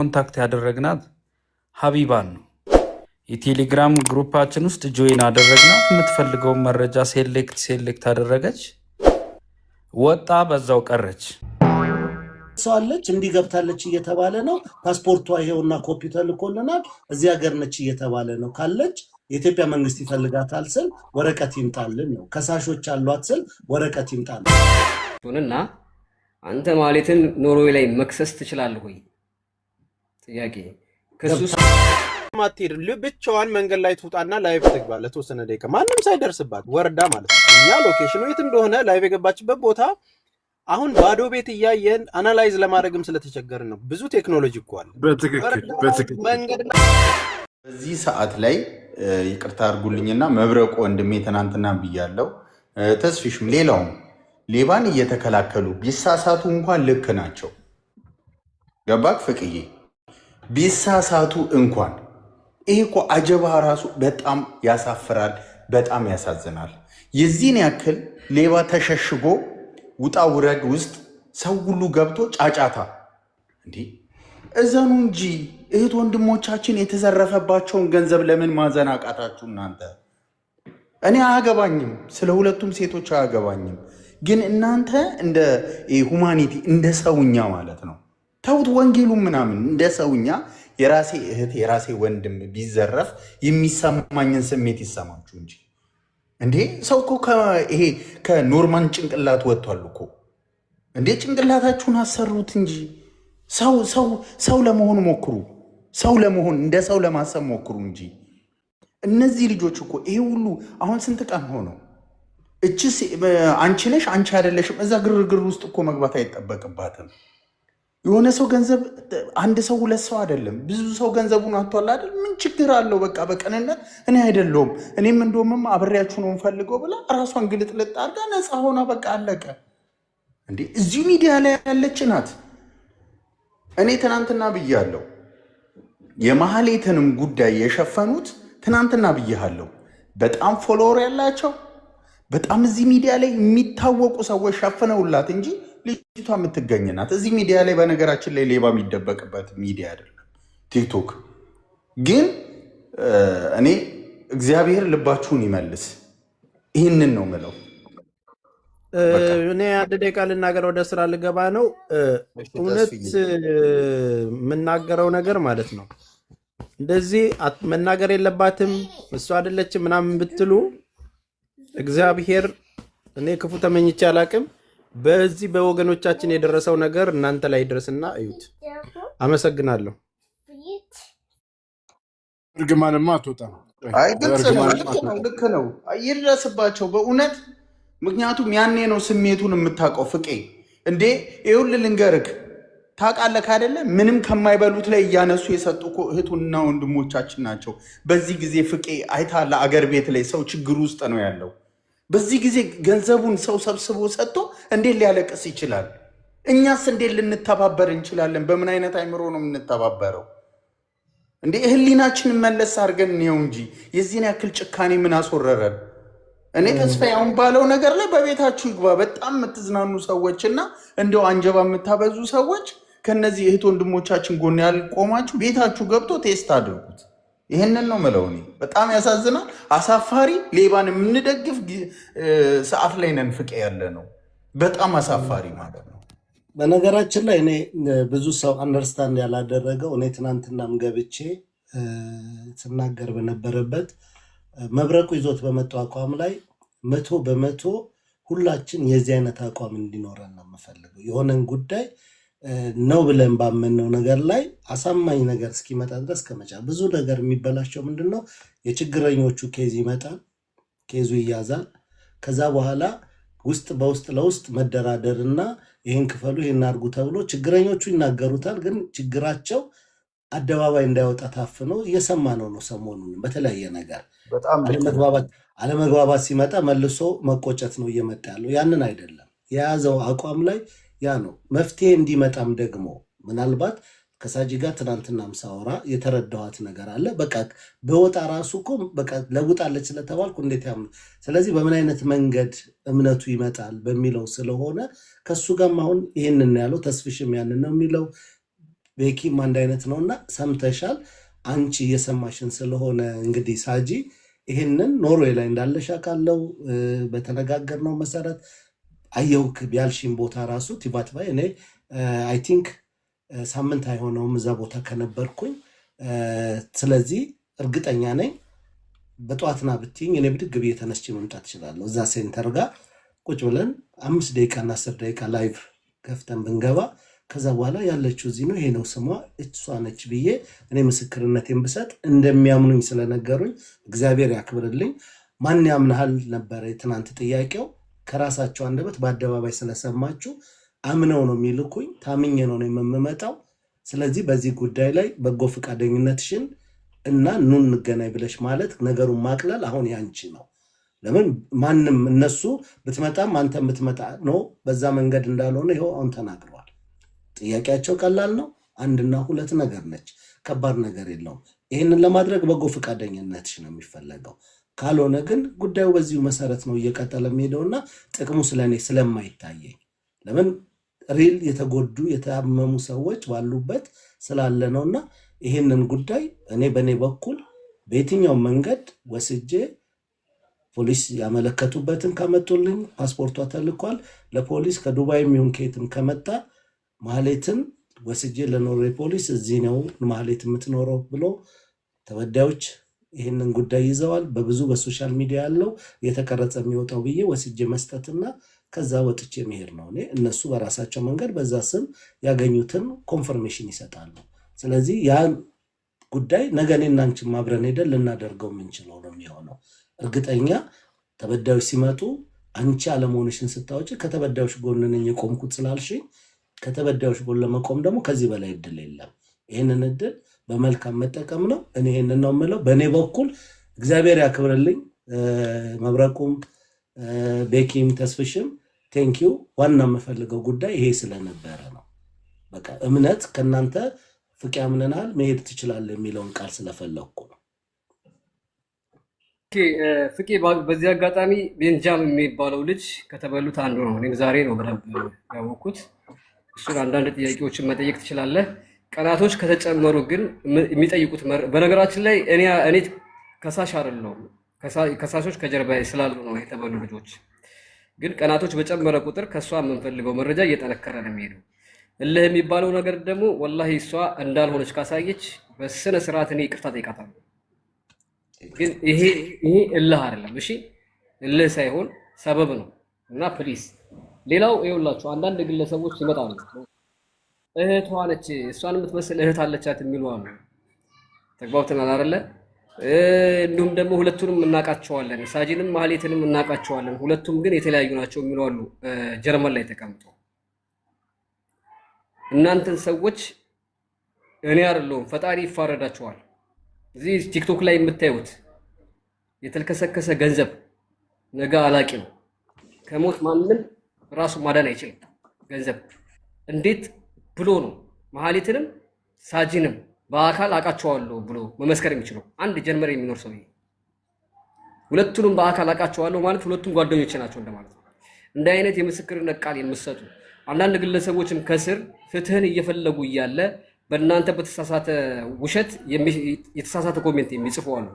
ኮንታክት ያደረግናት ሀቢባን ነው። የቴሌግራም ግሩፓችን ውስጥ ጆይን አደረግናት። የምትፈልገውን መረጃ ሴሌክት አደረገች፣ ወጣ፣ በዛው ቀረች። ሰዋለች እንዲህ ገብታለች እየተባለ ነው። ፓስፖርቷ ይሄውና ኮፒ ተልኮልናል፣ እዚህ ሀገር ነች እየተባለ ነው። ካለች የኢትዮጵያ መንግስት ይፈልጋታል ስል ወረቀት ይምጣልን ነው። ከሳሾች አሏት ስል ወረቀት ይምጣልን ሆነና አንተ ማለትን ኖርዌይ ላይ መክሰስ ትችላለህ ወይ? ጥያቄ ከሱስ ማትሄድ ብቻዋን መንገድ ላይ ትውጣና ላይቭ ትግባ ለተወሰነ ደቂቃ ማንም ሳይደርስባት ወርዳ ማለት ነው። እኛ ሎኬሽኑ የት እንደሆነ ላይቭ የገባችበት ቦታ አሁን ባዶ ቤት እያየን አናላይዝ ለማድረግም ስለተቸገርን ነው። ብዙ ቴክኖሎጂ እኮ አለ። በትክክል በዚህ ሰዓት ላይ ይቅርታ አድርጉልኝና መብረቆ ወንድሜ ትናንትና ብያለሁ። ተስፊሽም ሌላውም ሌባን እየተከላከሉ ቢሳሳቱ እንኳን ልክ ናቸው። ገባክ ፍቅዬ? ቢሳሳቱ እንኳን ይሄ እኮ አጀባ ራሱ በጣም ያሳፍራል፣ በጣም ያሳዝናል። የዚህን ያክል ሌባ ተሸሽጎ ውጣ ውረድ ውስጥ ሰው ሁሉ ገብቶ ጫጫታ እንዲህ እዘኑ እንጂ እህት ወንድሞቻችን የተዘረፈባቸውን ገንዘብ ለምን ማዘን አቃታችሁ እናንተ? እኔ አያገባኝም፣ ስለ ሁለቱም ሴቶች አያገባኝም። ግን እናንተ እንደ ሁማኒቲ እንደ ሰውኛ ማለት ነው ተውት። ወንጌሉ ምናምን እንደ ሰውኛ የራሴ እህት የራሴ ወንድም ቢዘረፍ የሚሰማኝን ስሜት ይሰማችሁ እንጂ እንዴ ሰው እኮ ይሄ ከኖርማን ጭንቅላት ወጥቷል እኮ እንዴ። ጭንቅላታችሁን አሰሩት እንጂ ሰው ለመሆን ሞክሩ። ሰው ለመሆን እንደ ሰው ለማሰብ ሞክሩ እንጂ እነዚህ ልጆች እኮ ይሄ ሁሉ አሁን ስንት ቀን ሆነው እችስ አንቺ ነሽ አንቺ አይደለሽም እዛ ግርግር ውስጥ እኮ መግባት አይጠበቅባትም። የሆነ ሰው ገንዘብ አንድ ሰው ሁለት ሰው አይደለም ብዙ ሰው ገንዘቡን አጥቷል አይደል? ምን ችግር አለው? በቃ በቀንነት እኔ አይደለሁም እኔም እንደውም አብሬያችሁ ነው ፈልገው ብላ ራሷን ግልጥልጥ አድርጋ ነፃ ሆና በቃ አለቀ። እንዴ እዚህ ሚዲያ ላይ ያለች ናት። እኔ ትናንትና ብያለሁ፣ የማህሌትንም ጉዳይ የሸፈኑት ትናንትና ብያለሁ። በጣም ፎሎወር ያላቸው በጣም እዚህ ሚዲያ ላይ የሚታወቁ ሰዎች ሸፍነውላት እንጂ ልጅቷ የምትገኝ ናት እዚህ ሚዲያ ላይ። በነገራችን ላይ ሌባ የሚደበቅበት ሚዲያ አይደለም ቲክቶክ። ግን እኔ እግዚአብሔር ልባችሁን ይመልስ፣ ይህንን ነው ምለው። እኔ አንድ ደቂቃ ልናገር፣ ወደ ስራ ልገባ ነው። እውነት የምናገረው ነገር ማለት ነው እንደዚህ መናገር የለባትም እሷ አይደለችም ምናምን ብትሉ እግዚአብሔር እኔ ክፉ ተመኝቼ አላቅም። በዚህ በወገኖቻችን የደረሰው ነገር እናንተ ላይ ድረስና እዩት። አመሰግናለሁ። እርግማንማ አትወጣም። ልክ ነው ይድረስባቸው በእውነት። ምክንያቱም ያኔ ነው ስሜቱን የምታውቀው። ፍቄ እንዴ ይኸውልህ ልንገርህ፣ ታውቃለህ አይደለ? ምንም ከማይበሉት ላይ እያነሱ የሰጡ እኮ እህቱና ወንድሞቻችን ናቸው። በዚህ ጊዜ ፍቄ አይታለ አገር ቤት ላይ ሰው ችግር ውስጥ ነው ያለው። በዚህ ጊዜ ገንዘቡን ሰው ሰብስቦ ሰጥቶ እንዴት ሊያለቅስ ይችላል? እኛስ እንዴት ልንተባበር እንችላለን? በምን አይነት አይምሮ ነው የምንተባበረው? እንዴ ህሊናችንን መለስ አድርገን ነው እንጂ የዚህን ያክል ጭካኔ ምን አስወረረን? እኔ ተስፋ አሁን ባለው ነገር ላይ በቤታችሁ ይግባ። በጣም የምትዝናኑ ሰዎች እና እንደው አንጀባ የምታበዙ ሰዎች ከነዚህ እህት ወንድሞቻችን ጎን ያልቆማችሁ ቤታችሁ ገብቶ ቴስት አድርጉት። ይህንን ነው ምለው። እኔ በጣም ያሳዝናል፣ አሳፋሪ። ሌባን የምንደግፍ ሰዓት ላይ ነን ፍቄ ያለ ነው። በጣም አሳፋሪ ማለት ነው። በነገራችን ላይ እኔ ብዙ ሰው አንደርስታንድ ያላደረገው እኔ ትናንትናም ገብቼ ስናገር በነበረበት መብረቁ ይዞት በመጣው አቋም ላይ 100% ሁላችን የዚህ አይነት አቋም እንዲኖረን ነው የምፈልገው። የሆነን ጉዳይ ነው ብለን ባመነው ነገር ላይ አሳማኝ ነገር እስኪመጣ ድረስ ከመጫ ብዙ ነገር የሚበላሸው ምንድነው? የችግረኞቹ ኬዝ ይመጣል፣ ኬዙ ይያዛል። ከዛ በኋላ ውስጥ በውስጥ ለውስጥ መደራደርና ይህን ክፈሉ ይህን አድርጉ ተብሎ ችግረኞቹ ይናገሩታል። ግን ችግራቸው አደባባይ እንዳይወጣ ታፍኖ እየሰማነው ነው። ሰሞኑን በተለያየ ነገር አለመግባባት ሲመጣ መልሶ መቆጨት ነው እየመጣ ያለው። ያንን አይደለም የያዘው አቋም ላይ ያ ነው መፍትሄ እንዲመጣም ደግሞ ምናልባት ከሳጂ ጋር ትናንትናም ሳወራ የተረዳኋት ነገር አለ። በቃ በወጣ ራሱ እኮ በቃ ለውጣለች ስለተባልኩ እንዴት ያምኑ። ስለዚህ በምን አይነት መንገድ እምነቱ ይመጣል በሚለው ስለሆነ ከሱ ጋርም አሁን ይህንን ያለው ተስፍሽም ያንን ነው የሚለው። ቤኪም አንድ አይነት ነውና ሰምተሻል። አንቺ እየሰማሽን ስለሆነ እንግዲህ ሳጂ ይህንን ኖርዌይ ላይ እንዳለሽ አውቃለሁ። በተነጋገርነው መሰረት አየውክ ቢያልሽን ቦታ ራሱ ቲቫትባይ እኔ አይ ቲንክ ሳምንት አይሆነውም እዛ ቦታ ከነበርኩኝ። ስለዚህ እርግጠኛ ነኝ በጠዋትና ብትይኝ እኔ ብድግ ብዬ ተነስቼ መምጣት እችላለሁ። እዛ ሴንተር ጋር ቁጭ ብለን 5 ደቂቃና 10 ደቂቃ ላይቭ ከፍተን ብንገባ ከዛ በኋላ ያለችው እዚህ ነው፣ ይሄ ነው ስሟ፣ እሷ ነች ብዬ እኔ ምስክርነቴን ብሰጥ እንደሚያምኑኝ ስለነገሩኝ እግዚአብሔር ያክብርልኝ። ማን ያምናሃል ነበረ የትናንት ጥያቄው። ከራሳቸው አንደበት በአደባባይ ስለሰማችሁ አምነው ነው የሚልኩኝ። ታምኜ ነው የምመጣው። ስለዚህ በዚህ ጉዳይ ላይ በጎ ፈቃደኝነትሽን እና ኑ እንገናኝ ብለሽ ማለት ነገሩን ማቅለል አሁን ያንቺ ነው። ለምን ማንም እነሱ ብትመጣም አንተ ብትመጣ ነው በዛ መንገድ እንዳልሆነ ይኸው አሁን ተናግረዋል። ጥያቄያቸው ቀላል ነው። 1 እና 2 ነገር ነች። ከባድ ነገር የለውም። ይህንን ለማድረግ በጎ ፈቃደኝነትሽ ነው የሚፈለገው። ካልሆነ ግን ጉዳዩ በዚሁ መሰረት ነው እየቀጠለ የሚሄደውና ጥቅሙ ስለኔ ስለማይታየኝ ለምን ሪል የተጎዱ የታመሙ ሰዎች ባሉበት ስላለ ነውና ይህንን ጉዳይ እኔ በእኔ በኩል በየትኛው መንገድ ወስጄ ፖሊስ ያመለከቱበትን ከመጡልኝ ፓስፖርቷ ተልኳል ለፖሊስ ከዱባይ የሚሆን ከየትም ከመጣ ማህሌትን ወስጄ ለኖርዌይ ፖሊስ እዚህ ነው ማህሌት የምትኖረው ብሎ ተበዳዮች ይህንን ጉዳይ ይዘዋል። በብዙ በሶሻል ሚዲያ ያለው የተቀረጸ የሚወጣው ብዬ ወስጄ መስጠትና ከዛ ወጥቼ መሄድ ነው። እነሱ በራሳቸው መንገድ በዛ ስም ያገኙትን ኮንፈርሜሽን ይሰጣሉ። ስለዚህ ያ ጉዳይ ነገ እኔና አንቺም አብረን ሄደን ልናደርገው የምንችለው ነው የሚሆነው። እርግጠኛ ተበዳዮች ሲመጡ አንቺ አለመሆንሽን ስታወጪ ከተበዳዮች ጎን ነኝ የቆምኩት ስላልሽኝ ከተበዳዮች ጎን ለመቆም ደግሞ ከዚህ በላይ እድል የለም። ይህንን እድል በመልካም መጠቀም ነው። እኔ ይህንን ነው የምለው። በእኔ በኩል እግዚአብሔር ያክብርልኝ። መብረቁም ቤኪም ተስፍሽም ቴንኪው። ዋና የምፈልገው ጉዳይ ይሄ ስለነበረ ነው። በቃ እምነት ከእናንተ ፍቄ አምነናል መሄድ ትችላለህ የሚለውን ቃል ስለፈለግኩ ነው። ፍቄ በዚህ አጋጣሚ ቤንጃም የሚባለው ልጅ ከተበሉት አንዱ ነው። እኔም ዛሬ ነው በደንብ ያወቅኩት። እሱን አንዳንድ ጥያቄዎችን መጠየቅ ትችላለህ። ቀናቶች ከተጨመሩ ግን የሚጠይቁት በነገራችን ላይ እኔ ከሳሽ አይደለሁም። ከሳሾች ከጀርባ ስላሉ ነው የተበሉ ልጆች። ግን ቀናቶች በጨመረ ቁጥር ከእሷ የምንፈልገው መረጃ እየጠነከረ ነው የሚሄደው። እልህ የሚባለው ነገር ደግሞ ወላሂ እሷ እንዳልሆነች ካሳየች በስነ ስርዓት እኔ ይቅርታ ጠይቃታለሁ። ግን ይሄ እልህ አይደለም። እሺ እልህ ሳይሆን ሰበብ ነው እና ፕሊስ። ሌላው ይኸውላችሁ አንዳንድ ግለሰቦች ይመጣሉ። እህቷ ነች እሷን የምትመስል እህት አለቻት የሚሉ አሉ። ተግባብተናል አይደለ? እንዲሁም ደግሞ ሁለቱንም እናውቃቸዋለን፣ ሳጂንም ማህሌትንም እናውቃቸዋለን፣ ሁለቱም ግን የተለያዩ ናቸው የሚሉ አሉ። ጀርመን ላይ ተቀምጠው እናንተን ሰዎች እኔ አይደለሁም ፈጣሪ ይፋረዳቸዋል። እዚህ ቲክቶክ ላይ የምታዩት የተልከሰከሰ ገንዘብ ነገ አላቂ ነው። ከሞት ማንም ራሱ ማዳን አይችልም። ገንዘብ እንዴት ብሎ ነው ማህሌትንም ሳጂንም በአካል አውቃቸዋለሁ ብሎ መመስከር የሚችለው? አንድ ጀርመን የሚኖር ሰው ሁለቱንም በአካል አውቃቸዋለሁ ማለት ሁለቱም ጓደኞቼ ናቸው እንደማለት ነው። እንደ አይነት የምስክርነት ቃል የምትሰጡ አንዳንድ ግለሰቦችም ከስር ፍትህን እየፈለጉ እያለ በእናንተ በተሳሳተ ውሸት የተሳሳተ ኮሜንት የሚጽፉ አሉ።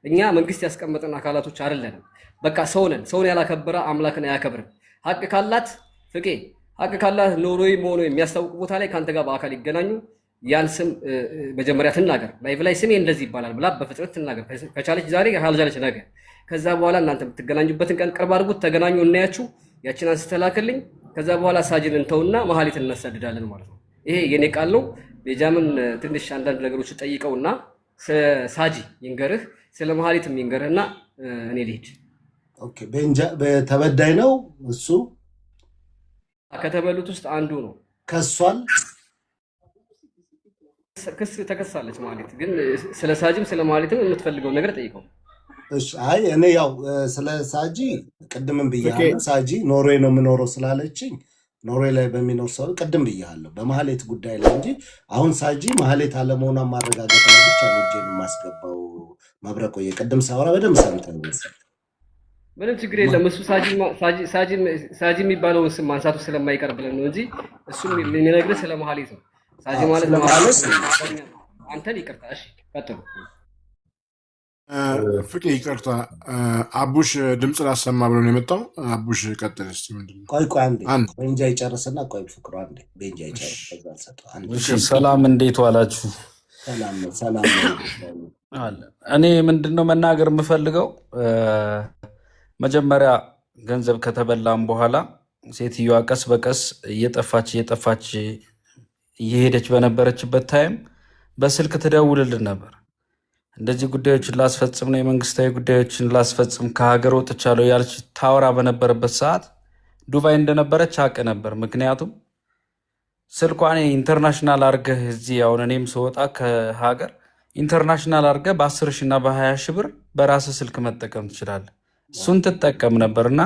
እኛ መንግስት ያስቀመጠን አካላቶች አይደለንም። በቃ ሰው ነን። ሰውን ያላከበረ አምላክን አያከብርም። ሀቅ ካላት ፍቄ ሀቅ ካላት ኖርዌይ መሆኑ የሚያስታውቅ ቦታ ላይ ከአንተ ጋር በአካል ይገናኙ። ያን ስም መጀመሪያ ትናገር። ላይቭ ላይ ስሜ እንደዚህ ይባላል ብላ በፍጥነት ትናገር። ከቻለች ዛሬ ካልቻለች ነገ። ከዛ በኋላ እናንተ የምትገናኙበትን ቀን ቅርብ አድርጉት። ተገናኙ፣ እናያችሁ። ያችን አንስተህ ላክልኝ። ከዛ በኋላ ሳጂን እንተውና መሀሌትን እናሳድዳለን ማለት ነው። ይሄ የኔ ቃል ነው። ቤጃምን ትንሽ አንዳንድ ነገሮች ጠይቀውና ሳጂ ይንገርህ፣ ስለ መሀሌትም ይንገርህና እኔ ልሂድ። ኦኬ። ተበዳይ ነው እሱ፣ ከተበሉት ውስጥ አንዱ ነው። ከሷል ክስ ተከሳለች ማለት ግን ስለ ሳጂም ስለ መሀሌትም የምትፈልገው ነገር ጠይቀው። እሺ። አይ እኔ ያው ስለ ሳጂ ቅድምም ብያለሁ። ሳጂ ኖርዌይ ነው የምኖረው ስላለችኝ ኖርዌይ ላይ በሚኖር ሰው ቅድም ብያለሁ በመሀሌት ጉዳይ ላይ እንጂ አሁን ሳጂ መሀሌት አለመሆኗን ማረጋገጥ ላይ ብቻ ነው እጄን የማስገባው። መብረቆ የቅድም ሳወራ በደንብ ሰምተን ምንም ችግር የለም። እሱ ሳጂ የሚባለውን ስም ማንሳቱ ስለማይቀር ብለን ነው እንጂ እሱም የሚነግርህ ስለ መሀሌት ነው። ሳጂ ማለት ስለማለት አንተን ይቅርታ። እሺ ቀጥሉ። ፍቄ ይቅርታ፣ አቡሽ ድምፅ ላሰማ ብሎ ነው የመጣው። አቡሽ ቀጥል እስኪ። ምንድን ነው? ቆይ አንዴ አንድ ቤንጃ ይጨርስና ቆይ ፍቅሩ አንዴ ቤንጃ ይጨርስ። ከዛ ሰጠው አንዴ። እሺ፣ ሰላም እንዴት ዋላችሁ? ሰላም አለ። እኔ ምንድነው መናገር የምፈልገው መጀመሪያ ገንዘብ ከተበላም በኋላ ሴትዮዋ ቀስ በቀስ እየጠፋች እየሄደች በነበረችበት ታይም በስልክ ትደውልልን ነበር። እንደዚህ ጉዳዮችን ላስፈጽም ነው፣ የመንግስታዊ ጉዳዮችን ላስፈጽም ከሀገር ወጥቻለሁ ያለች ታወራ በነበረበት ሰዓት ዱባይ እንደነበረች አውቅ ነበር። ምክንያቱም ስልኳን ኢንተርናሽናል አድርገህ እዚህ አሁን እኔም ስወጣ ከሀገር ኢንተርናሽናል አድርገህ በ10 ሺህ እና በ20 ሺህ ብር በራስህ ስልክ መጠቀም ትችላለህ። እሱን ትጠቀም ነበርና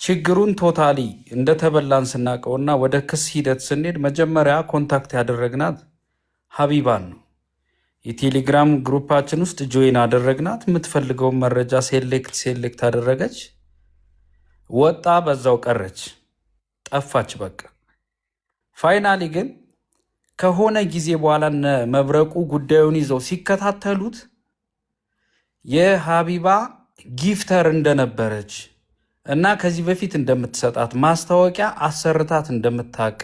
ችግሩን ቶታሊ እንደተበላን ስናውቀውና ወደ ክስ ሂደት ስንሄድ መጀመሪያ ኮንታክት ያደረግናት ሀቢባን ነው። የቴሌግራም ግሩፓችን ውስጥ ጆይን አደረግናት። የምትፈልገውን መረጃ ሴሌክት አደረገች፣ ወጣ፣ በዛው ቀረች፣ ጠፋች። በቃ ፋይናሊ ግን ከሆነ ጊዜ በኋላ መብረቁ ጉዳዩን ይዘው ሲከታተሉት የሀቢባ ጊፍተር እንደነበረች እና ከዚህ በፊት እንደምትሰጣት ማስታወቂያ አሰርታት እንደምታቅ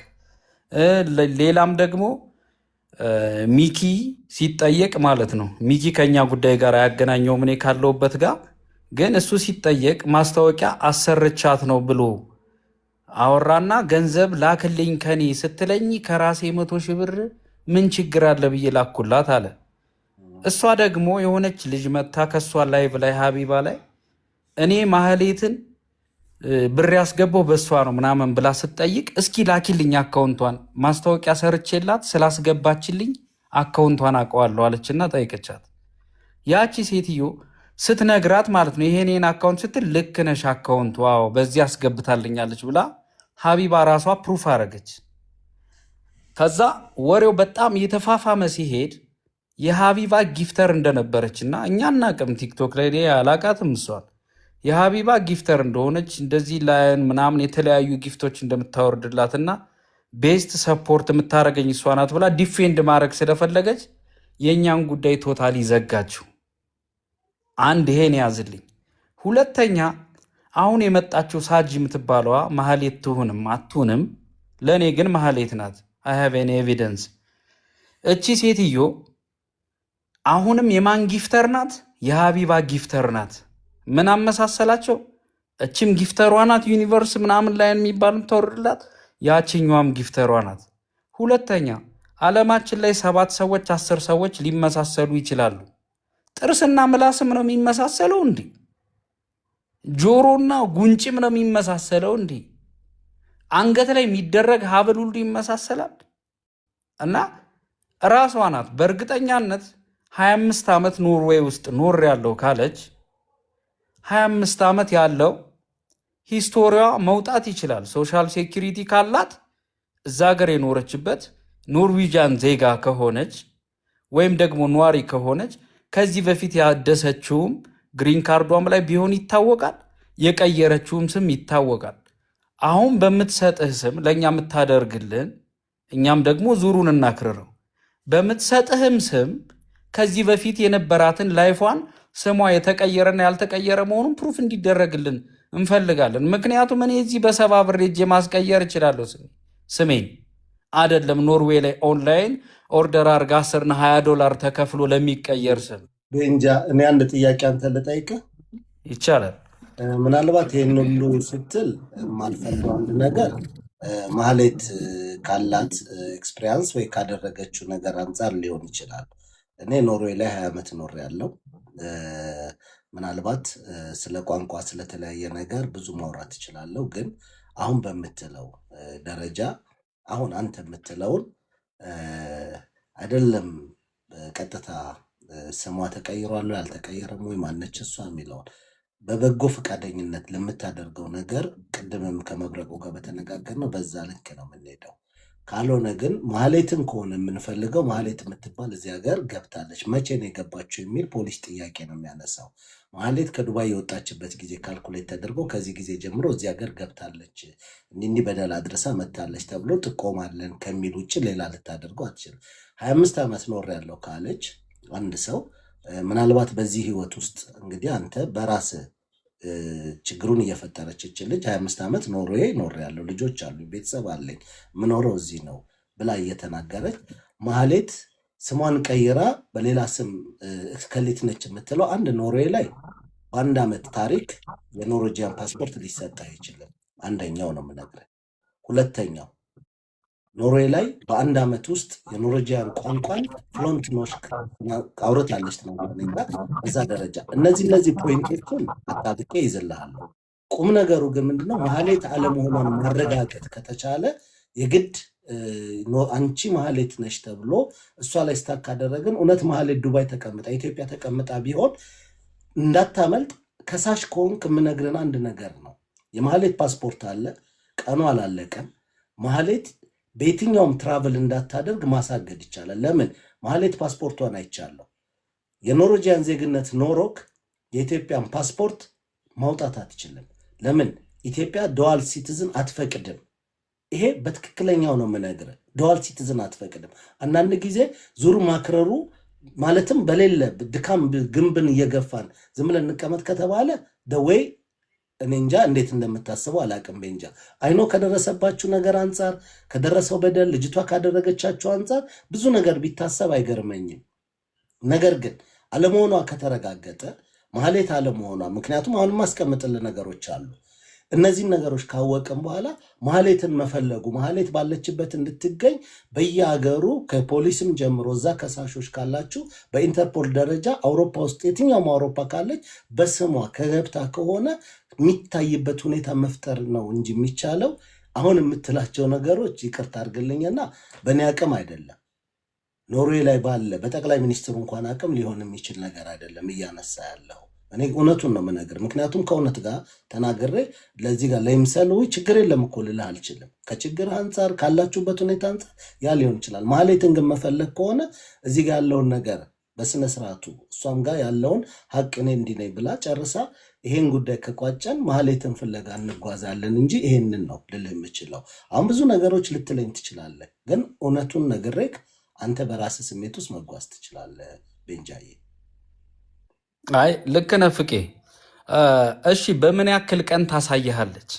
ሌላም ደግሞ ሚኪ ሲጠየቅ ማለት ነው። ሚኪ ከኛ ጉዳይ ጋር ያገናኘው እኔ ካለውበት ጋር ግን እሱ ሲጠየቅ ማስታወቂያ አሰርቻት ነው ብሎ አወራና ገንዘብ ላክልኝ ከኔ ስትለኝ ከራሴ 100 ሺህ ብር ምን ችግር አለ ብዬ ላኩላት አለ። እሷ ደግሞ የሆነች ልጅ መታ ከሷ ላይቭ ላይ ሀቢባ ላይ እኔ ማህሌትን ብር ያስገባው በሷ ነው ምናምን ብላ ስትጠይቅ እስኪ ላኪልኝ አካውንቷን ማስታወቂያ ሰርቼላት ስላስገባችልኝ አካውንቷን አውቀዋለሁ አለችና ጠይቀቻት። ያቺ ሴትዮ ስትነግራት ማለት ነው ይሄኔን አካውንት ስትል ልክ ነሽ አካውንቱ ዋው በዚህ አስገብታልኛለች ብላ ሀቢባ ራሷ ፕሩፍ አረገች። ከዛ ወሬው በጣም እየተፋፋመ ሲሄድ የሀቢባ ጊፍተር እንደነበረችና እኛ እናቅም ቲክቶክ ላይ አላቃትም እሷን የሀቢባ ጊፍተር እንደሆነች እንደዚህ ላይን ምናምን የተለያዩ ጊፍቶች እንደምታወርድላትና ቤስት ሰፖርት የምታደረገኝ እሷ ናት ብላ ዲፌንድ ማድረግ ስለፈለገች የእኛን ጉዳይ ቶታሊ ዘጋችው። አንድ ይሄን ያዝልኝ። ሁለተኛ አሁን የመጣችው ሳጂ የምትባለዋ ማህሌት ትሁንም አትሁንም ለእኔ ግን ማህሌት ናት። አይ ሃቭ ኤኒ ኤቪደንስ። እቺ ሴትዮ አሁንም የማን ጊፍተር ናት? የሀቢባ ጊፍተር ናት። ምን አመሳሰላቸው? እችም ጊፍተሯ ናት። ዩኒቨርስ ምናምን ላይ የሚባል ተወርድላት ያችኛዋም ጊፍተሯ ናት። ሁለተኛ ዓለማችን ላይ 7 ሰዎች 10 ሰዎች ሊመሳሰሉ ይችላሉ። ጥርስና ምላስም ነው የሚመሳሰለው እንዲ? ጆሮና ጉንጭም ነው የሚመሳሰለው እንዲ? አንገት ላይ የሚደረግ ሀብል ሁሉ ይመሳሰላል። እና ራሷ ናት በእርግጠኛነት 25 ዓመት ኖርዌይ ውስጥ ኖር ያለው ካለች 25 ዓመት ያለው ሂስቶሪዋ መውጣት ይችላል። ሶሻል ሴኪሪቲ ካላት እዛ ሀገር የኖረችበት ኖርዊጃን ዜጋ ከሆነች ወይም ደግሞ ኗሪ ከሆነች ከዚህ በፊት ያደሰችውም ግሪን ካርዷም ላይ ቢሆን ይታወቃል። የቀየረችውም ስም ይታወቃል። አሁን በምትሰጥህ ስም ለእኛ የምታደርግልን እኛም ደግሞ ዙሩን እናክርረው። በምትሰጥህም ስም ከዚህ በፊት የነበራትን ላይፏን ስሟ የተቀየረና ያልተቀየረ መሆኑን ፕሩፍ እንዲደረግልን እንፈልጋለን። ምክንያቱም እኔ እዚህ በሰባ ብር ሄጄ ማስቀየር እችላለሁ ስሜን አይደለም ኖርዌይ ላይ ኦንላይን ኦርደር አርጋ 10 እና 20 ዶላር ተከፍሎ ለሚቀየር ስም። ቤንጃ እኔ አንድ ጥያቄ አንተ ልጠይቅህ ይቻላል? ምናልባት ይህን ሁሉ ስትል የማልፈልገው አንድ ነገር ማህሌት ካላት ኤክስፔሪንስ ወይ ካደረገችው ነገር አንጻር ሊሆን ይችላል። እኔ ኖርዌይ ላይ 20 ዓመት ኖር ያለው ምናልባት ስለ ቋንቋ ስለተለያየ ነገር ብዙ ማውራት እችላለሁ። ግን አሁን በምትለው ደረጃ አሁን አንተ የምትለውን አይደለም ቀጥታ ስሟ ተቀይሯል ያልተቀየረም ወይ ማነች እሷ የሚለውን በበጎ ፈቃደኝነት ለምታደርገው ነገር ቅድምም ከመብረቁ ጋር በተነጋገርነው በዛ ልክ ነው የምንሄደው። ካልሆነ ግን ማህሌትን ከሆነ የምንፈልገው ማህሌት የምትባል እዚህ ሀገር ገብታለች፣ መቼ ነው የገባችው የሚል ፖሊስ ጥያቄ ነው የሚያነሳው። ማህሌት ከዱባይ የወጣችበት ጊዜ ካልኩሌት ተደርጎ ከዚህ ጊዜ ጀምሮ እዚህ ሀገር ገብታለች፣ እንዲህ በደል አድርሳ መታለች ተብሎ ጥቆማለን ከሚል ውጭ ሌላ ልታደርገው አትችልም። 25 ዓመት ኖር ያለው ካለች አንድ ሰው ምናልባት በዚህ ህይወት ውስጥ እንግዲህ አንተ በራስህ ችግሩን እየፈጠረች ይችል ልጅ 25 ዓመት ኖርዌይ ኖር ያለው ልጆች አሉ ቤተሰብ አለኝ ምኖረው እዚህ ነው ብላ እየተናገረች ማህሌት ስሟን ቀይራ በሌላ ስም እስከሊት ነች የምትለው አንድ ኖርዌይ ላይ በአንድ ዓመት ታሪክ የኖርዌጂያን ፓስፖርት ሊሰጥ አይችልም። አንደኛው ነው የምነግርህ። ሁለተኛው ኖርዌይ ላይ በአንድ ዓመት ውስጥ የኖርዌጂያን ቋንቋን ፍሎንት ኖሽክ አውርታለች ነው በዛ ደረጃ እነዚህ ፖይንቶችን አጣብቄ ይዝልሃለሁ። ቁም ነገሩ ግን ምንድነው ማህሌት አለመሆኗን ማረጋገጥ ከተቻለ የግድ አንቺ ማህሌት ነሽ ተብሎ እሷ ላይ ስታክ ካደረግን እውነት ማህሌት ዱባይ ተቀምጣ ኢትዮጵያ ተቀምጣ ቢሆን እንዳታመልጥ ከሳሽ ከሆንክ የምነግርህን አንድ ነገር ነው። የማህሌት ፓስፖርት አለ፣ ቀኑ አላለቀም። ማህሌት በየትኛውም ትራቨል እንዳታደርግ ማሳገድ ይቻላል። ለምን? ማህሌት ፓስፖርቷን አይቻለሁ። የኖርዌጂያን ዜግነት ኖሮክ የኢትዮጵያን ፓስፖርት ማውጣት አትችልም። ለምን? ኢትዮጵያ ዱዋል ሲቲዝን አትፈቅድም። ይሄ በትክክለኛው ነው የምነግርህ። ዱዋል ሲቲዝን አትፈቅድም። አንዳንድ ጊዜ ዙሩ ማክረሩ ማለትም በሌለ ድካም ግንብን እየገፋን ዝም ብለን እንቀመጥ ከተባለ ደዌይ እኔ እንጃ እንዴት እንደምታስበው አላቅም። በእንጃ አይኖ ከደረሰባችሁ ነገር አንጻር ከደረሰው በደል ልጅቷ ካደረገቻቸው አንጻር ብዙ ነገር ቢታሰብ አይገርመኝም። ነገር ግን አለመሆኗ ከተረጋገጠ ማህሌት አለመሆኗ ምክንያቱም አሁንም ማስቀምጥል ነገሮች አሉ። እነዚህን ነገሮች ካወቅም በኋላ ማህሌትን መፈለጉ ማህሌት ባለችበት እንድትገኝ በየሀገሩ ከፖሊስም ጀምሮ እዛ ከሳሾች ካላችሁ በኢንተርፖል ደረጃ አውሮፓ ውስጥ የትኛውም አውሮፓ ካለች በስሟ ከገብታ ከሆነ የሚታይበት ሁኔታ መፍጠር ነው እንጂ የሚቻለው አሁን የምትላቸው ነገሮች ይቅርታ አድርግልኝና በእኔ አቅም አይደለም። ኖርዌይ ላይ ባለ በጠቅላይ ሚኒስትሩ እንኳን አቅም ሊሆን የሚችል ነገር አይደለም እያነሳ ያለው። እኔ እውነቱን ነው የምነግር። ምክንያቱም ከእውነት ጋር ተናግሬ ለዚህ ጋር ለምሳሌ ችግር የለም እኮ ልልህ አልችልም። ከችግር አንጻር ካላችሁበት ሁኔታ አንጻር ያ ሊሆን ይችላል። ማህሌትን ግን መፈለግ ከሆነ እዚህ ጋር ያለውን ነገር በስነ ስርዓቱ እሷም ጋር ያለውን ሀቅ እኔ እንዲህ ነኝ ብላ ጨርሳ ይሄን ጉዳይ ከቋጨን ማህሌትን ፍለጋ እንጓዛለን እንጂ ይሄንን ነው ልልህ የምችለው። አሁን ብዙ ነገሮች ልትለኝ ትችላለህ፣ ግን እውነቱን ነግሬክ አንተ በራስህ ስሜት ውስጥ መጓዝ ትችላለህ ቤንጃዬ። አይ ልክ ነህ ፍቄ። እሺ በምን ያክል ቀን ታሳይሃለች?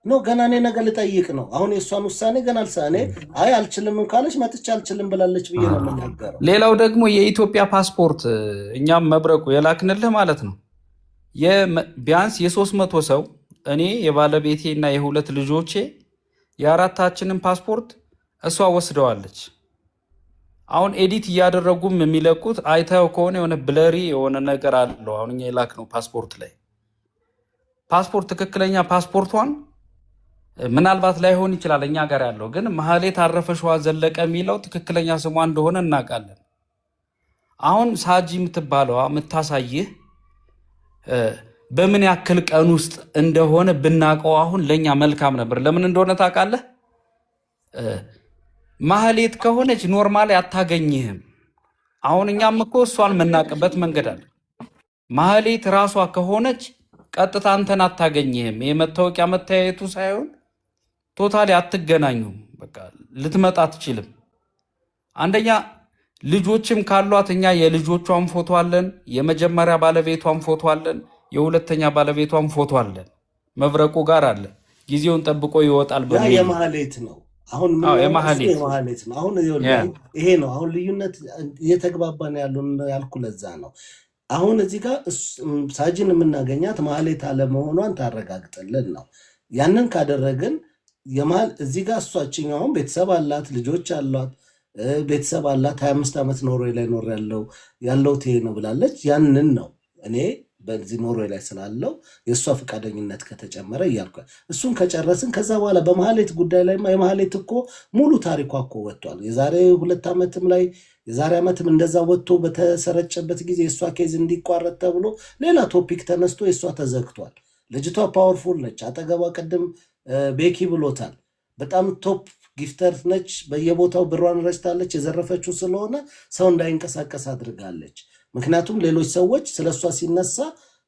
ኖ ገና እኔ ነገ ልጠይቅ ነው። አሁን የእሷን ውሳኔ ገና አልሳኔ አይ አልችልም ካለች መጥቼ አልችልም ብላለች ብዬ ነው የምናገረው። ሌላው ደግሞ የኢትዮጵያ ፓስፖርት እኛም መብረቁ የላክንልህ ማለት ነው ቢያንስ የ300 ሰው እኔ የባለቤቴ እና የሁለት ልጆቼ የአራታችንን ፓስፖርት እሷ ወስደዋለች። አሁን ኤዲት እያደረጉም የሚለቁት አይታው ከሆነ የሆነ ብለሪ የሆነ ነገር አለው። አሁን እኛ የላክነው ፓስፖርት ላይ ፓስፖርት ትክክለኛ ፓስፖርቷን ምናልባት ላይሆን ይችላል እኛ ጋር ያለው ግን ማህሌት አረፈሸዋ ዘለቀ የሚለው ትክክለኛ ስሟ እንደሆነ እናውቃለን። አሁን ሳጂ የምትባለዋ የምታሳይህ በምን ያክል ቀን ውስጥ እንደሆነ ብናውቀው አሁን ለእኛ መልካም ነበር። ለምን እንደሆነ ታውቃለህ? ማህሌት ከሆነች ኖርማሊ አታገኝህም። አሁን እኛም እኮ እሷን የምናውቅበት መንገድ አለ። ማህሌት ራሷ ከሆነች ቀጥታ አንተን አታገኝህም። የመታወቂያ መታየቱ ሳይሆን ቶታሊ አትገናኙም። በቃ ልትመጣ አትችልም። አንደኛ ልጆችም ካሏት እኛ የልጆቿን ፎቶ አለን፣ የመጀመሪያ ባለቤቷን ፎቶ አለን፣ የሁለተኛ ባለቤቷን ፎቶ አለን። መብረቁ ጋር አለ። ጊዜውን ጠብቆ ይወጣል በሚል የማህሌት ነው። አሁን የማህሌት ነው። አሁን ይሄ ነው አሁን ልዩነት እየተግባባን ያልኩ ለዛ ነው። አሁን እዚህ ጋር ሳጅን የምናገኛት ማህሌት አለመሆኗን ታረጋግጥልን ነው። ያንን ካደረግን እዚህ ጋር እሷችኛውን ቤተሰብ አላት፣ ልጆች አሏት፣ ቤተሰብ አላት። 25 ዓመት ኖርዌይ ላይ ኖር ያለው ይሄ ነው ብላለች። ያንን ነው እኔ በዚህ ኖርዌይ ላይ ስላለው የእሷ ፈቃደኝነት ከተጨመረ እያልኩ እሱን ከጨረስን ከዛ በኋላ በማህሌት ጉዳይ ላይ የማህሌት እኮ ሙሉ ታሪኳ እኮ ወጥቷል። የዛሬ 2 ዓመትም ላይ የዛሬ ዓመትም እንደዛ ወጥቶ በተሰረጨበት ጊዜ የእሷ ኬዝ እንዲቋረጥ ተብሎ ሌላ ቶፒክ ተነስቶ የእሷ ተዘግቷል። ልጅቷ ፓወርፉል ነች። አጠገቧ ቅድም ቤኪ ብሎታል። በጣም ቶፕ ጊፍተር ነች፣ በየቦታው ብሯን ረጭታለች። የዘረፈችው ስለሆነ ሰው እንዳይንቀሳቀስ አድርጋለች። ምክንያቱም ሌሎች ሰዎች ስለሷ ሲነሳ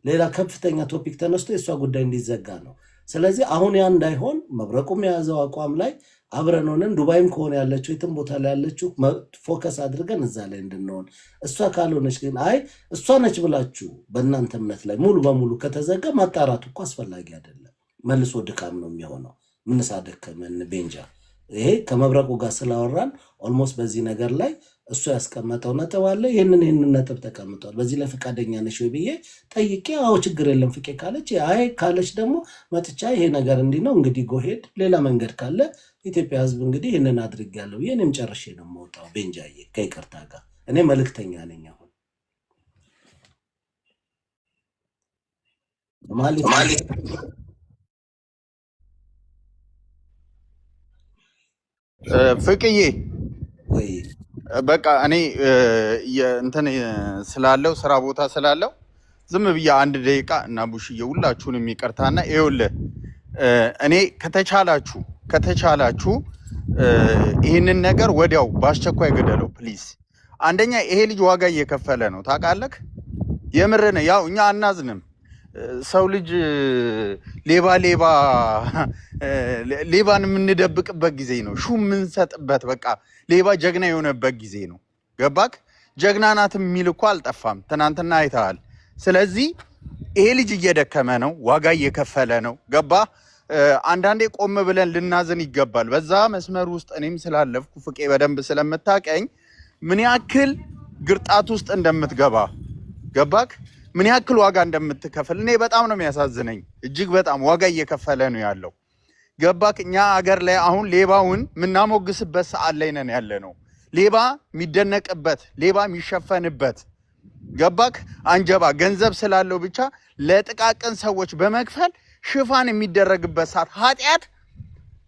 ሌላ ከፍተኛ ቶፒክ ተነስቶ የእሷ ጉዳይ እንዲዘጋ ነው። ስለዚህ አሁን ያ እንዳይሆን መብረቁም የያዘው አቋም ላይ አብረን ሆነን ዱባይም ከሆነ ያለችው የትም ቦታ ላይ ያለችው ፎከስ አድርገን እዛ ላይ እንድንሆን፣ እሷ ካልሆነች ግን አይ እሷ ነች ብላችሁ በእናንተ እምነት ላይ ሙሉ በሙሉ ከተዘጋ ማጣራቱ እኮ አስፈላጊ አይደለም። መልሶ ድካም ነው የሚሆነው። ምንስ አደከመን ቤንጃ። ይሄ ከመብረቁ ጋር ስላወራን ኦልሞስት በዚህ ነገር ላይ እሱ ያስቀመጠው ነጥብ አለ። ይህንን ነጥብ ተቀምጧል። በዚህ ላይ ፈቃደኛ ነሽ ወይ ብዬ ጠይቄ አዎ ችግር የለም ፍቄ ካለች፣ አይ ካለች ደግሞ መጥቻ ይሄ ነገር እንዲህ ነው እንግዲህ ጎሄድ፣ ሌላ መንገድ ካለ ኢትዮጵያ ሕዝብ እንግዲህ ይህንን አድርጌያለሁ ብዬ እኔም ጨርሼ ነው የምወጣው። ቤንጃዬ ከይቅርታ ጋር እኔ መልእክተኛ ነኝ። አሁን ፍቅዬ ወይ በቃ እኔ እንትን ስላለው ስራ ቦታ ስላለው ዝም ብዬ 1 ደቂቃ እና ቡሽዬ ሁላችሁንም ይቅርታና ይኸውልህ እኔ ከተቻላችሁ ይህንን ነገር ወዲያው በአስቸኳይ ገደለው ፕሊዝ። አንደኛ ይሄ ልጅ ዋጋ እየከፈለ ነው ታውቃለህ። የምርን ያው እኛ አናዝንም። ሰው ልጅ ሌባን የምንደብቅበት ጊዜ ነው። ሹ የምንሰጥበት በቃ ሌባ ጀግና የሆነበት ጊዜ ነው። ገባክ? ጀግና ናት የሚል እኮ አልጠፋም። ትናንትና አይተሃል። ስለዚህ ይሄ ልጅ እየደከመ ነው፣ ዋጋ እየከፈለ ነው። ገባ? አንዳንዴ ቆም ብለን ልናዘን ይገባል። በዛ መስመር ውስጥ እኔም ስላለፍኩ ፍቄ በደንብ ስለምታቀኝ ምን ያክል ግርጣት ውስጥ እንደምትገባ ገባክ? ምን ያክል ዋጋ እንደምትከፍል እኔ በጣም ነው የሚያሳዝነኝ። እጅግ በጣም ዋጋ እየከፈለ ነው ያለው። ገባክ? እኛ አገር ላይ አሁን ሌባውን የምናሞግስበት ሰዓት ላይ ነን ያለ ነው። ሌባ የሚደነቅበት፣ ሌባ የሚሸፈንበት ገባክ? አንጀባ ገንዘብ ስላለው ብቻ ለጥቃቅን ሰዎች በመክፈል ሽፋን የሚደረግበት ሰዓት፣ ኃጢአት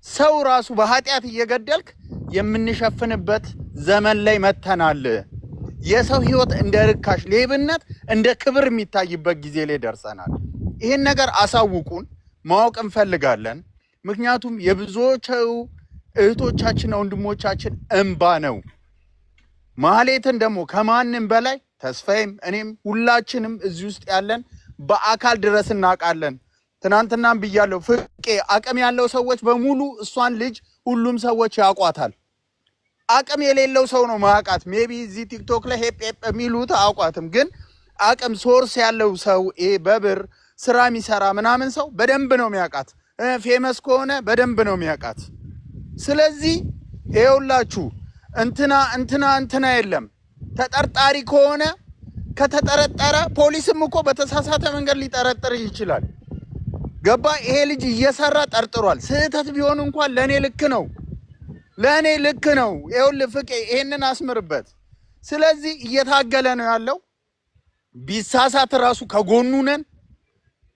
ሰው ራሱ በኃጢአት እየገደልክ የምንሸፍንበት ዘመን ላይ መተናል። የሰው ህይወት እንደ ርካሽ፣ ሌብነት እንደ ክብር የሚታይበት ጊዜ ላይ ደርሰናል። ይህን ነገር አሳውቁን፣ ማወቅ እንፈልጋለን። ምክንያቱም የብዙዎቹ እህቶቻችንና ወንድሞቻችን እንባ ነው። ማህሌትን ደግሞ ከማንም በላይ ተስፋዬም እኔም ሁላችንም እዚህ ውስጥ ያለን በአካል ድረስ እናውቃለን። ትናንትናም ብያለሁ፣ ፍቄ አቅም ያለው ሰዎች በሙሉ እሷን ልጅ ሁሉም ሰዎች ያውቋታል። አቅም የሌለው ሰው ነው ማያውቃት። ሜቢ እዚህ ቲክቶክ ላይ ሄፕ የሚሉት አያውቋትም። ግን አቅም ሶርስ ያለው ሰው ይሄ በብር ስራ የሚሰራ ምናምን ሰው በደንብ ነው የሚያውቃት። ፌመስ ከሆነ በደንብ ነው የሚያውቃት። ስለዚህ ይኸውላችሁ እንትና የለም። ተጠርጣሪ ከሆነ ከተጠረጠረ ፖሊስም እኮ በተሳሳተ መንገድ ሊጠረጥር ይችላል። ገባ? ይሄ ልጅ እየሰራ ጠርጥሯል። ስህተት ቢሆን እንኳን ለእኔ ልክ ነው፣ ለእኔ ልክ ነው። ይኸውልህ ፍቄ ይሄንን አስምርበት። ስለዚህ እየታገለ ነው ያለው። ቢሳሳት ራሱ ከጎኑ ነን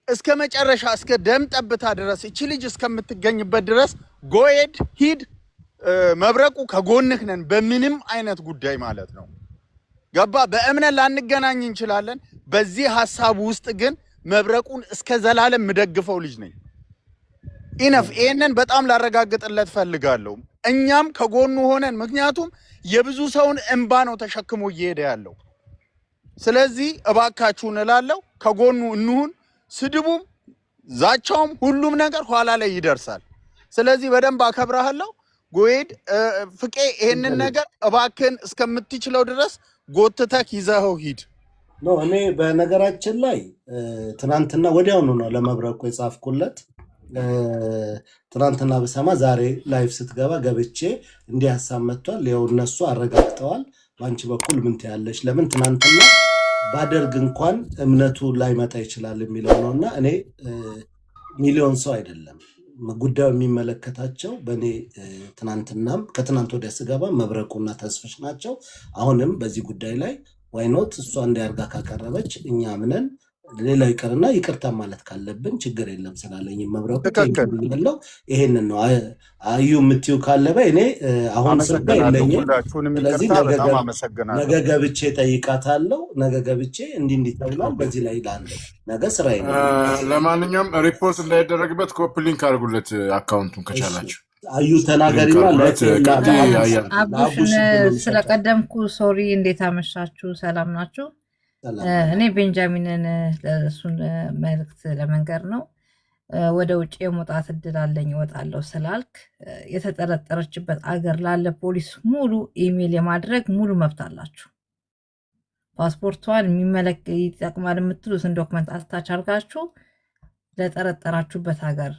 እስከ መጨረሻ፣ እስከ ደም ጠብታ ድረስ እቺ ልጅ እስከምትገኝበት ድረስ ጎሄድ ሂድ፣ መብረቁ ከጎንህ ነን በምንም አይነት ጉዳይ ማለት ነው። ገባ? በእምነት ላንገናኝ እንችላለን። በዚህ ሐሳብ ውስጥ ግን መብረቁን እስከ ዘላለም ምደግፈው ልጅ ነኝ። ኢነፍ ይሄንን በጣም ላረጋግጥለት ፈልጋለሁ። እኛም ከጎኑ ሆነን፣ ምክንያቱም የብዙ ሰውን እንባ ነው ተሸክሞ እየሄደ ያለው። ስለዚህ እባካችሁን እላለሁ ከጎኑ እንሁን። ስድቡም ዛቻውም ሁሉም ነገር ኋላ ላይ ይደርሳል። ስለዚህ በደንብ አከብራለሁ። ጎሄድ ፍቄ ይሄንን ነገር እባክን እስከምትችለው ድረስ ጎትተክ ይዘኸው ሂድ። እኔ በነገራችን ላይ ትናንትና ወዲያውኑ ነው ለመብረቁ የጻፍኩለት። ትናንትና ብሰማ ዛሬ ላይፍ ስትገባ ገብቼ እንዲህ ሀሳብ መጥቷል፣ ይኸው እነሱ አረጋግጠዋል፣ በአንቺ በኩል ምን ትያለሽ? ለምን ትናንትና ባደርግ እንኳን እምነቱ ላይመጣ ይችላል የሚለው ነው። እና እኔ ሚሊዮን ሰው አይደለም ጉዳዩ የሚመለከታቸው በእኔ ትናንትናም ከትናንት ወዲያ ስገባ መብረቁና ተስፍሽ ናቸው። አሁንም በዚህ ጉዳይ ላይ ዋይኖት እሷ እንዲያርጋ ካቀረበች እኛ ምንን ሌላው ይቅርና ይቅርታ ማለት ካለብን ችግር የለም ስላለኝ መብረቁ ያለው ይሄንን ነው። አዩ የምትዩ ካለበ እኔ አሁን ስጋ የለኝም። ስለዚህ ነገ ገብቼ ጠይቃታለሁ። ነገ ገብቼ እንዲህ ተብሏል በዚህ ላይ ላለው ነገ ስራ ለማንኛውም ሪፖርት እንዳይደረግበት ኮፒ ሊንክ አድርጉለት አካውንቱን ከቻላችሁ። አዩ ተናገሪና አቡሽን ስለቀደምኩ ሶሪ። እንዴት አመሻችሁ? ሰላም ናችሁ? እኔ ቤንጃሚንን እሱን መልእክት ለመንገር ነው። ወደ ውጭ የመውጣት እድል አለኝ እወጣለሁ ስላልክ የተጠረጠረችበት አገር ላለ ፖሊስ ሙሉ ኢሜል የማድረግ ሙሉ መብት አላችሁ። ፓስፖርቷን ይጠቅማል የምትሉትን ዶክመንት አታች አድርጋችሁ ለጠረጠራችሁበት ሀገር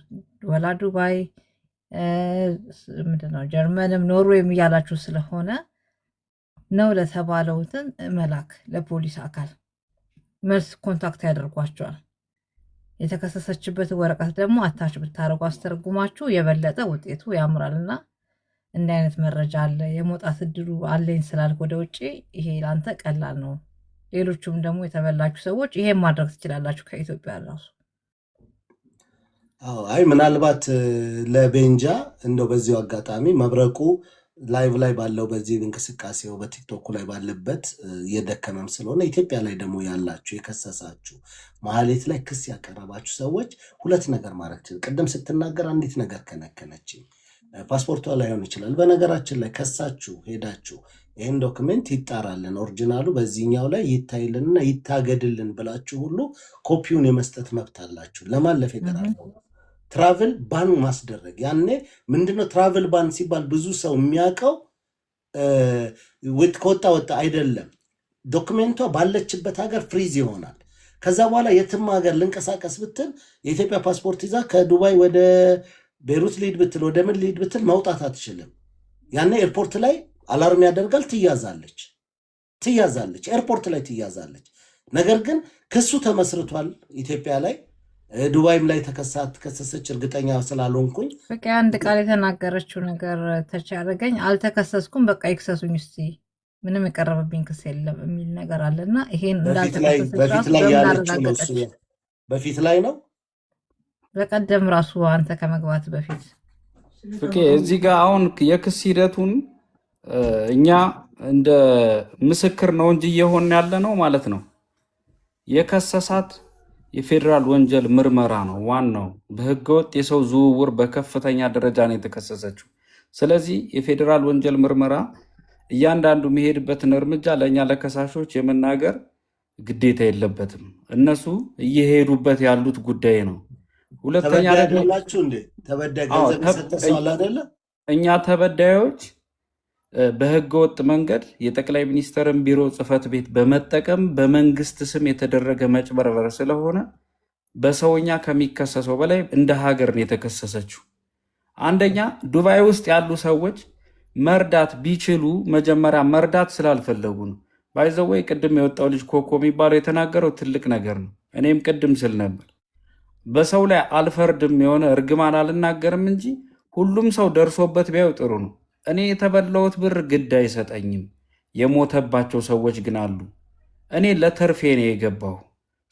ወላ ዱባይ ምንድነው ጀርመንም ኖርዌይም እያላችሁ ስለሆነ ነው ለተባለውትን መላክ ለፖሊስ አካል መልስ ኮንታክት ያደርጓቸዋል። የተከሰሰችበት ወረቀት ደግሞ አታች ብታደርጉ አስተርጉማችሁ የበለጠ ውጤቱ ያምራልና እንዲህ አይነት መረጃ አለ የመውጣት እድሉ አለኝ ስላልክ ወደ ውጭ ይሄ ላንተ ቀላል ነው። ሌሎቹም ደግሞ የተበላችሁ ሰዎች ይሄን ማድረግ ትችላላችሁ ከኢትዮጵያ ራሱ። አይ ምናልባት ለቤንጃ እንደው በዚሁ አጋጣሚ መብረቁ ላይቭ ላይ ባለው በዚህ እንቅስቃሴው በቲክቶክ ላይ ባለበት የደከመም ስለሆነ ኢትዮጵያ ላይ ደግሞ ያላችሁ የከሰሳችሁ መሀሌት ላይ ክስ ያቀረባችሁ ሰዎች ሁለት ነገር ማድረግ ይችላል። ቅድም ስትናገር አንዲት ነገር ከነከነችኝ። ፓስፖርቷ ላይሆን ይችላል። በነገራችን ላይ ከሳችሁ ሄዳችሁ ይህን ዶክሜንት ይጣራልን ኦሪጂናሉ በዚህኛው ላይ ይታይልንና ይታገድልን ብላችሁ ሁሉ ኮፒውን የመስጠት መብት አላችሁ። ለማን? ለፌደራል ትራቭል ባን ማስደረግ። ያኔ ምንድነው ትራቭል ባን ሲባል ብዙ ሰው የሚያውቀው ከወጣ ወጣ አይደለም። ዶክሜንቷ ባለችበት ሀገር ፍሪዝ ይሆናል። ከዛ በኋላ የትም ሀገር ልንቀሳቀስ ብትል የኢትዮጵያ ፓስፖርት ይዛ ከዱባይ ወደ ቤሩት ሊድ ብትል ወደ ምን ሊድ ብትል መውጣት አትችልም። ያኔ ኤርፖርት ላይ አላርም ያደርጋል። ትያዛለች፣ ኤርፖርት ላይ ትያዛለች። ነገር ግን ክሱ ተመስርቷል ኢትዮጵያ ላይ፣ ዱባይም ላይ ተከሰሰች። እርግጠኛ ስላልሆንኩኝ በቃ አንድ ቃል የተናገረችው ነገር ተቻረገኝ። አልተከሰስኩም፣ በቃ ይክሰሱኝ እስቲ ምንም የቀረበብኝ ክስ የለም የሚል ነገር አለና ይሄን በፊት ላይ ያለችው ነው። በፊት ላይ ነው። በቀደም ራሱ አንተ ከመግባት በፊት እዚህ ጋር አሁን የክስ ሂደቱን እኛ እንደ ምስክር ነው እንጂ እየሆን ያለ ነው ማለት ነው። የከሰሳት የፌዴራል ወንጀል ምርመራ ነው። ዋናው በህገወጥ የሰው ዝውውር በከፍተኛ ደረጃ ነው የተከሰሰችው። ስለዚህ የፌዴራል ወንጀል ምርመራ እያንዳንዱ የሚሄድበትን እርምጃ ለእኛ ለከሳሾች የመናገር ግዴታ የለበትም። እነሱ እየሄዱበት ያሉት ጉዳይ ነው። ሁለተኛ እኛ ተበዳዮች በህገወጥ መንገድ የጠቅላይ ሚኒስትርን ቢሮ ጽህፈት ቤት በመጠቀም በመንግስት ስም የተደረገ መጭበርበር ስለሆነ በሰውኛ ከሚከሰሰው በላይ እንደ ሀገር ነው የተከሰሰችው። አንደኛ ዱባይ ውስጥ ያሉ ሰዎች መርዳት ቢችሉ መጀመሪያ መርዳት ስላልፈለጉ ነው። ባይዘወይ ቅድም የወጣው ልጅ ኮኮ የሚባለው የተናገረው ትልቅ ነገር ነው። እኔም ቅድም ስል ነበር በሰው ላይ አልፈርድም፣ የሆነ እርግማን አልናገርም እንጂ ሁሉም ሰው ደርሶበት ቢያዩ ጥሩ ነው። እኔ የተበላሁት ብር ግድ አይሰጠኝም። የሞተባቸው ሰዎች ግን አሉ። እኔ ለተርፌ ነው የገባሁ።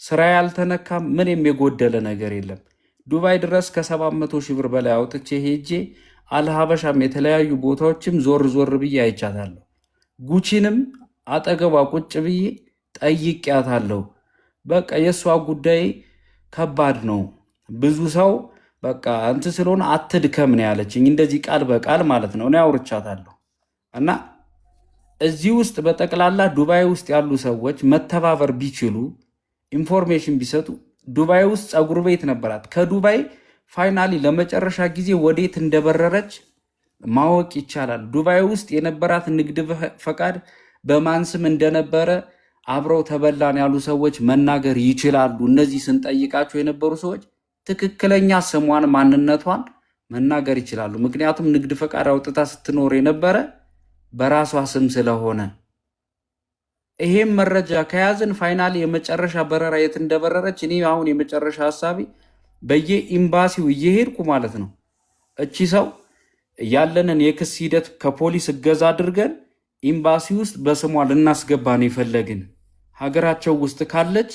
ስራ ያልተነካም፣ ምንም የጎደለ ነገር የለም። ዱባይ ድረስ ከ700 ሺህ ብር በላይ አውጥቼ ሄጄ አልሀበሻም የተለያዩ ቦታዎችም ዞር ዞር ብዬ አይቻታለሁ። ጉቺንም አጠገቧ ቁጭ ብዬ ጠይቄያታለሁ። በቃ የእሷ ጉዳይ ከባድ ነው። ብዙ ሰው በቃ እንት ስለሆነ አትድከም ነው ያለችኝ። እንደዚህ ቃል በቃል ማለት ነው። እኔ አውርቻታለሁ። እና እዚህ ውስጥ በጠቅላላ ዱባይ ውስጥ ያሉ ሰዎች መተባበር ቢችሉ፣ ኢንፎርሜሽን ቢሰጡ። ዱባይ ውስጥ ፀጉር ቤት ነበራት። ከዱባይ ፋይናሊ ለመጨረሻ ጊዜ ወዴት እንደበረረች ማወቅ ይቻላል። ዱባይ ውስጥ የነበራት ንግድ ፈቃድ በማን ስም እንደነበረ አብረው ተበላን ያሉ ሰዎች መናገር ይችላሉ። እነዚህ ስንጠይቃቸው የነበሩ ሰዎች ትክክለኛ ስሟን ማንነቷን መናገር ይችላሉ። ምክንያቱም ንግድ ፈቃድ አውጥታ ስትኖር የነበረ በራሷ ስም ስለሆነ። ይሄም መረጃ ከያዝን ፋይናሊ የመጨረሻ በረራ የት እንደበረረች እኔ አሁን የመጨረሻ ሀሳቢ በየኤምባሲው እየሄድኩ ማለት ነው እቺ ሰው ያለንን የክስ ሂደት ከፖሊስ እገዛ አድርገን ኤምባሲ ውስጥ በስሟ ልናስገባ ነው የፈለግን። ሀገራቸው ውስጥ ካለች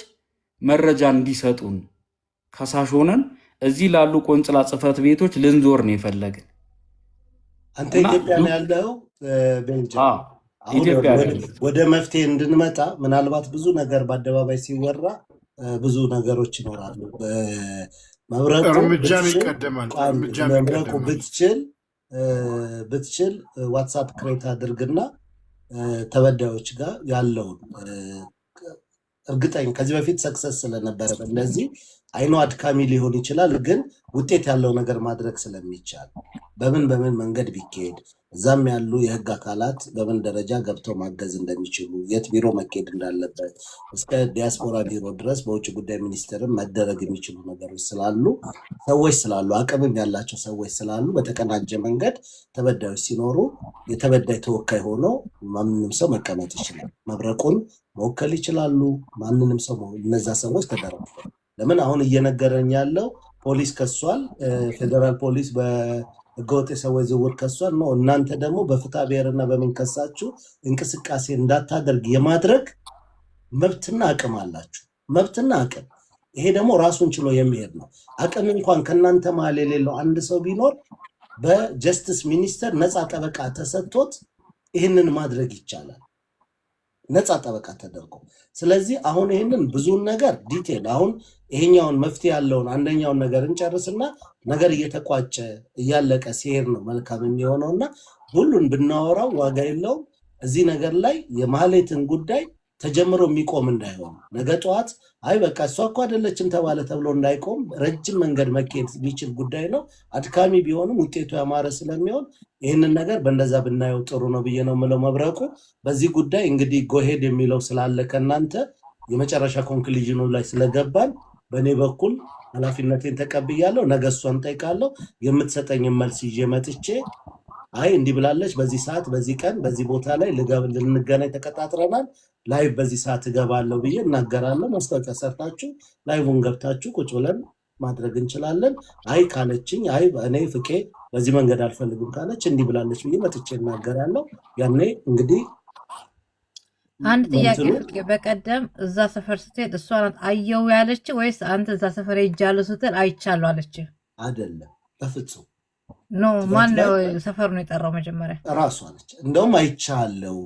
መረጃ እንዲሰጡን ከሳሽ ሆነን እዚህ ላሉ ቆንጽላ ጽህፈት ቤቶች ልንዞር ነው የፈለግን። አንተ ኢትዮጵያ ነው ያለው ቤንጃ። ወደ መፍትሄ እንድንመጣ ምናልባት ብዙ ነገር በአደባባይ ሲወራ ብዙ ነገሮች ይኖራሉ። መብረቁ ብትችል ብትችል ዋትሳፕ ክሬት አድርግና ተበዳዮች ጋር ያለውን እርግጠኛ ከዚህ በፊት ሰክሰስ ስለነበረ እንደዚህ አይኖ አድካሚ ሊሆን ይችላል፣ ግን ውጤት ያለው ነገር ማድረግ ስለሚቻል በምን መንገድ ቢካሄድ እዛም ያሉ የህግ አካላት በምን ደረጃ ገብተው ማገዝ እንደሚችሉ የት ቢሮ መካሄድ እንዳለበት እስከ ዲያስፖራ ቢሮ ድረስ በውጭ ጉዳይ ሚኒስቴርም መደረግ የሚችሉ ነገሮች ስላሉ አቅምም ያላቸው ሰዎች ስላሉ በተቀናጀ መንገድ ተበዳዮች ሲኖሩ የተበዳይ ተወካይ ሆኖ ማንንም ሰው መቀመጥ ይችላል። መብረቁን መወከል ይችላሉ። ማንንም ሰው እነዛ ሰዎች ተደራጅተው ለምን አሁን እየነገረኝ ያለው ፖሊስ ከሷል፣ ፌዴራል ፖሊስ በህገወጥ የሰዎች ዝውውር ከሷል ነው። እናንተ ደግሞ በፍትሐ ብሔርና በምን ከሳችሁ እንቅስቃሴ እንዳታደርግ የማድረግ መብትና አቅም አላችሁ። መብትና አቅም ይሄ ደግሞ ራሱን ችሎ የሚሄድ ነው። አቅም እንኳን ከእናንተ መሀል የሌለው አንድ ሰው ቢኖር በጀስቲስ ሚኒስቴር ነፃ ጠበቃ ተሰጥቶት ይህንን ማድረግ ይቻላል፣ ነፃ ጠበቃ ተደርጎ። ስለዚህ አሁን ይህንን ብዙውን ነገር ዲቴል አሁን ይሄኛውን መፍትሄ ያለውን አንደኛውን ነገር እንጨርስና ነገር እየተቋጨ እያለቀ ሲሄድ ነው መልካም የሚሆነውና ሁሉን ብናወራው ዋጋ የለውም። እዚህ ነገር ላይ የማህሌትን ጉዳይ ተጀምሮ የሚቆም እንዳይሆን ነገ ጠዋት አይ በቃ እሷ እኮ አይደለችም ተባለ ተብሎ እንዳይቆም ረጅም መንገድ መካሄድ የሚችል ጉዳይ ነው። አድካሚ ቢሆንም ውጤቱ ያማረ ስለሚሆን ይህንን ነገር በእንደዛ ብናየው ጥሩ ነው ብዬ ነው የምለው። መብረቁ በዚህ ጉዳይ እንግዲህ ጎሄድ የሚለው ስላለ ከእናንተ የመጨረሻ ኮንክሉዥኑ ላይ ስለገባን በእኔ በኩል ኃላፊነቴን ተቀብያለሁ። ነገ እሷን ጠይቃለሁ። የምትሰጠኝን መልስ ይዤ መጥቼ አይ እንዲህ ብላለች፣ በዚህ ሰዓት፣ በዚህ ቀን፣ በዚህ ቦታ ላይ ልንገናኝ ተቀጣጥረናል፣ ላይቭ በዚህ ሰዓት እገባለሁ ብዬ እናገራለሁ። ማስታወቂያ ሰርታችሁ ላይቭን ገብታችሁ ቁጭ ብለን ማድረግ እንችላለን። አይ ካለችኝ አይ እኔ ፍቄ በዚህ መንገድ አልፈልግም ካለች እንዲህ ብላለች ብዬ መጥቼ እናገራለሁ። ያኔ እንግዲህ አንድ ጥያቄ ፍቄ፣ በቀደም እዛ ሰፈር ስትሄድ እሷ ናት አየው ያለች ወይስ አንተ እዛ ሰፈር ሄጃለሁ ስትል አይቻለሁ አለች? አይደለም፣ በፍጹም ኖ። ማን ሰፈሩ ነው የጠራው? መጀመሪያ ራሷ ነች። እንደውም አይቻለው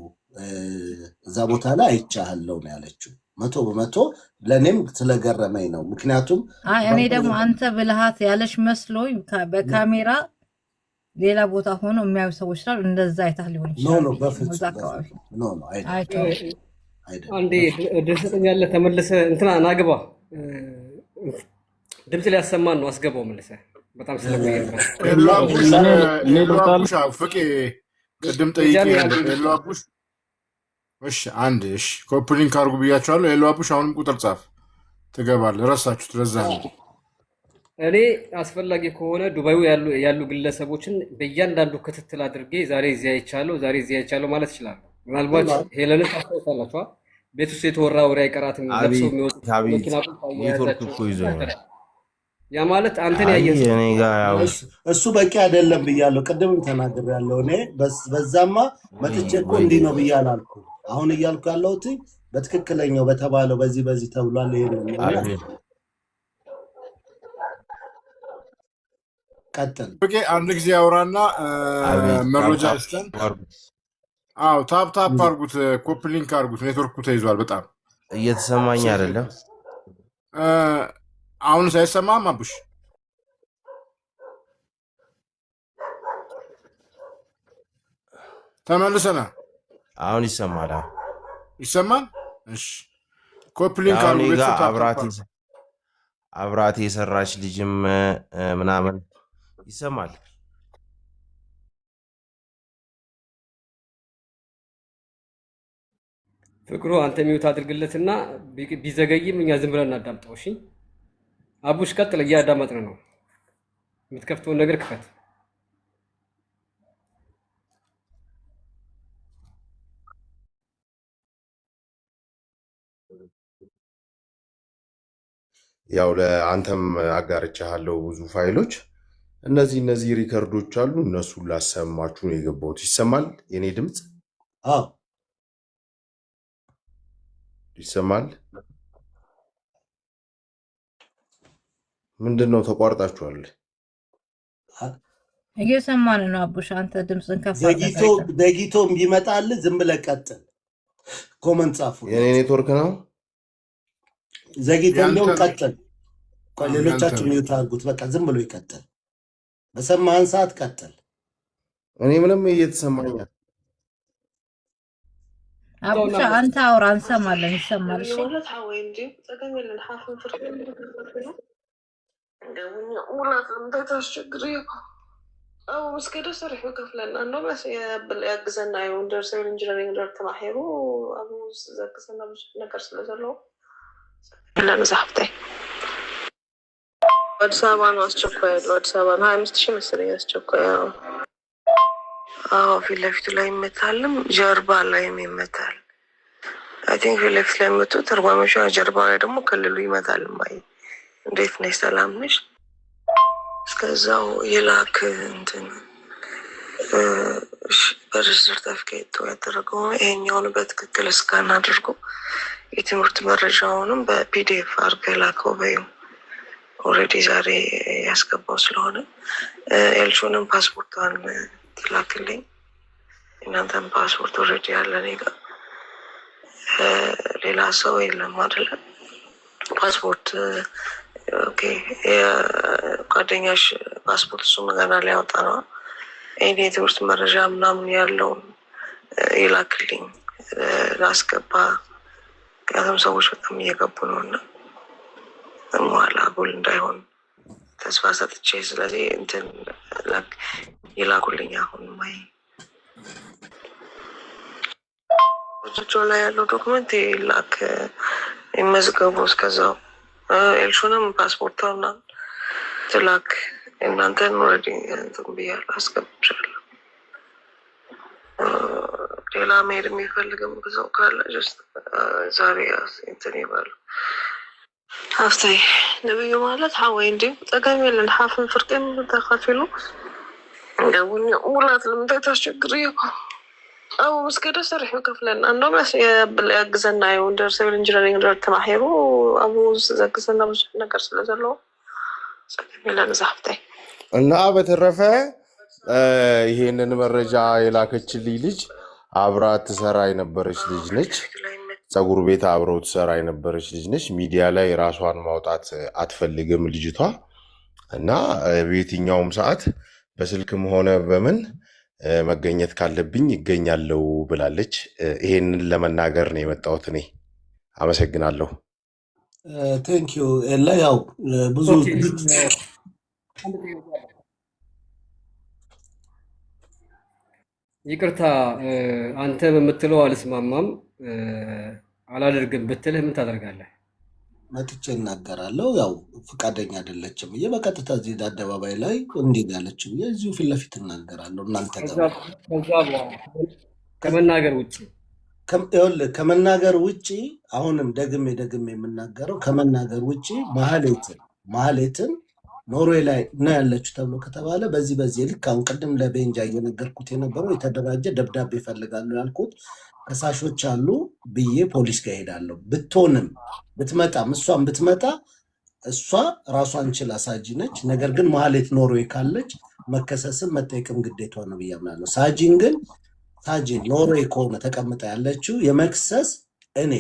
እዛ ቦታ ላይ አይቻለው ነው ያለችው። 100% ለእኔም ስለገረመኝ ነው። ምክንያቱም እኔ ደግሞ አንተ ብልሃት ያለች መስሎኝ በካሜራ ሌላ ቦታ ሆኖ የሚያዩ ሰዎች ስላሉ እንደዛ አይታህ ሊሆን ይችላል። አንዴ ደስተኛለህ ተመልሰህ እንትና ናግባ ድምፅ ሊያሰማን ነው። አስገባው መልሰህ በጣም ስለሚያቡሽ ፍቄ ቅድም ጠይቄ አቡሽ እሺ፣ አንድ እሺ፣ ኮፕሊንክ አድርጉ ብያቸዋለሁ። አቡሽ አሁንም ቁጥር ጻፍ ትገባለህ። ረሳችሁት። ለዛ ነው እኔ አስፈላጊ ከሆነ ዱባዩ ያሉ ግለሰቦችን በእያንዳንዱ ክትትል አድርጌ ዛሬ እዚህ አይቻለሁ፣ ዛሬ እዚህ አይቻለሁ ማለት ይችላል። ምናልባት ሄለንን ታስታውሳላችኋ? ቤት ውስጥ የተወራ ወሬ አይቀራትም። ለብሰው የሚወጡ ኔትወርክ እኮ ይዞኛል። ያ ማለት አንተን ያየህ እሱ በቂ አይደለም ብያለሁ። ቅድምም ተናግሬያለሁ። እኔ በዛማ መጥቼ እኮ እንዲህ ነው ብዬ አላልኩም። አሁን እያልኩ ያለሁት በትክክለኛው በተባለው በዚህ ተብሏል። ይሄንን ቀጥል ፍቄ። አንድ ጊዜ አውራና መረጃ ይስጠን። አዎ ታፕ አድርጉት፣ ኮፕሊንክ አድርጉት። ኔትወርኩ ተይዟል። በጣም እየተሰማኝ አይደለም። አሁን ሳይሰማም አቡሽ ተመልሰና አሁን ይሰማል። ይሰማል። እሺ ኮፕሊንክ አድርጉት። አብራቴ የሰራች ልጅም ምናምን ይሰማል። ፍቅሩ አንተ ሚውት አድርግለትና ቢዘገይም እኛ ዝም ብለን እናዳምጠው። እሺ አቡሽ ቀጥል፣ እያዳመጥን ነው። የምትከፍተውን ነገር ክፈት። ያው ለአንተም አጋርቻለሁ ብዙ ፋይሎች። እነዚህ ሪከርዶች አሉ። እነሱን ላሰማችሁ ነው የገባሁት። ይሰማል? የኔ ድምፅ ይሰማል? ምንድን ነው ተቋርጣችኋል? እየሰማን ነው። አቡሽ አንተ ድምፅን ከፍ ዘግይቶም ቢመጣልህ ዝም ብለህ ቀጥል። ኮመንት ጻፉ። የኔ ኔትወርክ ነው ዘግይቶ እንደውም ቀጥል። ሌሎቻችሁ ሚውት አድርጉት። በቃ ዝም ብሎ ይቀጥል። በሰማህን ሰዓት ቀጥል። እኔ ምንም እየተሰማኝ አቡሻ አንተ አውራ እንሰማለን ይሰማል እሺ ማለት ሐወይ እንጂ ጠገም የለን ሐፍን ፍርድ እንደውም ሙላት እንዴት አስቸግሪ አው መስከደ ሰርሕ ከፍለና ነው በስ ያግዘና የወንደር ሲቪል ኢንጂነሪንግ ደር ተማሂሩ አቡ ዘክሰና ብዙ ነገር ስለዘለው ለመዛፍታይ አዲስ አበባ ነው አስቸኳይ ያለው አዲስ አበባ ነው 25000 መሰለኝ አስቸኳይ አዎ ፊት ለፊቱ ላይ ይመታልም ጀርባ ላይ ይመታል አይ ቲንክ ፊት ለፊት ላይ መጥቶ ተርጓሚሽ ጀርባ ላይ ደግሞ ክልሉ ይመታል ማይ እንዴት ነሽ ሰላም ነሽ እስከዛው የላክ እንትን በርዝር ተፍከይቶ ያደረገው ይሄኛውን በትክክል እስካን አድርጎ የትምህርት መረጃውንም በፒዲኤፍ አድርገህ ላከው በይው ኦልሬዲ ዛሬ ያስገባው ስለሆነ ኤልሹንም ፓስፖርቷን ትላክልኝ እናንተም ፓስፖርት ኦልሬዲ ያለ እኔ ጋር ሌላ ሰው የለም አይደለ ፓስፖርት ኦኬ ጓደኛሽ ፓስፖርት እሱ ገና ሊያወጣ ነው እኔ የትምህርት መረጃ ምናምን ያለው ይላክልኝ ላስገባ ምክንያቱም ሰዎች በጣም እየገቡ ነው እና በኋላ ጉል እንዳይሆን ተስፋ ሰጥቼ ስለዚህ እንትን ይላኩልኝ አሁን ማይ እጆ ላይ ያለው ዶክመንት ይላክ ይመዝገቡ እስከዛው ኤልሹንም ፓስፖርቷና ትላክ እናንተን ኦልሬዲ እንትን ብያለሁ አስገብቻለሁ ሌላ መሄድ የሚፈልግም ሰው ካለ ጀስት ዛሬ እንትን ይባሉ ሀፍታይ ነብዩ ማለት ሐወይ እንጂ ጠገም የለን ሐፍን ፍርቅም ተከፊሉ እንደውን ሙላት ለምንድነው ታስቸግሪ አው መስከደ ሰርሕ ከፍለና እንደውም ያግዘና የወንደር ሲቪል ኢንጂነሪንግ ደር ተማሂሩ አቡ ዘክሰና ብዙ ነገር ስለዘለው ጠገም የለን ዛፍታይ እና በተረፈ ይሄንን መረጃ የላከችልኝ ልጅ አብራ ትሰራ የነበረች ልጅ ነች። ፀጉር ቤት አብረው ትሰራ የነበረች ልጅ ነች። ሚዲያ ላይ ራሷን ማውጣት አትፈልግም ልጅቷ እና በየትኛውም ሰዓት በስልክም ሆነ በምን መገኘት ካለብኝ ይገኛለው ብላለች። ይሄንን ለመናገር ነው የመጣሁት እኔ። አመሰግናለሁ። ቴንኪዩ ኤላ። ያው ብዙ ይቅርታ አንተ በምትለው አልስማማም አላደርግም ብትልህ ምን ታደርጋለህ? መጥቼ እናገራለሁ። ያው ፍቃደኛ አይደለችም ብዬ በቀጥታ እዚህ አደባባይ ላይ እንዲህ ያለች ብዬ እዚሁ ፊት ለፊት እናገራለሁ። እናንተ ከመናገር ውጭ ከመናገር ውጭ አሁንም ደግሜ የምናገረው ከመናገር ውጭ ማህሌትን ኖርዌይ ላይ ነው ያለችው ተብሎ ከተባለ በዚህ ልክ አሁን ቅድም ለቤንጃ እየነገርኩት የነበረው የተደራጀ ደብዳቤ እፈልጋለሁ ያልኩት ከሳሾች አሉ ብዬ ፖሊስ ጋር ሄዳለሁ። ብትሆንም ብትመጣም እሷን ብትመጣ እሷ ራሷን ችላ ሳጂ ነች። ነገር ግን ማህሌት ኖርዌይ ካለች መከሰስም መጠየቅም ግዴቷ ነው ብዬ አምናለሁ። ሳጂን ኖርዌይ ከሆነ ተቀምጣ ያለችው የመክሰስ እኔ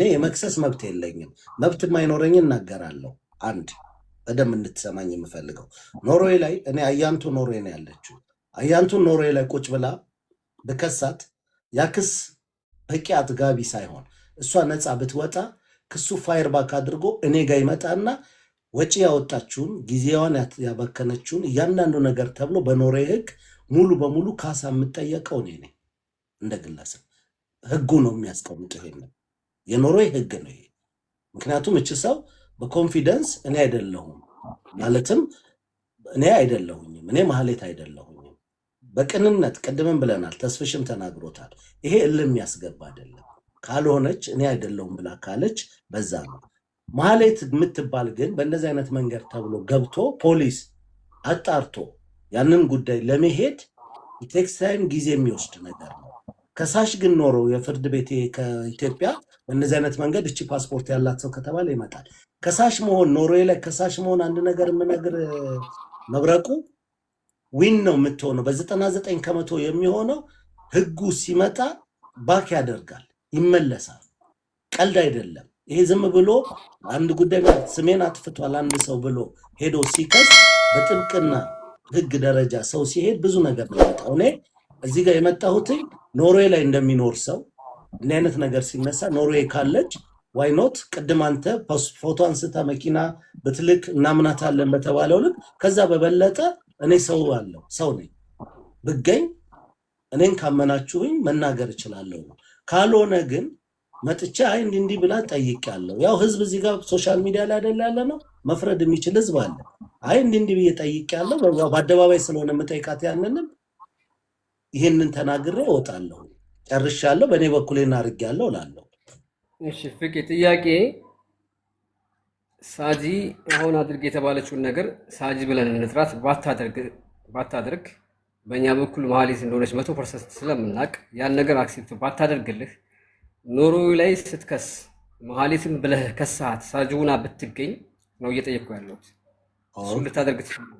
የመክሰስ መብት የለኝም። መብት የማይኖረኝ እናገራለሁ። አንድ በደንብ እንድትሰማኝ የምፈልገው ኖርዌይ ላይ እኔ አያንቱ ኖርዌይ ነው ያለችው። አያንቱ ኖርዌይ ላይ ቁጭ ብላ በከሳት ያክስ በቂ አጥጋቢ ሳይሆን እሷ ነፃ ብትወጣ ክሱ ፋየር ባክ አድርጎ እኔ ጋር ይመጣና ወጪ ያወጣችውን ጊዜዋን ያባከነችውን እያንዳንዱ ነገር ተብሎ በኖርዌይ ሕግ ሙሉ በሙሉ ካሳ የምጠየቀው እኔ ነኝ። እንደ ግለሰብ ሕጉ ነው የሚያስቀምጠው። ይሄን የኖርዌይ ሕግ ነው ይሄ። ምክንያቱም እቺ ሰው በኮንፊደንስ እኔ አይደለሁም ማለትም እኔ አይደለሁኝም እኔ ማህሌት አይደለሁኝም በቅንነት ቅድምም ብለናል፣ ተስፍሽም ተናግሮታል። ይሄ እልም ያስገባ አይደለም። ካልሆነች እኔ አይደለሁም ብላ ካለች በዛ ነው። ማህሌት የምትባል ግን በእንደዚህ አይነት መንገድ ተብሎ ገብቶ ፖሊስ አጣርቶ ያንን ጉዳይ ለመሄድ ቴክስ ታይም ጊዜ የሚወስድ ነገር ነው። ከሳሽ ግን ኖሮ የፍርድ ቤት ከኢትዮጵያ በእነዚህ አይነት መንገድ እቺ ፓስፖርት ያላት ሰው ከተባለ ይመጣል። ከሳሽ መሆን ኖርዌይ ላይ ከሳሽ መሆን አንድ ነገር የምነግር መብረቁ ዊን ነው የምትሆነው። በ99 ከመቶ የሚሆነው ህጉ ሲመጣ ባክ ያደርጋል፣ ይመለሳል። ቀልድ አይደለም ይሄ። ዝም ብሎ አንድ ጉዳይ ስሜን አጥፍቷል አንድ ሰው ብሎ ሄዶ ሲከስ በጥብቅና ህግ ደረጃ ሰው ሲሄድ ብዙ ነገር ነው የሚመጣው። እኔ እዚህ ጋር የመጣሁት ኖርዌይ ላይ እንደሚኖር ሰው እንዲህ አይነት ነገር ሲነሳ ኖርዌይ ካለች ዋይ ኖት ቅድም አንተ ፎቶ አንስታ መኪና ብትልክ እናምናታለን በተባለው ልክ ከዛ በበለጠ እኔ ሰው አለው ሰው ነኝ ብገኝ እኔን ካመናችሁኝ መናገር እችላለሁ ነው። ካልሆነ ግን መጥቻ አይ እንዲህ ብላ ጠይቄያለሁ። ያው ህዝብ እዚህ ጋር ሶሻል ሚዲያ ላይ አይደል ያለ ነው መፍረድ የሚችል ህዝብ አለ። አይ እንዲህ ብዬ ጠይቄያለሁ በአደባባይ ስለሆነ መጠይቃት ያንንም ይሄንን ተናግሬ እወጣለሁ ጨርሻለሁ በእኔ በኩል እናርጋለሁ እላለሁ። እሺ ፍቄ ጥያቄ ሳጂ አሁን አድርግ የተባለችውን ነገር ሳጂ ብለን እንጥራት ባታደርግ በእኛ በኩል መሀሌት እንደሆነች 100% ስለምናቅ ያን ነገር አክሴፕት ባታደርግልህ ኖርዌይ ላይ ስትከስ መሀሌትን ብለህ ከሳት ሳጂውና ብትገኝ ነው እየጠየቅኩ ያለሁት። እሱ ልታደርግ ትችላለህ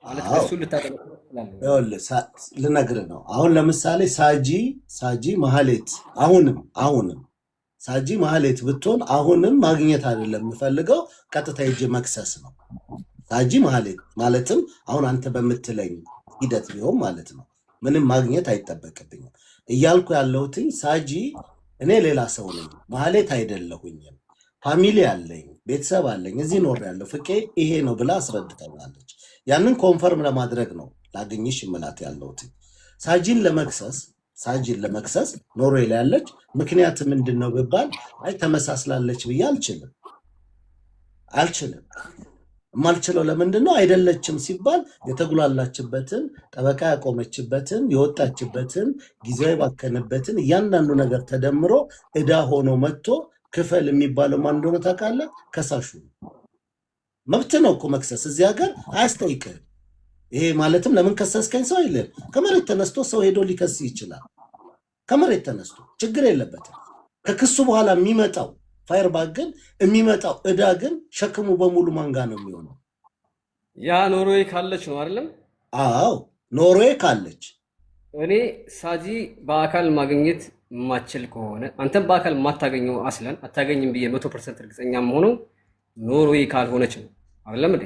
ማለት እሱ ልታደርግ ትችላለህ። ልነግርህ ነው። አሁን ለምሳሌ ሳጂ መሀሌት አሁንም ሳጂ መሀሌት ብትሆን አሁንም ማግኘት አይደለም የምፈልገው ቀጥታ ሂጅ መክሰስ ነው። ሳጂ መሀሌት ማለትም አሁን አንተ በምትለኝ ሂደት ቢሆን ማለት ነው ምንም ማግኘት አይጠበቅብኝም እያልኩ ያለሁት ሳጂ እኔ ሌላ ሰው ነኝ መሀሌት አይደለሁኝም ፋሚሊ አለኝ ቤተሰብ አለኝ እዚህ ኖር ያለው ፍቄ ይሄ ነው ብላ አስረድተኛለች። ያንን ኮንፈርም ለማድረግ ነው ላገኝሽ ምላት ያለሁት። ሳጂን ለመክሰስ ኖርዌይ ላይ ያለች ምክንያት ምንድነው ቢባል አይ ተመሳስላለች ብዬ አልችልም። የማልችለው ለምንድን ነው አይደለችም ሲባል የተጉላላችበትን ጠበቃ ያቆመችበትን የወጣችበትን ጊዜያዊ ባከነበትን እያንዳንዱ ነገር ተደምሮ እዳ ሆኖ መጥቶ ክፈል የሚባለው ማን እንደሆነ ታውቃለህ? ከሳሹ መብት ነው እኮ መክሰስ እዚህ ሀገር አያስጠይቅህም። ይሄ ማለትም ለምን ከሰስከኝ ሰው አይልም። ከመሬት ተነስቶ ሰው ሄዶ ሊከስ ይችላል። ከመሬት ተነስቶ ችግር የለበትም። ከክሱ በኋላ የሚመጣው ፋየርባክ ግን የሚመጣው እዳ ግን ሸክሙ በሙሉ ማንጋ ነው የሚሆነው። ያ ኖርዌይ ካለች ነው አይደለም? አዎ ኖርዌይ ካለች እኔ ሳጂ በአካል ማግኘት የማችል ከሆነ አንተም በአካል የማታገኘው አስለን አታገኝም ብዬ 100% እርግጠኛ መሆነው ኖርዌይ ካልሆነች ነው አይደለም እንዴ?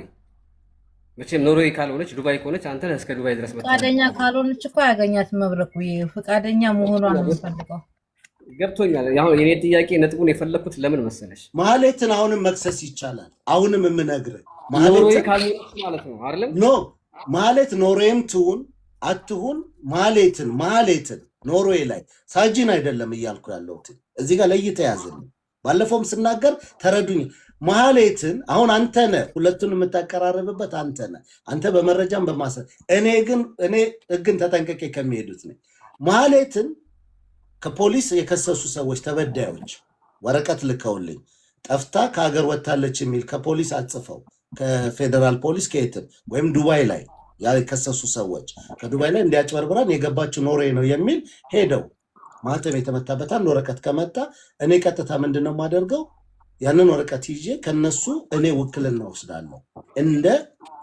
መቼም ኖርዌይ ካልሆነች ዱባይ ከሆነች አንተ እስከ ዱባይ ድረስ መጣ። ፈቃደኛ ካልሆነች እኮ ያገኛት መብረቁ ፈቃደኛ መሆኗን ነው ፈልገው። ገብቶኛል። አሁን የኔ ጥያቄ ነጥቡን የፈለኩት ለምን መሰለሽ መሀሌትን አሁንም መክሰስ ይቻላል። አሁንም የምነግርህ ኖርዌይ ካልሆነች ማለት ነው አይደለም? ኖ መሀሌት ኖርዌይም ትሁን አትሁን መሀሌትን ኖርዌይ ላይ ሳጂን አይደለም እያልኩ ያለሁት እዚህ ጋር ለይተህ ያዝልኝ። ባለፈውም ስናገር ተረዱኝ። መሀሌትን አሁን አንተ ነህ ሁለቱን የምታቀራረብበት አንተ ነህ። አንተ በመረጃም በማሰብ እኔ ህግን ተጠንቀቄ ከሚሄዱት ነኝ። መሀሌትን ከፖሊስ የከሰሱ ሰዎች ተበዳዮች ወረቀት ልከውልኝ ጠፍታ ከሀገር ወጥታለች የሚል ከፖሊስ አጽፈው ከፌደራል ፖሊስ ከየትም ወይም ዱባይ ላይ የከሰሱ ሰዎች ከዱባይ ላይ እንዲያጭበርብራን የገባችው ኖርዌይ ነው የሚል ሄደው ማህተም የተመታበት አንድ ወረቀት ከመጣ እኔ ቀጥታ ምንድነው የማደርገው? ያንን ወረቀት ይዤ ከነሱ እኔ ውክልና ወስዳለሁ። እንደ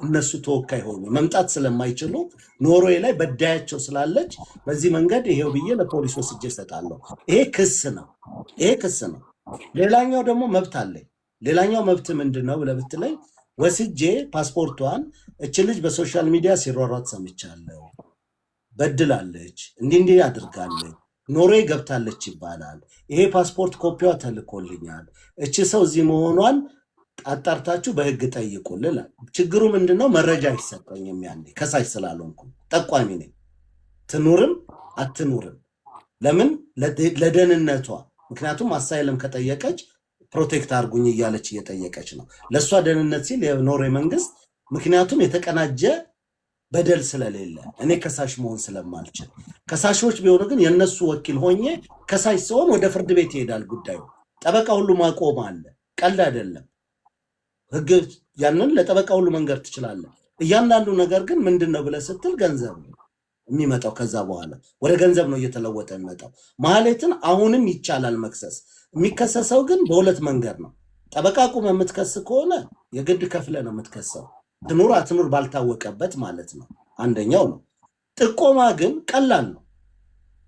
እነሱ ተወካይ ሆኖ መምጣት ስለማይችሉ ኖርዌይ ላይ በዳያቸው ስላለች በዚህ መንገድ ይሄው ብዬ ለፖሊስ ወስጄ እሰጣለሁ። ይሄ ክስ ነው። ሌላኛው ደግሞ መብት አለኝ። ሌላኛው መብት ምንድነው ብለህ ብትለኝ ወስጄ ፓስፖርቷን እች ልጅ በሶሻል ሚዲያ ሲሯሯጥ ሰምቻለሁ፣ በድላለች፣ እንዲህ አድርጋለች፣ ኖርዌይ ገብታለች ይባላል። ይሄ ፓስፖርት ኮፒዋ ተልኮልኛል። እቺ ሰው እዚህ መሆኗን አጣርታችሁ በህግ ጠይቁልኝ። ችግሩ ምንድነው? መረጃ አይሰጠኝም። ያኔ ከሳሽ ስላልሆንኩ ጠቋሚ ነኝ። ትኑርም አትኑርም ለምን? ለደህንነቷ። ምክንያቱም አሳይለም ከጠየቀች ፕሮቴክት አድርጉኝ እያለች እየጠየቀች ነው። ለእሷ ደህንነት ሲል የኖርዌይ መንግስት ምክንያቱም የተቀናጀ በደል ስለሌለ እኔ ከሳሽ መሆን ስለማልችል፣ ከሳሾች ቢሆኑ ግን የነሱ ወኪል ሆኜ ከሳሽ ሲሆን ወደ ፍርድ ቤት ይሄዳል ጉዳዩ። ጠበቃ ሁሉ ማቆም አለ። ቀልድ አይደለም። ህግ ያንን ለጠበቃ ሁሉ መንገር ትችላለህ። እያንዳንዱ ነገር ግን ምንድነው ብለህ ስትል ገንዘብ ነው የሚመጣው። ከዛ በኋላ ወደ ገንዘብ ነው እየተለወጠ የሚመጣው። መሀሌትን አሁንም ይቻላል መክሰስ። የሚከሰሰው ግን በሁለት መንገድ ነው። ጠበቃ ቁም የምትከስ ከሆነ የግድ ከፍለ ነው የምትከሰው፣ ትኑር አትኑር ባልታወቀበት ማለት ነው። አንደኛው ነው። ጥቆማ ግን ቀላል ነው።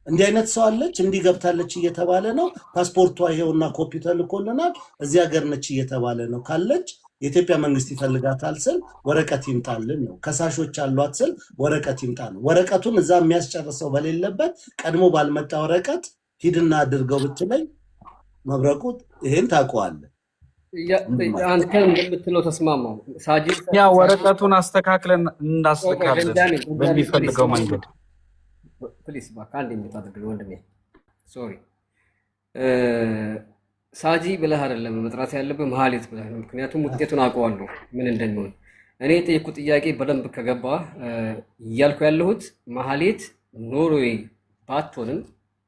እንዲህ አይነት ሰው አለች እንዲህ ገብታለች እየተባለ ነው፣ ፓስፖርቷ ይሄውና ኮፒ ተልኮልናል፣ እዚህ ሀገር ነች እየተባለ ነው ካለች የኢትዮጵያ መንግስት ይፈልጋታል ስል ወረቀት ይምጣልን ነው። ከሳሾች አሏት ስል ወረቀት ይምጣ ነው። ወረቀቱን እዛ የሚያስጨርሰው በሌለበት ቀድሞ ባልመጣ ወረቀት ሂድና አድርገው ብትለኝ መብረቁ ይሄን ታውቀዋለህ። አንተ እንደምትለው ተስማማው። ያ ወረቀቱን አስተካክለን እናስተካክለን በሚፈልገው መንገድ ፕሊስ ባካ አንድ የምታደርገው ወንድሜ ሶሪ ሳጂ ብለህ አይደለም መጥራት ያለብህ መሀሌት ብለህ ነው። ምክንያቱም ውጤቱን አውቀዋለሁ ምን እንደሚሆን። እኔ የጠየኩት ጥያቄ በደንብ ከገባ እያልኩ ያለሁት መሀሌት ኖርዌይ ባትሆንም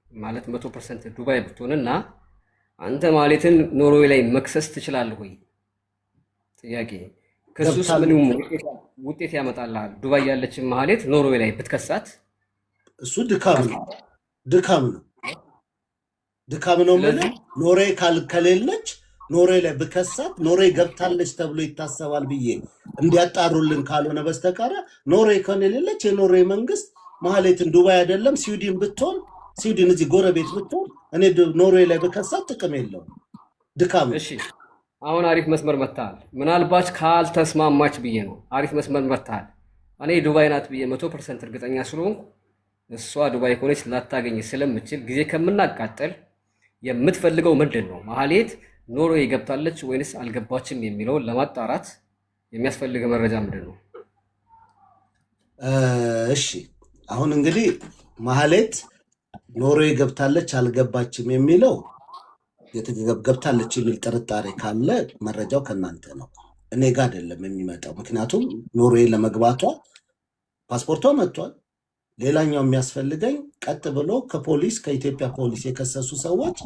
ማለት 100% ዱባይ ብትሆንና አንተ መሀሌትን ኖርዌይ ላይ መክሰስ ትችላለህ ወይ? ጥያቄ ክሱስ ምንም ውጤት ያመጣልሃል? ዱባይ ያለችን መሀሌት ኖርዌይ ላይ ብትከሳት እሱ ድካም ነው ማለት ኖርዌይ ከሌለች ኖርዌይ ላይ ብከሳት ኖርዌይ ገብታለች ተብሎ ይታሰባል ብዬ እንዲያጣሩልን ካልሆነ በስተቀር ኖርዌይ ከሌለች የኖርዌይ መንግስት መሀሌትን ዱባይ አይደለም ስዊድን ብትሆን ስዊድን እዚህ ጎረቤት ብትሆን እኔ ኖርዌይ ላይ ብከሳት ጥቅም የለውም፣ ድካም። እሺ አሁን አሪፍ መስመር መታል። ምናልባት ካልተስማማች ብዬ ነው። አሪፍ መስመር መታል። እኔ ዱባይ ናት ብዬ 100% እርግጠኛ ስለሆንኩ እሷ ዱባይ ከሆነች ላታገኝ ስለምችል ጊዜ ከምናቃጠል የምትፈልገው ምንድን ነው? መሀሌት ኖርዌይ ገብታለች ወይንስ አልገባችም የሚለውን ለማጣራት የሚያስፈልገው መረጃ ምንድን ነው? እሺ አሁን እንግዲህ መሀሌት ኖርዌይ ገብታለች አልገባችም የሚለው ገብታለች የሚል ጥርጣሬ ካለ መረጃው ከእናንተ ነው፣ እኔ ጋር አይደለም የሚመጣው። ምክንያቱም ኖርዌይ ለመግባቷ ፓስፖርቷ መጥቷል። ሌላኛው የሚያስፈልገኝ ቀጥ ብሎ ከፖሊስ ከኢትዮጵያ ፖሊስ የከሰሱ ሰዎች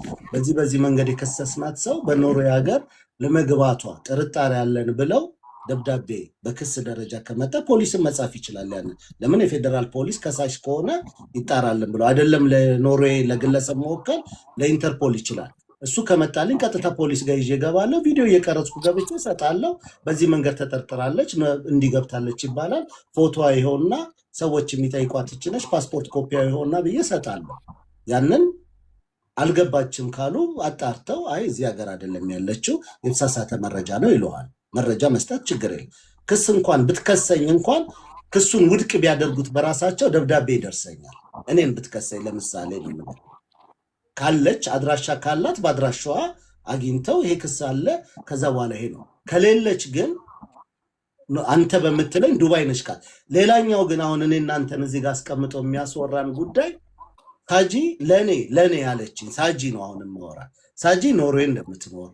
በዚህ መንገድ የከሰስናት ሰው በኖርዌይ ሀገር ለመግባቷ ጥርጣሬ ያለን ብለው ደብዳቤ በክስ ደረጃ ከመጣ ፖሊስን መጻፍ ይችላል። ያን ለምን የፌዴራል ፖሊስ ከሳሽ ከሆነ ይጣራልን ብለው አይደለም ለኖርዌይ ለግለሰብ መወከል ለኢንተርፖል ይችላል። እሱ ከመጣልኝ ቀጥታ ፖሊስ ጋር ይዤ እገባለሁ። ቪዲዮ እየቀረጽኩ ገብቼ እሰጣለሁ። በዚህ መንገድ ተጠርጥራለች እንዲገብታለች ይባላል። ፎቶዋ ይኸውና ሰዎች የሚጠይቋት ይችነች ፓስፖርት ኮፒያ ይሆንና ብዬ እሰጣለሁ። ያንን አልገባችም ካሉ አጣርተው አይ እዚህ ሀገር አይደለም ያለችው የተሳሳተ መረጃ ነው ይለዋል። መረጃ መስጠት ችግር የለም። ክስ እንኳን ብትከሰኝ እንኳን ክሱን ውድቅ ቢያደርጉት በራሳቸው ደብዳቤ ይደርሰኛል። እኔን ብትከሰኝ ለምሳሌ ነው ካለች አድራሻ ካላት በአድራሻዋ አግኝተው ይሄ ክስ አለ ከዛ በኋላ ይሄ ነው። ከሌለች ግን አንተ በምትለኝ ዱባይ ነች ካል። ሌላኛው ግን አሁን እኔ እናንተን እዚህ ጋር አስቀምጠው የሚያስወራን ጉዳይ ሳጂ ለኔ ያለችኝ ሳጂ ነው። አሁን የማወራ ሳጂ ኖርዌይ እንደምትኖር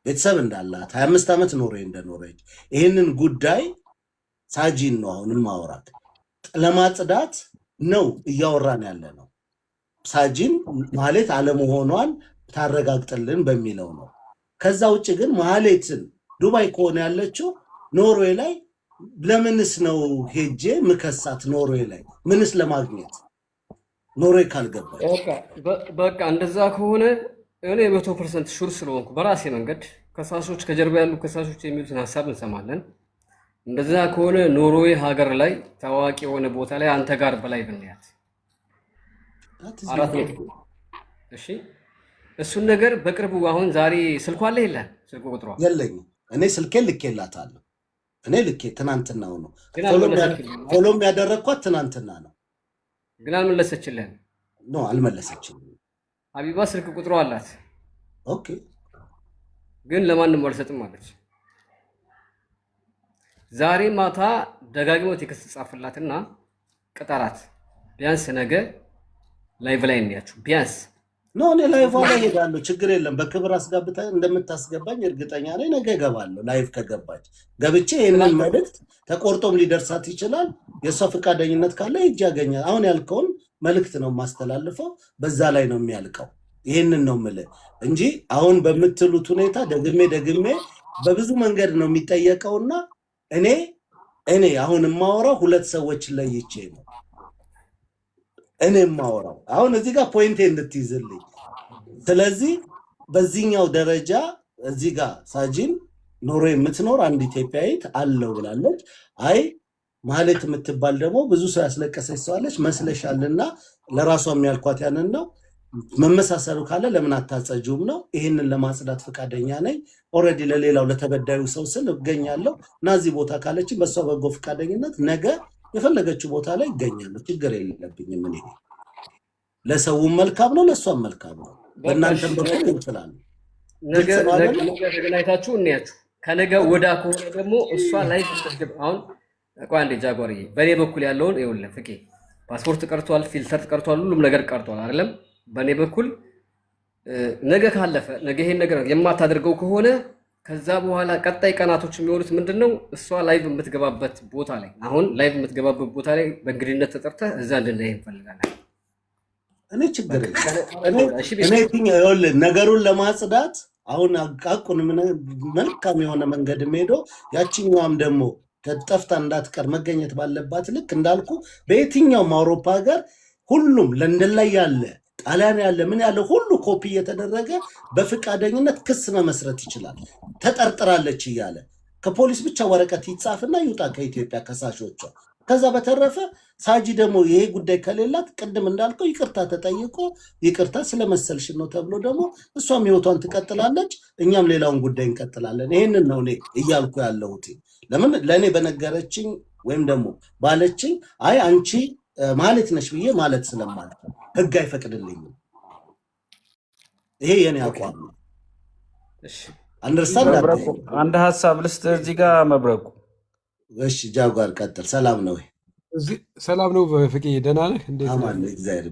ቤተሰብ እንዳላት 25 ዓመት ኖርዌይ እንደኖረች ይህንን ጉዳይ ሳጂን ነው አሁን የማወራት። ለማጽዳት ነው እያወራን ያለ ነው። ሳጂን መሀሌት አለመሆኗን ታረጋግጥልን በሚለው ነው። ከዛ ውጭ ግን መሀሌትን ዱባይ ከሆነ ያለችው ኖርዌይ ላይ ለምንስ ነው ሄጄ ምከሳት? ኖርዌይ ላይ ምንስ ለማግኘት? ኖርዌይ ካልገባች በቃ እንደዛ ከሆነ እኔ 100% ሹር ስለሆንኩ በራሴ መንገድ ከሳሾች ከጀርባ ያሉ ከሳሾች የሚሉትን ሀሳብ እንሰማለን። እንደዛ ከሆነ ኖርዌይ ሀገር ላይ ታዋቂ የሆነ ቦታ ላይ አንተ ጋር በላይ ብንያት እሺ፣ እሱን ነገር በቅርቡ አሁን ዛሬ ስልኳ አለ የለን? ስልኩ ቁጥሯ የለኝም። እኔ ስልኬን ልኬላታለሁ። እኔ ልኬ ትናንትናው ነው ፎሎም ያደረግኳት ትናንትና ነው። ግን አልመለሰችልህም? ኖ አልመለሰችልም። ሀቢባ ስልክ ቁጥሯ አላት። ኦኬ፣ ግን ለማንም አልሰጥም አለች። ዛሬ ማታ ደጋግሞ ቴክስት ጻፍላትና ቅጠራት። ቢያንስ ነገ ላይቭ ላይ እንያችሁ ቢያንስ ኖ እኔ ላይቭ ላይ ሄዳለሁ፣ ችግር የለም። በክብር አስገብታ እንደምታስገባኝ እርግጠኛ ነኝ። ነገ እገባለሁ። ላይቭ ከገባች ገብቼ ይህንን መልእክት ተቆርጦም ሊደርሳት ይችላል። የእሷ ፈቃደኝነት ካለ ሂጅ ያገኛል። አሁን ያልከውን መልእክት ነው የማስተላልፈው፣ በዛ ላይ ነው የሚያልቀው። ይህንን ነው የምልህ እንጂ አሁን በምትሉት ሁኔታ ደግሜ በብዙ መንገድ ነው የሚጠየቀውና እኔ አሁን የማወራው ሁለት ሰዎች ለይቼ ነው እኔ የማወራው አሁን እዚህ ጋር ፖይንቴ እንድትይዝልኝ። ስለዚህ በዚህኛው ደረጃ እዚህ ጋር ሳጂን ኖርዌይ የምትኖር አንድ ኢትዮጵያዊት አለው ብላለች። አይ መሀሌት የምትባል ደግሞ ብዙ ሰው ያስለቀሰች ሰዋለች መስለሻልና ለራሷ የሚያልኳት ያንን ነው። መመሳሰሉ ካለ ለምን አታጸጁም ነው። ይህንን ለማጽዳት ፈቃደኛ ነኝ። ኦልሬዲ ለሌላው ለተበዳዩ ሰው ስል እገኛለሁ እና እዚህ ቦታ ካለችኝ በሷ በጎ ፈቃደኝነት ነገ የፈለገችው ቦታ ላይ ይገኛለሁ። ችግር የለብኝም። እኔ ለሰውም መልካም ነው፣ ለእሷም መልካም ነው። በእናንተም በኩል ይችላል። ነገ ተገናኝታችሁ እንያችሁ። ከነገ ወዳ ከሆነ ደግሞ እሷ ላይ ትስደብ። አሁን ቆይ አንዴ ጃጓርዬ፣ በእኔ በኩል ያለውን ይኸውልህ ፍቄ፣ ፓስፖርት ቀርቷል፣ ፊልተር ቀርቷል፣ ሁሉም ነገር ቀርቷል አይደለም? በእኔ በኩል ነገ ካለፈ ነገ ይሄን ነገር የማታደርገው ከሆነ ከዛ በኋላ ቀጣይ ቀናቶች የሚሆኑት ምንድነው? እሷ ላይቭ የምትገባበት ቦታ ላይ አሁን ላይቭ የምትገባበት ቦታ ላይ በእንግድነት ተጠርተህ እዛ እንድናይ እንፈልጋለን። እኔ ችግር እኔ ነገሩን ለማጽዳት አሁን አቃቁን መልካም የሆነ መንገድ ሄዶ ያቺኛዋም ደግሞ ጠፍታ እንዳትቀር መገኘት ባለባት ልክ እንዳልኩ በየትኛውም አውሮፓ ሀገር ሁሉም ለንደን ላይ ያለ ጣሊያን ያለ ምን ያለ ሁሉ ኮፒ እየተደረገ በፍቃደኝነት ክስ መመስረት ይችላል። ተጠርጥራለች እያለ ከፖሊስ ብቻ ወረቀት ይጻፍና ይውጣ ከኢትዮጵያ ከሳሾቿ። ከዛ በተረፈ ሳጂ ደግሞ ይሄ ጉዳይ ከሌላት ቅድም እንዳልከው ይቅርታ ተጠይቆ ይቅርታ ስለመሰልሽ ነው ተብሎ ደግሞ እሷም ህይወቷን ትቀጥላለች፣ እኛም ሌላውን ጉዳይ እንቀጥላለን። ይሄንን ነው እኔ እያልኩ ያለሁት። ለምን ለእኔ በነገረችኝ ወይም ደግሞ ባለችኝ አይ አንቺ ማለት ነሽ ብዬ ማለት ስለማለት ህግ አይፈቅድልኝም። ይሄ የኔ አቋም ነው። አንደርስታንድ። አንድ ሀሳብ ልስጥ እዚህ ጋር መብረቁ። እሺ ጃጓር ቀጥል። ሰላም ነው? ሰላም ነው ፍቄ፣ ደህና ነህ? እንዴት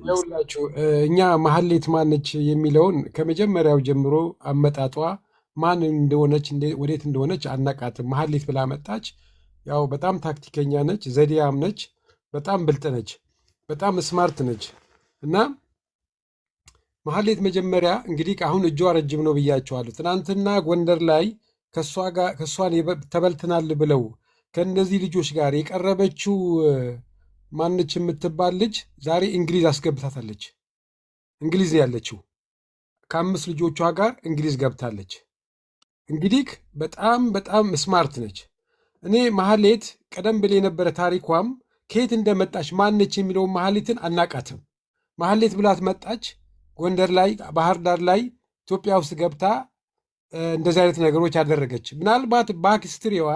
ነው? እኛ መሀሌት ማነች የሚለውን ከመጀመሪያው ጀምሮ አመጣጧ ማን እንደሆነች ወዴት እንደሆነች አናቃትም። መሀሌት ብላ መጣች። ያው በጣም ታክቲከኛ ነች፣ ዘዴያም ነች፣ በጣም ብልጥ ነች፣ በጣም ስማርት ነች። እና መሀሌት መጀመሪያ እንግዲህ አሁን እጇ ረጅም ነው ብያቸዋለሁ። ትናንትና ጎንደር ላይ ከእሷን ተበልትናል ብለው ከእነዚህ ልጆች ጋር የቀረበችው ማነች የምትባል ልጅ ዛሬ እንግሊዝ አስገብታታለች። እንግሊዝ ያለችው ከ5 ልጆቿ ጋር እንግሊዝ ገብታለች። እንግዲህ በጣም በጣም ስማርት ነች። እኔ መሀሌት ቀደም ብላ የነበረ ታሪኳም ከየት እንደመጣች ማነች የሚለውን መሀሌትን አናቃትም። መሀሌት ብላት መጣች ጎንደር ላይ ባህር ዳር ላይ ኢትዮጵያ ውስጥ ገብታ እንደዚህ አይነት ነገሮች ያደረገች። ምናልባት ባክስትሪዋ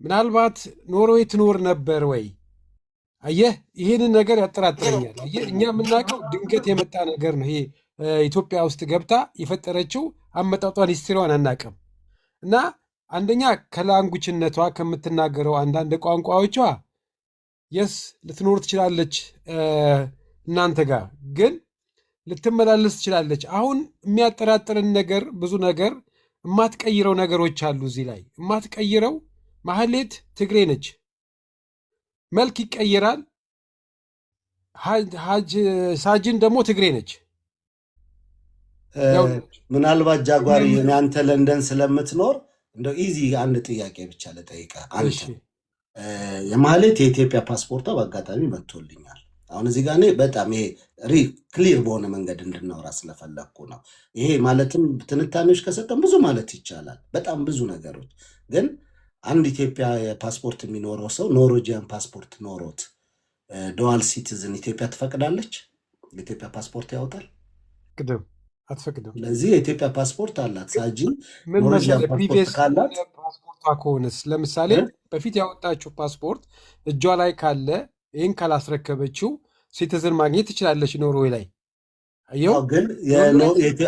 ምናልባት ኖርዌይ ትኖር ነበር ወይ? አየህ፣ ይህንን ነገር ያጠራጥረኛል። አየህ፣ እኛ የምናውቀው ድንገት የመጣ ነገር ነው። ይሄ ኢትዮጵያ ውስጥ ገብታ የፈጠረችው አመጣጧን ሂስትሪዋን አናውቅም። እና አንደኛ ከላንጉችነቷ ከምትናገረው አንዳንድ ቋንቋዎቿ የስ ልትኖር ትችላለች፣ እናንተ ጋር ግን ልትመላለስ ትችላለች። አሁን የሚያጠራጥርን ነገር ብዙ ነገር የማትቀይረው ነገሮች አሉ። እዚህ ላይ የማትቀይረው መሀሌት ትግሬ ነች፣ መልክ ይቀይራል። ሳጅን ደግሞ ትግሬ ነች። ምናልባት ጃጓሪ አንተ ለንደን ስለምትኖር እንደው ኢዚ አንድ ጥያቄ ብቻ ልጠይቅህ። አንተ የመሀሌት የኢትዮጵያ ፓስፖርቷ በአጋጣሚ መጥቶልኛል። አሁን እዚህ ጋር እኔ በጣም ይሄ ክሊር በሆነ መንገድ እንድናወራ ስለፈለግኩ ነው። ይሄ ማለትም ትንታኔዎች ከሰጠን ብዙ ማለት ይቻላል፣ በጣም ብዙ ነገሮች። ግን አንድ ኢትዮጵያ ፓስፖርት የሚኖረው ሰው ኖርዌጂያን ፓስፖርት ኖሮት ዱዋል ሲቲዝን ኢትዮጵያ ትፈቅዳለች? የኢትዮጵያ ፓስፖርት ያወጣል? አትፈቅድም። ስለዚህ የኢትዮጵያ ፓስፖርት አላት ሳጂ። ምን መሰለህ ፕሪቪየስ ፓስፖርቷ ከሆነስ ለምሳሌ በፊት ያወጣችው ፓስፖርት እጇ ላይ ካለ ይህን ካላስረከበችው ሲቲዝን ማግኘት ትችላለች ኖርዌይ ላይ። አየው፣ ግን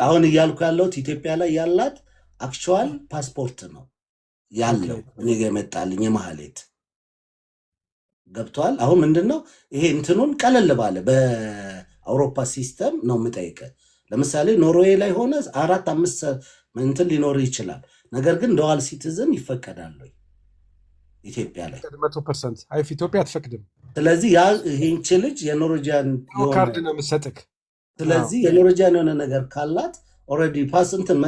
አሁን እያልኩ ያለሁት ኢትዮጵያ ላይ ያላት አክቹዋል ፓስፖርት ነው ያለው። እኔ ጋ የመጣልኝ የመሀሌት ገብቷል። አሁን ምንድን ነው ይሄ እንትኑን ቀለል ባለ በአውሮፓ ሲስተም ነው የምጠይቀህ። ለምሳሌ ኖርዌይ ላይ ሆነ 4-5 እንትን ሊኖር ይችላል። ነገር ግን ዱዋል ሲቲዝን ይፈቀዳል ኢትዮጵያ ላይ? 100% አይፍ ኢትዮጵያ አትፈቅድም። ስለዚህ ይህንቺ ልጅ የኖርዌጂያን ካርድ ነው የምትሰጥክ። ስለዚህ የኖርዌጂያን የሆነ ነገር ካላት ኦልሬዲ ፓስ እንትን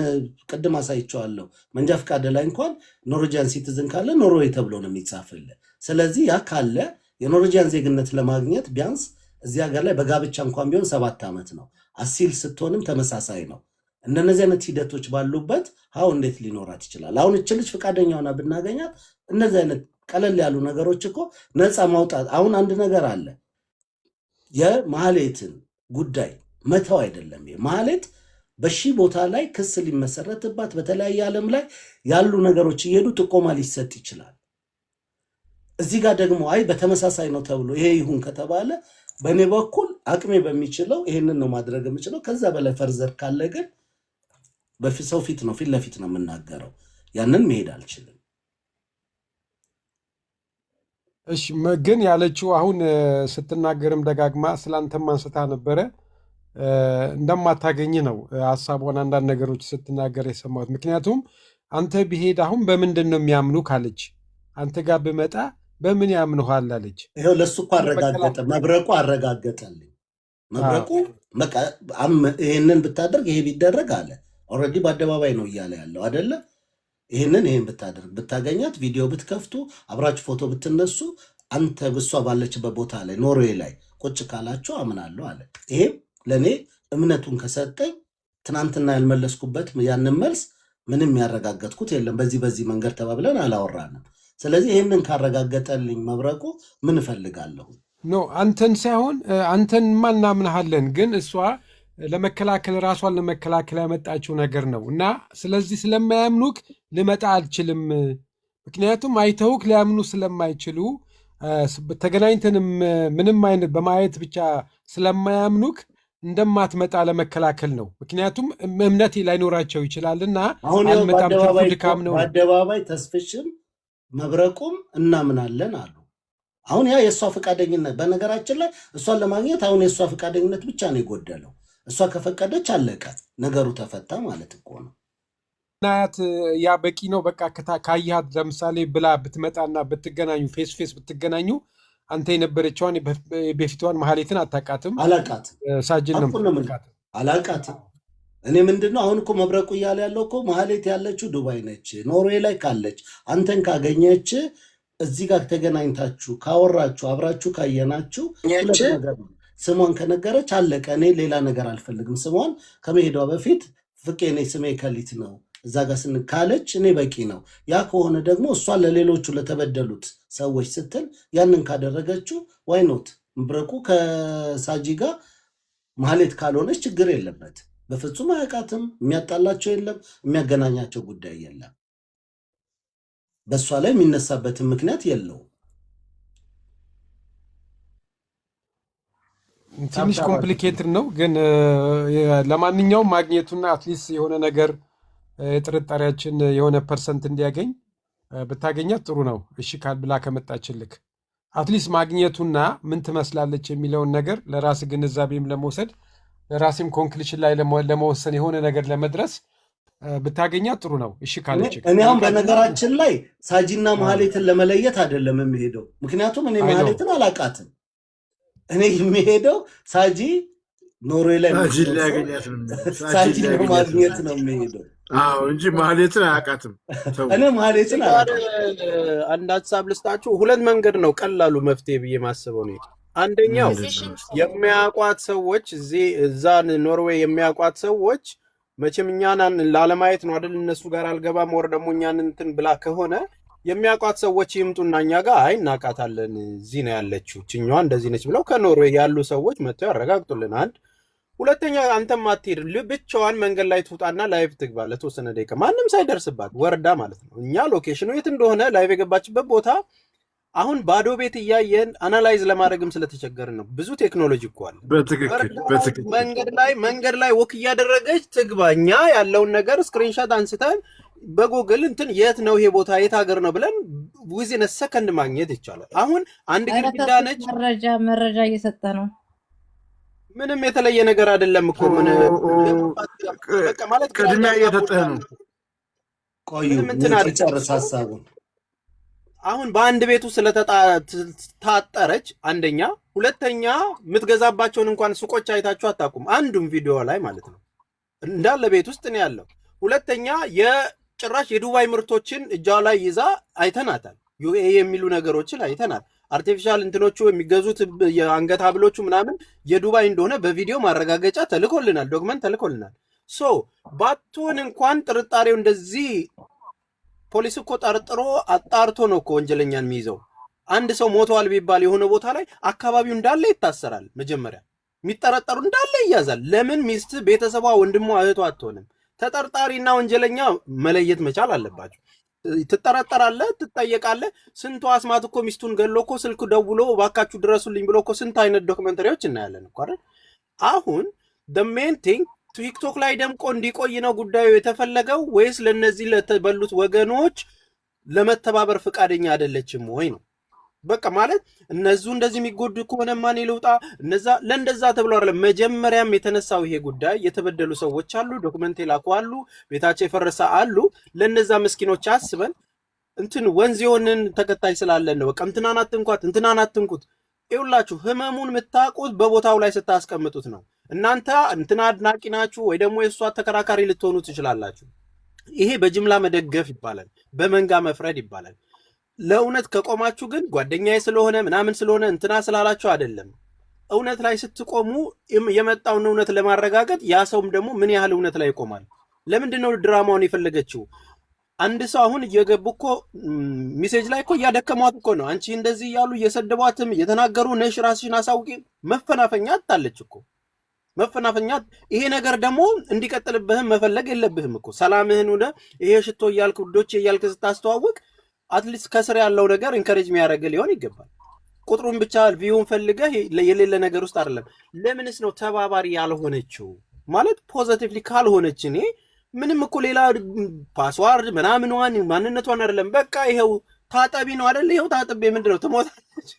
ቅድም አሳይቼዋለሁ። መንጃ ፈቃድ ላይ እንኳን ኖርዌጂያን ሲቲዝን ካለ ኖርዌይ ተብሎ ነው የሚጻፍልህ። ስለዚህ ያ ካለ የኖርዌጂያን ዜግነት ለማግኘት ቢያንስ እዚህ ሀገር ላይ በጋብቻ እንኳን ቢሆን 7 ዓመት ነው። አሲል ስትሆንም ተመሳሳይ ነው። እነዚህ አይነት ሂደቶች ባሉበት ሀው እንዴት ሊኖራት ይችላል? አሁን እች ልጅ ፈቃደኛ ሆና ብናገኛት እነዚህ አይነት ቀለል ያሉ ነገሮች እኮ ነፃ ማውጣት። አሁን አንድ ነገር አለ፣ የመሀሌትን ጉዳይ መተው አይደለም። ማህሌት በሺህ ቦታ ላይ ክስ ሊመሰረትባት በተለያየ ዓለም ላይ ያሉ ነገሮች እየሄዱ ጥቆማ ሊሰጥ ይችላል። እዚህ ጋር ደግሞ አይ በተመሳሳይ ነው ተብሎ ይሄ ይሁን ከተባለ በእኔ በኩል አቅሜ በሚችለው ይሄንን ነው ማድረግ የምችለው። ከዛ በላይ ፈርዘር ካለ ግን በሰው ፊት ነው ፊት ለፊት ነው የምናገረው። ያንን መሄድ አልችልም። እሺ ግን ያለችው አሁን ስትናገርም ደጋግማ ስላንተም አንስታ ነበረ እንደማታገኝ ነው ሀሳቧን አንዳንድ ነገሮች ስትናገር የሰማሁት። ምክንያቱም አንተ ብሄድ አሁን በምንድን ነው የሚያምኑ ካለች አንተ ጋር ብመጣ በምን ያምንኋል አለች። ይኸው ለሱ እኮ አረጋገጠ፣ መብረቁ አረጋገጠልኝ። መብረቁ በቃ ይሄንን ብታደርግ ይሄ ቢደረግ አለ። ኦልሬዲ በአደባባይ ነው እያለ ያለው አይደለ? ይህን ብታደርግ ብታገኛት፣ ቪዲዮ ብትከፍቱ፣ አብራችሁ ፎቶ ብትነሱ፣ አንተ ብሷ ባለችበት ቦታ ላይ ኖርዌይ ላይ ቁጭ ካላችሁ አምናለሁ አለ። ይሄም ለእኔ እምነቱን ከሰጠኝ ትናንትና ያልመለስኩበት ያንን መልስ ምንም ያረጋገጥኩት የለም። በዚህ መንገድ ተባብለን አላወራንም። ስለዚህ ይህንን ካረጋገጠልኝ መብረቁ ምን እፈልጋለሁ? ኖ አንተን ሳይሆን አንተን እናምንሃለን፣ ግን እሷ ለመከላከል ራሷን ለመከላከል ያመጣችው ነገር ነው እና ስለዚህ ስለማያምኑክ ልመጣ አልችልም። ምክንያቱም አይተውክ ሊያምኑ ስለማይችሉ ተገናኝተንም ምንም አይነት በማየት ብቻ ስለማያምኑክ እንደማትመጣ ለመከላከል ነው። ምክንያቱም እምነት ላይኖራቸው ይችላልና አሁን በአደባባይ ተስፍሽም መብረቁም እናምናለን አሉ። አሁን ያ የእሷ ፈቃደኝነት፣ በነገራችን ላይ እሷን ለማግኘት አሁን የእሷ ፈቃደኝነት ብቻ ነው የጎደለው። እሷ ከፈቀደች አለቀ፣ ነገሩ ተፈታ ማለት እኮ ነው። ናያት ያ በቂ ነው። በቃ ካያት ለምሳሌ ብላ ብትመጣና ብትገናኙ ፌስ ፌስ ብትገናኙ አንተ የነበረችዋን በፊቷን ማህሌትን አታውቃትም? አላውቃትም። ሳጅን ነው አላውቃትም። እኔ ምንድነው አሁን እኮ መብረቁ እያለ ያለው እኮ ማህሌት ያለችው ዱባይ ነች። ኖርዌይ ላይ ካለች አንተን ካገኘች እዚህ ጋር ተገናኝታችሁ ካወራችሁ አብራችሁ ካየናችሁ ስሟን ከነገረች አለቀ። እኔ ሌላ ነገር አልፈልግም። ስሟን ከመሄዷ በፊት ፍቄ እኔ ስሜ ከሊት ነው እዛ ጋር ካለች እኔ በቂ ነው። ያ ከሆነ ደግሞ እሷ ለሌሎቹ ለተበደሉት ሰዎች ስትል ያንን ካደረገችው ዋይኖት መብረቁ ከሳጂ ጋር ማህሌት ካልሆነች ችግር የለበት። በፍጹም አያውቃትም። የሚያጣላቸው የለም፣ የሚያገናኛቸው ጉዳይ የለም። በእሷ ላይ የሚነሳበትን ምክንያት የለውም። ትንሽ ኮምፕሊኬትድ ነው ግን ለማንኛውም ማግኘቱና አትሊስት የሆነ ነገር የጥርጣሬያችን የሆነ ፐርሰንት እንዲያገኝ ብታገኛት ጥሩ ነው። እሺ ካል ብላ ከመጣችልክ አትሊስት ማግኘቱና ምን ትመስላለች የሚለውን ነገር ለራስ ግንዛቤም ለመውሰድ ለራሴም ኮንክሉሽን ላይ ለመወሰን የሆነ ነገር ለመድረስ ብታገኛት ጥሩ ነው። እሺ ካለች እኔ አሁን በነገራችን ላይ ሳጂና ማህሌትን ለመለየት አይደለም የሚሄደው። ምክንያቱም እኔ ማህሌትን አላውቃትም። እኔ የሚሄደው ሳጂ ኖርዌይ ላይ ሳጂ ለማግኘት ነው የሚሄደው እንጂ ማህሌትን አያውቃትም። እኔ ማህሌትን አንድ ሀሳብ ልስጣችሁ። ሁለት መንገድ ነው ቀላሉ መፍትሄ ብዬ ማስበው ነው። አንደኛው የሚያውቋት ሰዎች እዛ ኖርዌይ የሚያውቋት ሰዎች መቼም እኛን ላለማየት ነው አይደል? እነሱ ጋር አልገባም ወር ደግሞ እኛን እንትን ብላ ከሆነ የሚያውቋት ሰዎች ይምጡና እኛ ጋር አይ እናውቃታለን፣ እዚህ ነው ያለችው ችኛዋ እንደዚህ ነች ብለው ከኖርዌይ ያሉ ሰዎች መጥተው ያረጋግጡልን። አንድ ሁለተኛ አንተም አትሄድ ብቻዋን መንገድ ላይ ትውጣና ላይቭ ትግባ ለተወሰነ ደቂቃ ማንም ሳይደርስባት ወርዳ ማለት ነው። እኛ ሎኬሽኑ የት እንደሆነ ላይቭ የገባችበት ቦታ አሁን ባዶ ቤት እያየን አናላይዝ ለማድረግም ስለተቸገርን ነው። ብዙ ቴክኖሎጂ እኮ አለ። በትክክል መንገድ ላይ ወክ እያደረገች ትግባ። እኛ ያለውን ነገር ስክሪንሻት አንስተን በጉግል እንትን የት ነው ይሄ ቦታ የት ሀገር ነው ብለን ዊዝን ሰከንድ ማግኘት ይቻላል። አሁን አንድ ግድግዳ ነች። መረጃ እየሰጠ ነው። ምንም የተለየ ነገር አይደለም እኮ ምን በቃ ማለት ቅድሚያ እየሰጠህ ነው። ቆዩ ጨርስ ሀሳቡን። አሁን በአንድ ቤቱ ስለተጣጠረች አንደኛ፣ ሁለተኛ የምትገዛባቸውን እንኳን ሱቆች አይታችሁ አታውቁም። አንዱም ቪዲዮ ላይ ማለት ነው እንዳለ ቤት ውስጥ ነው ያለው። ሁለተኛ የጭራሽ የዱባይ ምርቶችን እጇ ላይ ይዛ አይተናታል። ዩኤ የሚሉ ነገሮችን አይተናል። አርቲፊሻል እንትኖቹ የሚገዙት የአንገት ሀብሎቹ ምናምን የዱባይ እንደሆነ በቪዲዮ ማረጋገጫ ተልኮልናል፣ ዶክመንት ተልኮልናል። ሶ ባትሆን እንኳን ጥርጣሬው እንደዚህ ፖሊስ እኮ ጠርጥሮ አጣርቶ ነው እኮ ወንጀለኛን የሚይዘው። አንድ ሰው ሞተዋል ቢባል የሆነ ቦታ ላይ አካባቢው እንዳለ ይታሰራል። መጀመሪያ የሚጠረጠሩ እንዳለ ይያዛል። ለምን ሚስት ቤተሰቧ፣ ወንድሟ፣ እህቷ አትሆንም? ተጠርጣሪና ወንጀለኛ መለየት መቻል አለባቸው። ትጠረጠራለህ፣ ትጠየቃለህ። ስንቱ አስማት እኮ ሚስቱን ገሎ እኮ ስልክ ደውሎ እባካችሁ ድረሱልኝ ብሎ እኮ ስንት አይነት ዶክመንተሪዎች እናያለን እኮ አይደል? አሁን the main thing ቲክቶክ ላይ ደምቆ እንዲቆይ ነው ጉዳዩ የተፈለገው ወይስ ለነዚህ ለተበሉት ወገኖች ለመተባበር ፈቃደኛ አይደለችም ወይ ነው? በቃ ማለት እነሱ እንደዚህ የሚጎዱ ከሆነ ማን ይልውጣ? እነዛ ለእንደዛ ተብሎ አይደለም መጀመሪያም የተነሳው ይሄ ጉዳይ። የተበደሉ ሰዎች አሉ፣ ዶክመንት የላኩ አሉ፣ ቤታቸው የፈረሰ አሉ። ለነዛ ምስኪኖች አስበን እንትን ወንዝ የሆንን ተከታይ ስላለን ነው። በቃ እንትናን አትንኳት፣ እንትናን አትንኩት። ይኸውላችሁ ህመሙን የምታውቁት በቦታው ላይ ስታስቀምጡት ነው። እናንተ እንትና አድናቂ ናችሁ ወይ ደግሞ የእሷ ተከራካሪ ልትሆኑ ትችላላችሁ። ይሄ በጅምላ መደገፍ ይባላል፣ በመንጋ መፍረድ ይባላል። ለእውነት ከቆማችሁ ግን ጓደኛዬ ስለሆነ ምናምን ስለሆነ እንትና ስላላችሁ አይደለም። እውነት ላይ ስትቆሙ የመጣውን እውነት ለማረጋገጥ ያ ሰውም ደግሞ ምን ያህል እውነት ላይ ይቆማል። ለምንድን ነው ድራማውን የፈለገችው? አንድ ሰው አሁን እየገቡ እኮ ሜሴጅ ላይ እኮ እያደከሟት እኮ ነው። አንቺ እንደዚህ እያሉ እየሰደቧትም እየተናገሩ ነሽ ራስሽን አሳውቂ። መፈናፈኛ አጣለች እኮ መፈናፈኛ። ይሄ ነገር ደግሞ እንዲቀጥልብህም መፈለግ የለብህም እኮ። ሰላምህን ሆነ ይሄ ሽቶ እያልክ ውዶቼ እያልክ ስታስተዋውቅ አትሊስት ከስር ያለው ነገር ኢንከሬጅ የሚያደርግ ሊሆን ይገባል። ቁጥሩን ብቻ ቪውን ፈልገህ የሌለ ነገር ውስጥ አይደለም። ለምንስ ነው ተባባሪ ያልሆነችው? ማለት ፖዚቲቭሊ ካልሆነች እኔ ምንም እኮ ሌላ ፓስዋርድ ምናምንዋን ማንነቷን አይደለም። በቃ ይሄው ታጠቢ ነው አይደል? ይሄው ታጥቤ ምንድነው ትሞታለች።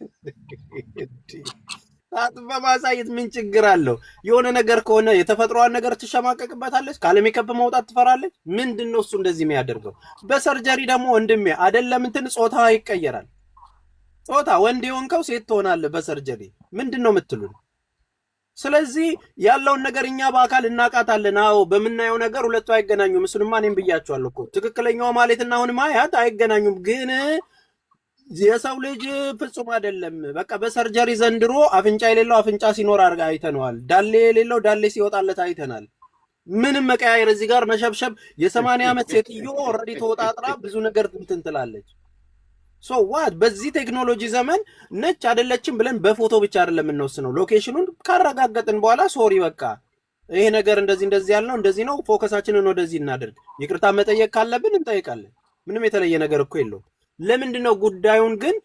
ታጥበ ማሳየት ምን ችግር አለው? የሆነ ነገር ከሆነ የተፈጥሯን ነገር ትሸማቀቅበታለች። ካለሜከፕ መውጣት ትፈራለች። ምንድነው እሱ እንደዚህ የሚያደርገው? በሰርጀሪ ደግሞ ወንድሜ አይደለም እንትን ጾታ ይቀየራል። ጾታ ወንድ የሆንከው ሴት ትሆናለህ በሰርጀሪ። ምንድነው የምትሉን? ስለዚህ ያለውን ነገር እኛ በአካል እናቃታለን። አዎ በምናየው ነገር ሁለቱ አይገናኙም። እሱንማ እኔም ብያቸዋለሁ እኮ ትክክለኛው ማለትና አሁን ማያት አይገናኙም። ግን የሰው ልጅ ፍጹም አይደለም። በቃ በሰርጀሪ ዘንድሮ አፍንጫ የሌለው አፍንጫ ሲኖር አድርጋ አይተነዋል። ዳሌ የሌለው ዳሌ ሲወጣለት አይተናል። ምንም መቀያየር እዚህ ጋር መሸብሸብ። የ80 ዓመት ሴትዮ ኦልሬዲ ተወጣጥራ ብዙ ነገር እንትን ትላለች። ሶ ዋት በዚህ ቴክኖሎጂ ዘመን ነች አይደለችም ብለን በፎቶ ብቻ አይደለም የምንወስነው። ሎኬሽኑን ካረጋገጥን በኋላ ሶሪ በቃ ይሄ ነገር እንደዚህ ያልነው እንደዚህ ነው፣ ፎከሳችንን ወደዚህ እናደርግ። ይቅርታ መጠየቅ ካለብን እንጠይቃለን። ምንም የተለየ ነገር እኮ የለውም። ለምንድነው ጉዳዩን ግን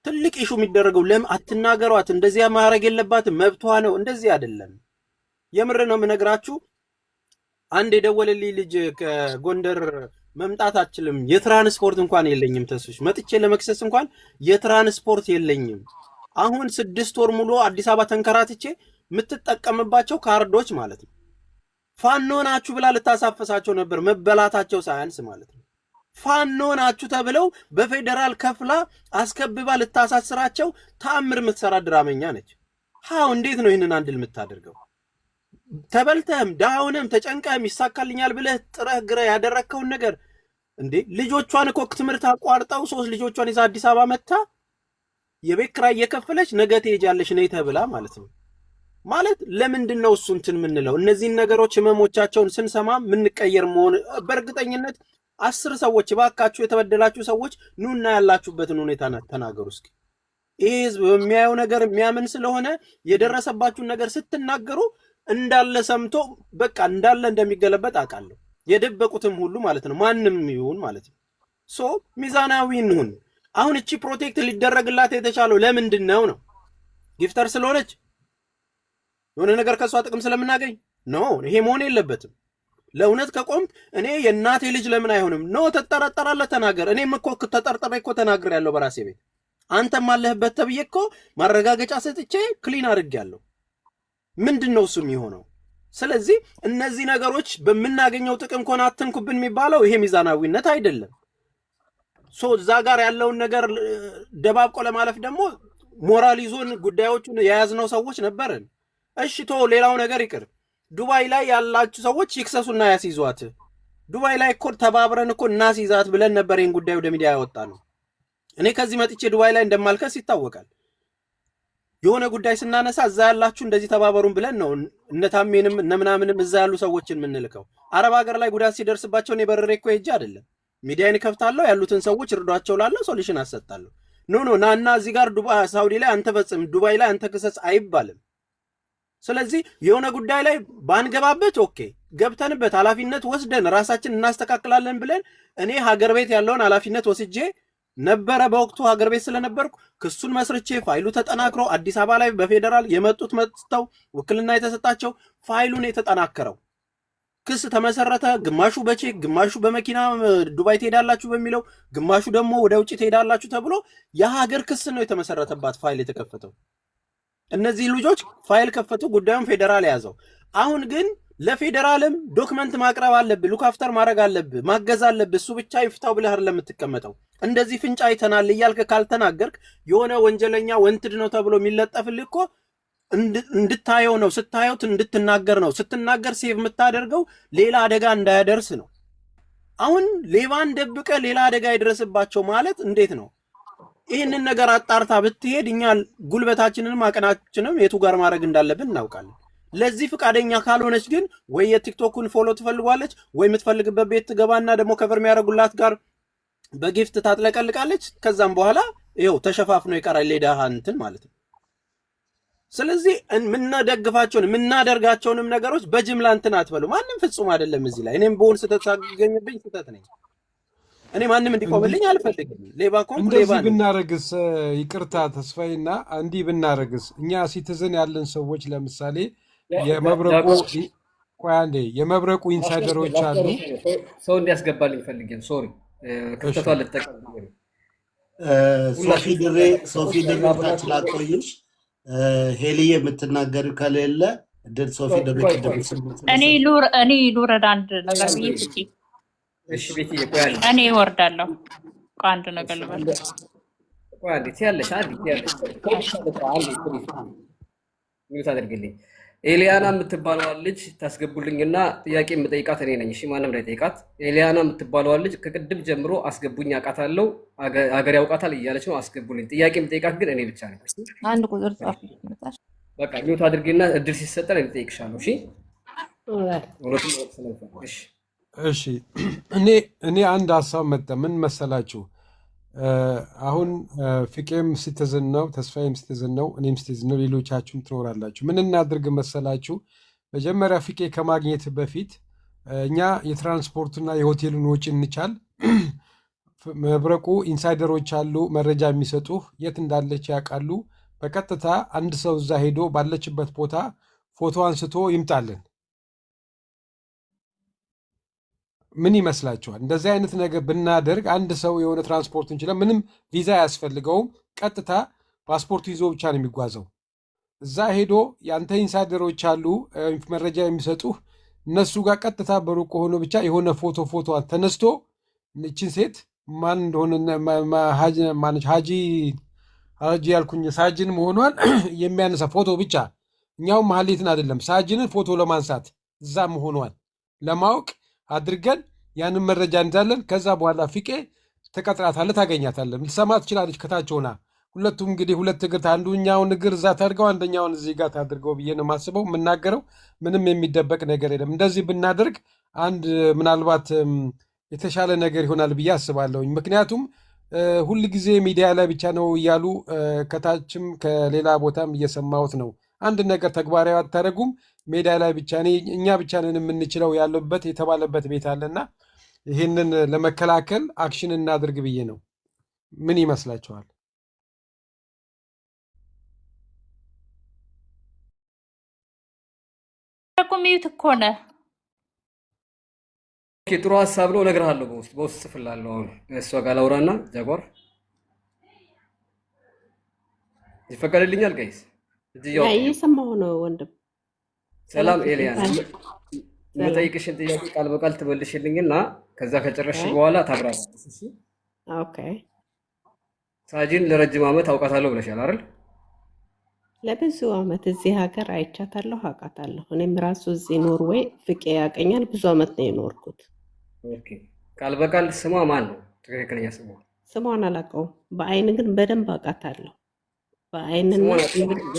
ትልቅ ኢሹ የሚደረገው? ለምን አትናገሯት? እንደዚያ ማድረግ የለባትም መብቷ ነው። እንደዚህ አይደለም። የምር ነው የምነግራችሁ። አንድ የደወለልኝ ልጅ ከጎንደር መምጣት አችልም፣ የትራንስፖርት እንኳን የለኝም፣ ተስፍሽ መጥቼ ለመክሰስ እንኳን የትራንስፖርት የለኝም። አሁን 6 ወር ሙሉ አዲስ አበባ ተንከራትቼ የምትጠቀምባቸው ካርዶች ማለት ነው ፋኖ ናችሁ ብላ ልታሳፈሳቸው ነበር፣ መበላታቸው ሳያንስ ማለት ነው። ፋኖ ናችሁ ተብለው በፌደራል ከፍላ አስከብባ ልታሳስራቸው ተአምር የምትሰራ ድራመኛ ነች። ሃው እንዴት ነው ይህንን አንድል የምታደርገው? ተበልተህም ዳውንም ተጨንቀህም ይሳካልኛል ብለህ ጥረህ ግረህ ያደረግከውን ነገር እንዴ! ልጆቿን እኮ ትምህርት አቋርጠው 3 ልጆቿን ይዛ አዲስ አበባ መታ የቤት ኪራይ እየከፈለች ነገ ትሄጃለሽ ነይ ተብላ ማለት ነው። ማለት ለምንድን ነው እሱ እንትን የምንለው? እነዚህን ነገሮች ህመሞቻቸውን ስንሰማ የምንቀየር መሆን በእርግጠኝነት 10 ሰዎች እባካችሁ የተበደላችሁ ሰዎች ኑና ያላችሁበትን ሁኔታ ተናገሩ እስኪ። ይህ ህዝብ በሚያየው ነገር የሚያምን ስለሆነ የደረሰባችሁን ነገር ስትናገሩ እንዳለ ሰምቶ በቃ እንዳለ እንደሚገለበጥ አውቃለሁ። የደበቁትም ሁሉ ማለት ነው፣ ማንም ይሁን ማለት ነው። ሶ ሚዛናዊ እንሁን። አሁን እቺ ፕሮቴክት ሊደረግላት የተቻለው ለምንድን ነው? ጊፍተር ስለሆነች የሆነ ነገር ከሷ ጥቅም ስለምናገኝ ነው? ይሄ መሆን የለበትም። ለእውነት ከቆምት እኔ የእናቴ ልጅ ለምን አይሆንም? ኖ ተጠራጠራለህ፣ ተናገር። እኔም እኮ ተጠርጥሬ እኮ ተናግሬያለሁ በራሴ ቤት። አንተም አለህበት ተብዬ እኮ ማረጋገጫ ሰጥቼ ክሊን አድርጌያለሁ። ምንድን ነው እሱ የሚሆነው? ስለዚህ እነዚህ ነገሮች በምናገኘው ጥቅም ከሆነ አትንኩብን የሚባለው ይሄ ሚዛናዊነት አይደለም። ሶ እዛ ጋር ያለውን ነገር ደባብቆ ለማለፍ ደግሞ ሞራል ይዞን ጉዳዮቹን የያዝነው ሰዎች ነበርን። እሺ ቶ ሌላው ነገር ይቅር። ዱባይ ላይ ያላችሁ ሰዎች ይክሰሱና ያስይዟት። ዱባይ ላይ እኮ ተባብረን እኮ እናስይዛት ብለን ነበር ይህን ጉዳይ ወደ ሚዲያ ያወጣ ነው። እኔ ከዚህ መጥቼ ዱባይ ላይ እንደማልከስ ይታወቃል። የሆነ ጉዳይ ስናነሳ እዛ ያላችሁ እንደዚህ ተባበሩን ብለን ነው እነታሜንም እነምናምንም እዛ ያሉ ሰዎችን የምንልከው። አረብ ሀገር ላይ ጉዳት ሲደርስባቸው እኔ በረሬ እኮ ሄጄ አይደለም ሚዲያን ከፍታለሁ፣ ያሉትን ሰዎች እርዷቸው ላለሁ ሶሉሽን አሰጣለሁ። ኖ ናና እዚህ ጋር ሳውዲ ላይ አንተ ፈጽም፣ ዱባይ ላይ አንተ ክሰስ አይባልም። ስለዚህ የሆነ ጉዳይ ላይ ባንገባበት ኦኬ፣ ገብተንበት ኃላፊነት ወስደን ራሳችን እናስተካክላለን ብለን እኔ ሀገር ቤት ያለውን ኃላፊነት ወስጄ ነበረ። በወቅቱ ሀገር ቤት ስለነበርኩ ክሱን መስርቼ ፋይሉ ተጠናክሮ አዲስ አበባ ላይ በፌዴራል የመጡት መጥተው ውክልና የተሰጣቸው ፋይሉን የተጠናከረው ክስ ተመሰረተ። ግማሹ በቼክ ግማሹ በመኪና ዱባይ ትሄዳላችሁ በሚለው ግማሹ ደግሞ ወደ ውጭ ትሄዳላችሁ ተብሎ የሀገር ክስ ነው የተመሰረተባት ፋይል የተከፈተው። እነዚህ ልጆች ፋይል ከፈቱ፣ ጉዳዩን ፌዴራል ያዘው። አሁን ግን ለፌዴራልም ዶክመንት ማቅረብ አለብህ፣ ሉክ አፍተር ማድረግ አለብህ፣ ማገዝ አለብህ። እሱ ብቻ ይፍታው ብለህ አይደለም የምትቀመጠው። እንደዚህ ፍንጫ አይተናል እያልክ ካልተናገርክ የሆነ ወንጀለኛ ወንትድ ነው ተብሎ የሚለጠፍልህ እኮ እንድታየው ነው። ስታየው እንድትናገር ነው። ስትናገር ሴቭ የምታደርገው ሌላ አደጋ እንዳያደርስ ነው። አሁን ሌባን ደብቀ ሌላ አደጋ ይደርስባቸው ማለት እንዴት ነው? ይህንን ነገር አጣርታ ብትሄድ እኛ ጉልበታችንንም አቅናችንም የቱ ጋር ማድረግ እንዳለብን እናውቃለን። ለዚህ ፍቃደኛ ካልሆነች ግን ወይ የቲክቶኩን ፎሎ ትፈልጓለች ወይ የምትፈልግበት ቤት ትገባና ደግሞ ከቨር የሚያደርጉላት ጋር በጊፍት ታጥለቀልቃለች። ከዛም በኋላ ይኸው ተሸፋፍኖ ይቀራል ሌዳሃ እንትን ማለት ነው። ስለዚህ የምናደግፋቸውን የምናደርጋቸውንም ነገሮች በጅምላ እንትን አትበሉ። ማንም ፍጹም አይደለም እዚህ ላይ። እኔም በሆን ስህተት ሳገኝብኝ ስህተት ነኝ። እኔ ማንም እንዲቆምልኝ አልፈልግም። ሌባ ኮንኩ ሌባ እንደዚህ ብናረግስ፣ ይቅርታ ተስፋዬና እንዲህ ብናረግስ እኛ ሲቲዝን ያለን ሰዎች ለምሳሌ የመብረቁ ኢንሳይደሮች አሉ። ሰው እንዲያስገባልኝ ፈልጌ ሶሪ ክፍተቷ ልጠቀም። ሶፊ ድሬ ታች ላቆይሽ። ሄሊዬ የምትናገሪው ከሌለ እድል ሶፊ ድሬ እኔ ሉረድ አንድ ነገር ብዬ ፍጪ። እሺ ቤት ይቆያል። እኔ እወርዳለሁ። አንድ ነገር ልበል። ቆይ አንዴ ትያለሽ ምን ታደርግልኝ? ኤሊያና የምትባለዋ ልጅ ታስገቡልኝና ጥያቄ የምጠይቃት እኔ ነኝ። እሺ ማንም ላይ ጠይቃት። ኤሊያና የምትባለዋ ልጅ ከቅድም ጀምሮ አስገቡኝ፣ አውቃታለሁ፣ አገር ያውቃታል እያለች ነው። አስገቡልኝ። ጥያቄ የምጠይቃት ግን እኔ ብቻ ነኝ። አንድ ቁጥር ጻፍ። በቃ ሚውት አድርጊና እድል ሲሰጠን እኔ እጠይቅሻለሁ። እሺ እሺ። እኔ አንድ ሀሳብ መጣ። ምን መሰላችሁ? አሁን ፍቄም ሲቲዝን ነው፣ ተስፋዬም ሲቲዝን ነው፣ እኔም ሲቲዝን ነው፣ ሌሎቻችሁም ትኖራላችሁ። ምን እናድርግ መሰላችሁ? መጀመሪያ ፍቄ ከማግኘት በፊት እኛ የትራንስፖርትና የሆቴሉን ወጪ እንቻል። መብረቁ ኢንሳይደሮች አሉ፣ መረጃ የሚሰጡህ የት እንዳለች ያውቃሉ። በቀጥታ አንድ ሰው እዛ ሄዶ ባለችበት ቦታ ፎቶ አንስቶ ይምጣልን። ምን ይመስላችኋል? እንደዚህ አይነት ነገር ብናደርግ አንድ ሰው የሆነ ትራንስፖርት እንችላል፣ ምንም ቪዛ አያስፈልገውም። ቀጥታ ፓስፖርቱ ይዞ ብቻ ነው የሚጓዘው። እዛ ሄዶ የአንተ ኢንሳይደሮች አሉ መረጃ የሚሰጡህ፣ እነሱ ጋር ቀጥታ በሩቅ ሆኖ ብቻ የሆነ ፎቶ ተነስቶ እችን ሴት ማን እንደሆነ ሀጂ ያልኩኝ ሳጅን መሆኗን የሚያነሳ ፎቶ ብቻ፣ እኛውም መሀሌትን አይደለም ሳጅንን ፎቶ ለማንሳት እዛ መሆኗን ለማወቅ አድርገን ያንን መረጃ እንዛለን። ከዛ በኋላ ፍቄ ተቀጥራታለህ፣ ታገኛታለህ፣ ልትሰማ ትችላለች ከታች ሆና። ሁለቱም እንግዲህ ሁለት እግር፣ አንዱኛውን እግር እዛ ታድርገው አንደኛውን እዚህ ጋር ታድርገው ብዬ ነው የማስበው። የምናገረው ምንም የሚደበቅ ነገር የለም። እንደዚህ ብናደርግ አንድ ምናልባት የተሻለ ነገር ይሆናል ብዬ አስባለሁኝ። ምክንያቱም ሁል ጊዜ ሚዲያ ላይ ብቻ ነው እያሉ ከታችም ከሌላ ቦታም እየሰማሁት ነው። አንድ ነገር ተግባራዊ አታደርጉም፣ ሜዳ ላይ ብቻ እኛ ብቻ ነን የምንችለው ያለበት የተባለበት ቤት አለና ይህንን ለመከላከል አክሽን እናድርግ ብዬ ነው። ምን ይመስላችኋል? ሚዩት እኮ ነህ። ጥሩ ሀሳብ ነው፣ እነግርሃለሁ። በውስጥ ጽፍላለሁ። አሁን እሷ ጋር ላውራና ጃጓር ይፈቀድልኛል? ጋይስ እየሰማሁ ነው ወንድም። ሰላም ኤልያና፣ የምጠይቅሽን ጥያቄ ቃል በቃል ትመልሽልኝና ከዛ ከጨረስሽ በኋላ ታብራራለሽ። ኦኬ። ሳጂን ለረጅም ዓመት አውቃታለሁ ብለሻል አይደል? ለብዙ ዓመት እዚህ ሀገር አይቻታለሁ፣ አውቃታለሁ። እኔም ራሱ እዚህ ኖርዌይ ፍቄ ያቀኛል። ብዙ ዓመት ነው የኖርኩት። ኦኬ። ቃል በቃል ስሟ ማን ነው? ትክክለኛ ስሟ? ስሟን አላውቀውም፣ በአይን ግን በደንብ አውቃታለሁ። በአይንና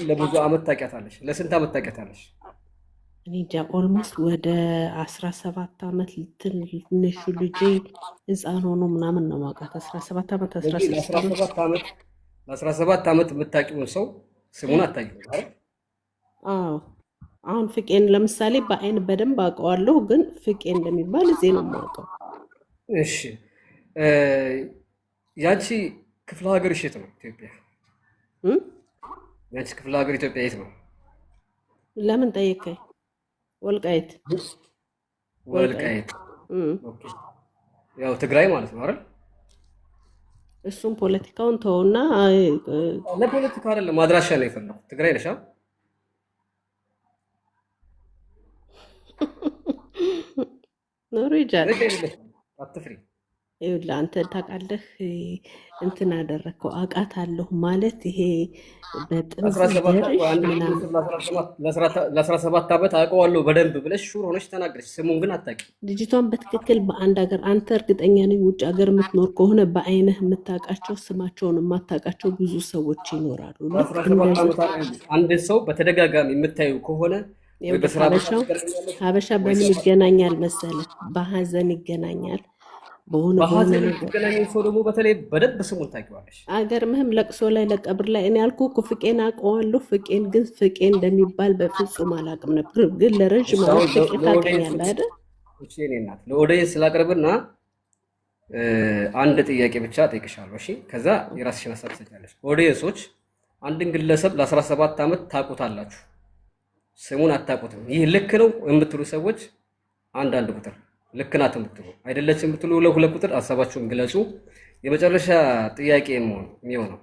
ለብዙ ዓመት ታውቂያታለሽ? ለስንት ዓመት ታውቂያታለሽ? እኔ እንጃ ኦልሞስት ወደ 17 ዓመት። ትንሹ ልጄ ህፃን ሆኖ ምናምን ነው የማውቃት። 17 ዓመት 17 ዓመት የምታውቂውን ሰው ስሙን አታውቂውም አይደል? አዎ አሁን ፍቄን ለምሳሌ በአይን በደንብ አውቀዋለሁ፣ ግን ፍቄ እንደሚባል እዚህ ነው የማውቀው። እሺ ያንቺ ክፍለ ሀገር የት ነው? ኢትዮጵያ። ያንቺ ክፍለ ሀገር ኢትዮጵያ የት ነው? ለምን ጠየቀኝ? ወልቃይት። ወልቃይት። ኦኬ። ያው ትግራይ ማለት ነው አይደል? እሱም ፖለቲካውን ተውና፣ ለፖለቲካ አይደለም ማድራሻ ነው የፈለኩት። ትግራይ ነሽ? ኖሮ ይጃል አትፍሪ። ይኸውልህ አንተ ታውቃለህ፣ እንትን አደረግከው አውቃታለሁ ማለት ይሄ በጥንት ለ17 ዓመት አውቀዋለሁ በደንብ ብለሽ ሹር ሆነሽ ተናገረች። ስሙን ግን አታውቂም። ልጅቷን በትክክል በአንድ ሀገር አንተ እርግጠኛ ነኝ ውጭ ሀገር የምትኖር ከሆነ በአይንህ የምታውቃቸው ስማቸውን የማታውቃቸው ብዙ ሰዎች ይኖራሉ። አንድ ሰው በተደጋጋሚ የምታዩ ከሆነ ሀበሻ በምን ይገናኛል መሰለ? በሀዘን ይገናኛል። በሀዘን የሚገናኝ ሰው ደግሞ በተለይ በደንብ ስሙን ታውቂዋለሽ። አገርምህም ለቅሶ ላይ ለቀብር ላይ እኔ ያልኩህ እኮ ፍቄን አውቀዋለሁ። ፍቄን ግን ፍቄ እንደሚባል በፍጹም አላውቅም ነበር። ግን ለረዥም ዓመት ፍቄ ታውቀኛለህ አይደል? ለኦዲየንስ ስላቅርብና አንድ ጥያቄ ብቻ ጠይቅሻለሁ። እሺ፣ ከዛ የራስሽን ሀሳብ ትሰጫለሽ። ኦዲየንሶች አንድን ግለሰብ ለ17 ዓመት ታውቁታላችሁ፣ ስሙን አታውቁትም። ይህ ልክ ነው የምትሉ ሰዎች አንዳንድ ቁጥር ልክ ናት የምትሉ አይደለች የምትሉ ለሁለት ቁጥር ሀሳባችሁን ግለጹ። የመጨረሻ ጥያቄ የሚሆነው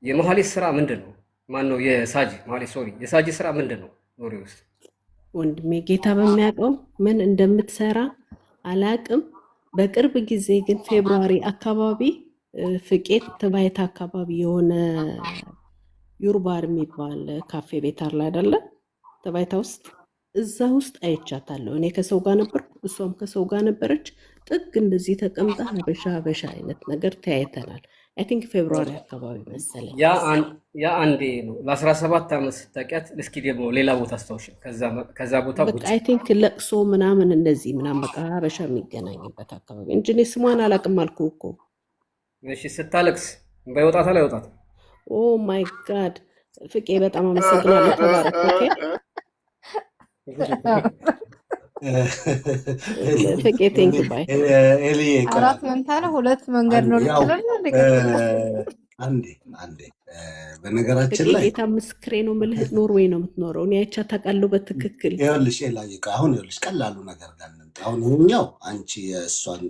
የመሀሌት ስራ ምንድን ነው? ማን ነው የሳጂ መሀሌት? ሶሪ የሳጂ ስራ ምንድን ነው? ኖሪ ውስጥ ወንድሜ ጌታ በሚያውቀው ምን እንደምትሰራ አላቅም። በቅርብ ጊዜ ግን ፌብሩዋሪ አካባቢ ፍቄት ተባይታ አካባቢ የሆነ ዩርባር የሚባል ካፌ ቤት አለ አይደለ? ተባይታ ውስጥ እዛ ውስጥ አይቻታለሁ። እኔ ከሰው ጋር ነበርኩ፣ እሷም ከሰው ጋር ነበረች። ጥግ እንደዚህ ተቀምጣ ሀበሻ አይነት ነገር ተያይተናል። አይ ቲንክ ፌብሩዋሪ አካባቢ መሰለኝ። ያ አንዴ ነው ለ17 ዓመት ስታውቂያት። እስኪ ደግሞ ሌላ ቦታ አስታውሽ። ከዛ ቦታ በቃ አይ ቲንክ ለቅሶ ምናምን እንደዚህ ምናምን በቃ ሀበሻ የሚገናኝበት አካባቢ እንጂ እኔ ስሟን አላውቅም አልኩህ እኮ። እሺ ስታለቅስ ባይወጣታል አይወጣትም? ኦ ማይ ጋድ ፍቄ በጣም አመሰግናለሁ። ተባረክ። ኦኬ ፍቄ ቴንክ ባይ። አራት መንታ ነው፣ ሁለት መንገድ ነው ልትለኝ። አንዴ በነገራችን ላይ ጌታ ምስክሬ ነው የምልህ፣ ኖርዌይ ነው የምትኖረው። እኔ አይቻት አውቃለሁ በትክክል። ይኸውልሽ አሁን ይኸውልሽ ቀላሉ ነገር ጋር እንምጣ። አሁን ይኸኛው አንቺ የእሷን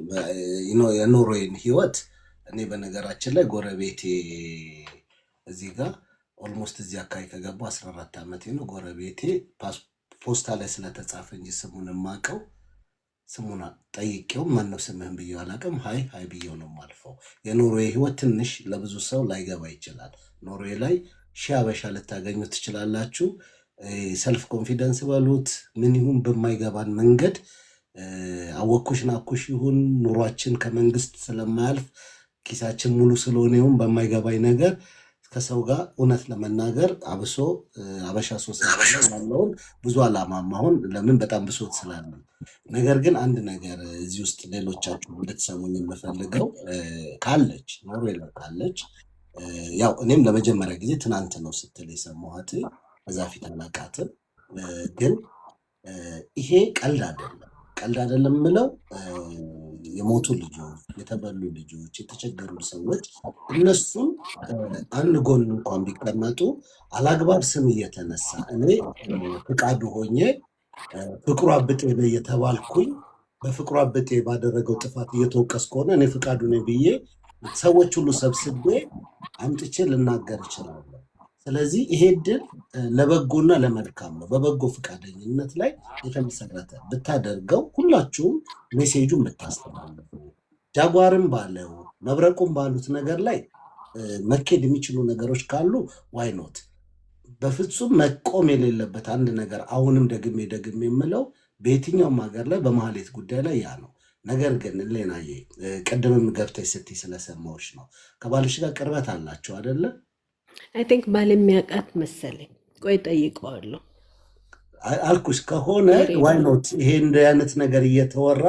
የኖርዌይን ህይወት እኔ በነገራችን ላይ ጎረቤቴ እዚህ ጋር ኦልሞስት እዚህ አካባቢ ከገባሁ 14 ዓመቴ ነው። ጎረቤቴ ፖስታ ላይ ስለተጻፈ እንጂ ስሙን የማውቀው ስሙን ጠይቄው ማነው ስምህን ብዬው አላውቅም። ሀይ ብዬው ነው የማልፈው። የኖርዌይ ህይወት ትንሽ ለብዙ ሰው ላይገባ ይችላል። ኖርዌይ ላይ ሺህ ሀበሻ ልታገኙ ትችላላችሁ። ሰልፍ ኮንፊደንስ በሉት ምን ይሁን በማይገባን መንገድ አወኩሽ ናኩሽ ይሁን ኑሯችን ከመንግስት ስለማያልፍ ኪሳችን ሙሉ ስለሆነ ይሁን በማይገባኝ ነገር ከሰው ጋር እውነት ለመናገር አብሶ አበሻ ሶሳይቲ ያለውን ብዙ አላማም አሁን ለምን በጣም ብሶት ስላለ። ነገር ግን አንድ ነገር እዚህ ውስጥ ሌሎቻችሁ እንድትሰሙኝ የምፈልገው ካለች ኖርዌይ ካለች ያው እኔም ለመጀመሪያ ጊዜ ትናንት ነው ስትል የሰማኋት፣ ከዛ ፊት አላውቃትም። ግን ይሄ ቀልድ አይደለም የምለው የሞቱ ልጆች፣ የተበሉ ልጆች፣ የተቸገሩ ሰዎች እነሱን አንድ ጎን እንኳን ቢቀመጡ አላግባብ ስም እየተነሳ እኔ ፍቃዱ ሆኜ ፍቅሩ አብጤ ላይ የተባልኩኝ በፍቅሩ አብጤ ባደረገው ጥፋት እየተወቀስ ከሆነ እኔ ፍቃዱ ነኝ ብዬ ሰዎች ሁሉ ሰብስቤ አምጥቼ ልናገር እችላለሁ። ስለዚህ ይሄ ድል ለበጎና ለመልካም ነው። በበጎ ፈቃደኝነት ላይ የተመሰረተ ብታደርገው ሁላችሁም ሜሴጁን ብታስተላልፉ ጃጓርም ባለው መብረቁም ባሉት ነገር ላይ መኬድ የሚችሉ ነገሮች ካሉ ዋይኖት በፍጹም መቆም የሌለበት አንድ ነገር አሁንም ደግሜ የምለው በየትኛውም ሀገር ላይ በማህሌት ጉዳይ ላይ ያ ነው። ነገር ግን ሌናዬ ቅድምም ገብተሽ ስትይ ስለሰማዎች ነው። ከባልሽ ጋር ቅርበት አላቸው አይደለ? አይ ቲንክ ባል የሚያውቃት መሰለኝ። ቆይ ጠይቀዋለሁ አልኩሽ ከሆነ ዋይኖት ይሄ እንደ አይነት ነገር እየተወራ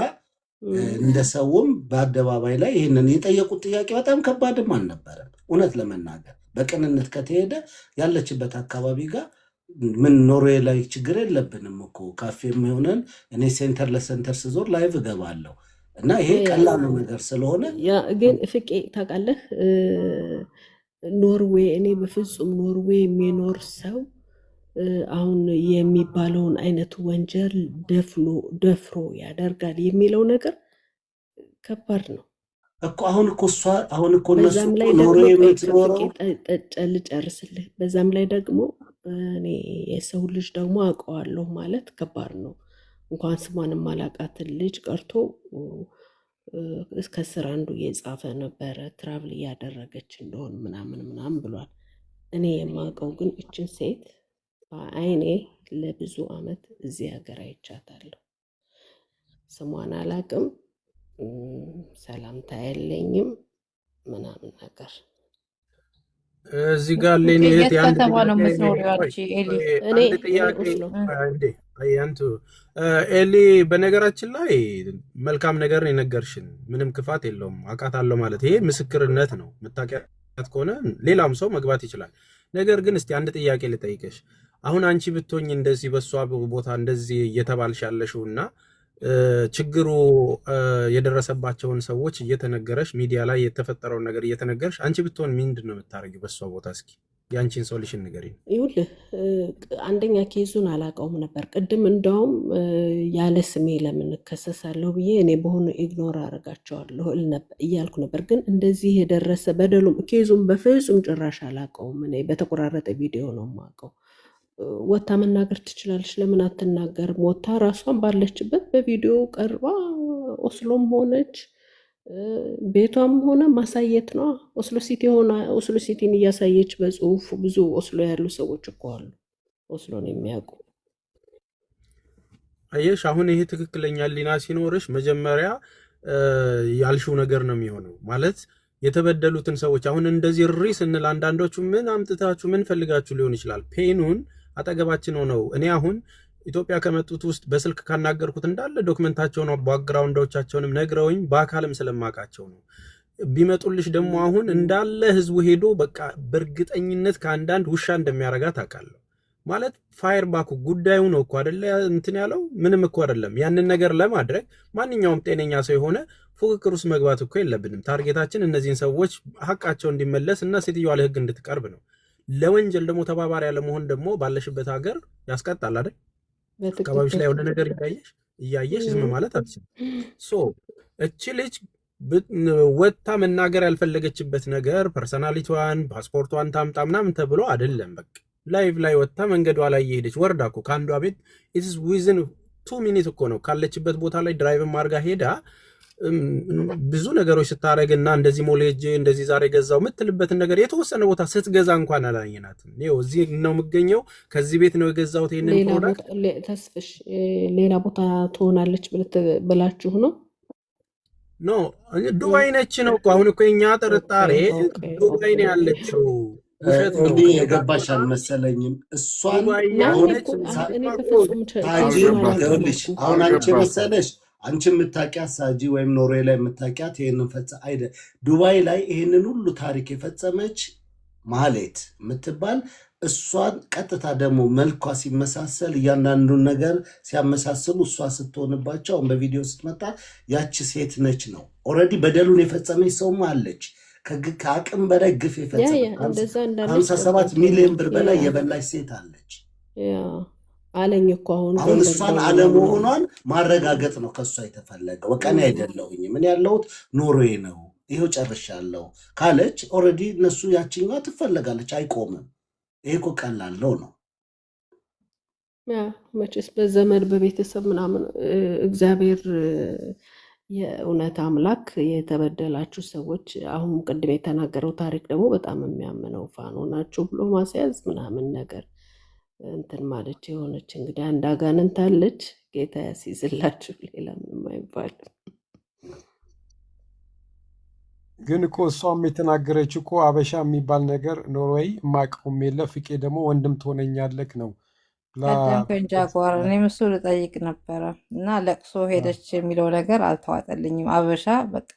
እንደ ሰውም በአደባባይ ላይ ይህንን የጠየቁት ጥያቄ በጣም ከባድም አልነበረም። እውነት ለመናገር በቅንነት ከተሄደ ያለችበት አካባቢ ጋር ምን ኖርዌይ ላይ ችግር የለብንም እኮ ካፌ የሚሆነን እኔ ሴንተር ለሴንተር ስዞር ላይቭ እገባለሁ እና ይሄ ቀላል ነገር ስለሆነ ግን ፍቄ ታውቃለህ፣ ኖርዌይ እኔ በፍጹም ኖርዌይ የሚኖር ሰው አሁን የሚባለውን አይነት ወንጀል ደፍሮ ያደርጋል የሚለው ነገር ከባድ ነው እኮ። አሁን እኮ እነሱ በዛም ላይ ደግሞ ኖርዌይ የምትኖረው ልጨርስልህ። በዛም ላይ ደግሞ እኔ የሰው ልጅ ደግሞ አውቀዋለሁ ማለት ከባድ ነው። እንኳን ስሟንም አላውቃትን ልጅ ቀርቶ እስከ ስራ አንዱ እየጻፈ ነበረ ትራቭል እያደረገች እንደሆን ምናምን ብሏል። እኔ የማውቀው ግን እችን ሴት በአይኔ ለብዙ አመት እዚህ ሀገር አይቻታለሁ። ስሟን አላውቅም፣ ሰላምታ የለኝም ምናምን ነገር። እዚህ ጋር ሌኒ የት ከተማ ነው የምትኖሪው አንቺ ኤሊ? ኤሊ በነገራችን ላይ መልካም ነገር ነው የነገርሽን፣ ምንም ክፋት የለውም። አውቃታለሁ ማለት ይሄ ምስክርነት ነው። መታወቂያት ከሆነ ሌላም ሰው መግባት ይችላል። ነገር ግን እስቲ አንድ ጥያቄ ልጠይቅሽ። አሁን አንቺ ብትሆኝ እንደዚህ በሷ ቦታ እንደዚህ እየተባልሽ ያለሽው እና ችግሩ የደረሰባቸውን ሰዎች እየተነገረሽ ሚዲያ ላይ የተፈጠረውን ነገር እየተነገረሽ አንቺ ብትሆን ምንድን ነው የምታደርጊው በሷ ቦታ? እስኪ ያንቺን ሶሉሽን ንገሪኝ። ይኸውልህ አንደኛ ኬዙን አላውቀውም ነበር። ቅድም እንደውም ያለ ስሜ ለምን እከሰሳለሁ ብዬ እኔ በሆኑ ኢግኖር አደርጋቸዋለሁ እያልኩ ነበር። ግን እንደዚህ የደረሰ በደሉም ኬዙም በፍጹም ጭራሽ አላውቀውም። እኔ በተቆራረጠ ቪዲዮ ነው የማውቀው። ወታ መናገር ትችላለች፣ ለምን አትናገርም? ወታ ራሷን ባለችበት በቪዲዮ ቀርባ ኦስሎም ሆነች ቤቷም ሆነ ማሳየት ነው። ኦስሎ ሲቲን እያሳየች በጽሁፍ ብዙ ኦስሎ ያሉ ሰዎች እኮ አሉ ኦስሎን የሚያውቁ። አየሽ፣ አሁን ይሄ ትክክለኛ ሊና ሲኖርሽ መጀመሪያ ያልሽው ነገር ነው የሚሆነው። ማለት የተበደሉትን ሰዎች አሁን እንደዚህ ሪ ስንል አንዳንዶቹ ምን አምጥታችሁ ምን ፈልጋችሁ ሊሆን ይችላል። ፔኑን አጠገባችን ሆነው እኔ አሁን ኢትዮጵያ ከመጡት ውስጥ በስልክ ካናገርኩት እንዳለ ዶክመንታቸው ነው ባክግራውንዶቻቸውንም ነግረውኝ በአካልም ስለማውቃቸው ነው። ቢመጡልሽ ደግሞ አሁን እንዳለ ህዝቡ ሄዶ በቃ በእርግጠኝነት ከአንዳንድ ውሻ እንደሚያረጋት አውቃለሁ። ማለት ፋየር ባኩ ጉዳዩ ነው እኮ አይደለ እንትን ያለው ምንም እኮ አይደለም። ያንን ነገር ለማድረግ ማንኛውም ጤነኛ ሰው የሆነ ፉክክር ውስጥ መግባት እኮ የለብንም። ታርጌታችን እነዚህን ሰዎች ሀቃቸው እንዲመለስ እና ሴትዮዋ ለህግ እንድትቀርብ ነው። ለወንጀል ደግሞ ተባባሪ ያለመሆን ደግሞ ባለሽበት ሀገር ያስቀጣል አይደል? አካባቢሽ ላይ የሆነ ነገር እያየሽ ዝም ማለት አትችልም። ሶ እቺ ልጅ ወጥታ መናገር ያልፈለገችበት ነገር ፐርሰናሊቲዋን ፓስፖርቷን ታምጣ ምናምን ተብሎ አይደለም። በቃ ላይቭ ላይ ወጥታ መንገዷ ላይ እየሄደች ወርዳ እኮ ከአንዷ ቤት ኢትስ ዊዝን 2 ሚኒት እኮ ነው ካለችበት ቦታ ላይ ድራይቭ ማርጋ ሄዳ ብዙ ነገሮች ስታረግና እንደዚህ ሞሌጅ እንደዚህ ዛሬ ገዛው የምትልበትን ነገር የተወሰነ ቦታ ስትገዛ እንኳን አላየናትም። ይኸው እዚህ ነው የምገኘው፣ ከዚህ ቤት ነው የገዛሁት ይሄንን ፕሮዳክት። ተስፍሽ ሌላ ቦታ ትሆናለች ብላችሁ ነው? ኖ ዱባይ ነች ነው እኮ። አሁን እኮ የኛ ጥርጣሬ ዱባይ ነው ያለችው። ውሸት ነው። እንዲህ የገባሽ አልመሰለኝም። እሷን አሁን አንቺ መሰለሽ አንቺ የምታውቂያት ሳጂ ወይም ኖርዌይ ላይ የምታውቂያት ይህንን ዱባይ ላይ ይህንን ሁሉ ታሪክ የፈጸመች ማህሌት የምትባል እሷን ቀጥታ ደግሞ መልኳ ሲመሳሰል እያንዳንዱን ነገር ሲያመሳስሉ እሷ ስትሆንባቸው አሁን በቪዲዮ ስትመጣ ያቺ ሴት ነች ነው። ኦልሬዲ በደሉን የፈጸመች ሰውም አለች። ከአቅም በላይ ግፍ የፈጸመች 57 ሚሊዮን ብር በላይ የበላች ሴት አለች አለኝ እኮ። አሁን እሷን አለመሆኗን ማረጋገጥ ነው ከእሷ የተፈለገው። ወቀኔ አይደለሁኝ ምን ያለሁት ኖርዌይ ነው ይኸው ጨርሻለሁ ካለች ኦልሬዲ እነሱ ያችኛዋ ትፈለጋለች፣ አይቆምም። ይሄ እኮ ቀላለው ነው። መቼስ በዘመድ በቤተሰብ ምናምን እግዚአብሔር የእውነት አምላክ የተበደላችሁ ሰዎች አሁን ቅድም የተናገረው ታሪክ ደግሞ በጣም የሚያምነው ፋኖ ናችሁ ብሎ ማስያዝ ምናምን ነገር እንትን ማለት የሆነች እንግዲህ አንድ አጋንንት አለች። ጌታ ያስይዝላችሁ፣ ሌላ ምንም አይባልም። ግን እኮ እሷም የተናገረች እኮ አበሻ የሚባል ነገር ኖርዌይ የማውቀውም የለ ፍቄ ደግሞ ወንድም ትሆነኛለክ ነው ቀደምከኝ ጃጓር። እኔም እሱ ልጠይቅ ነበረ እና ለቅሶ ሄደች የሚለው ነገር አልተዋጠልኝም። አበሻ በቃ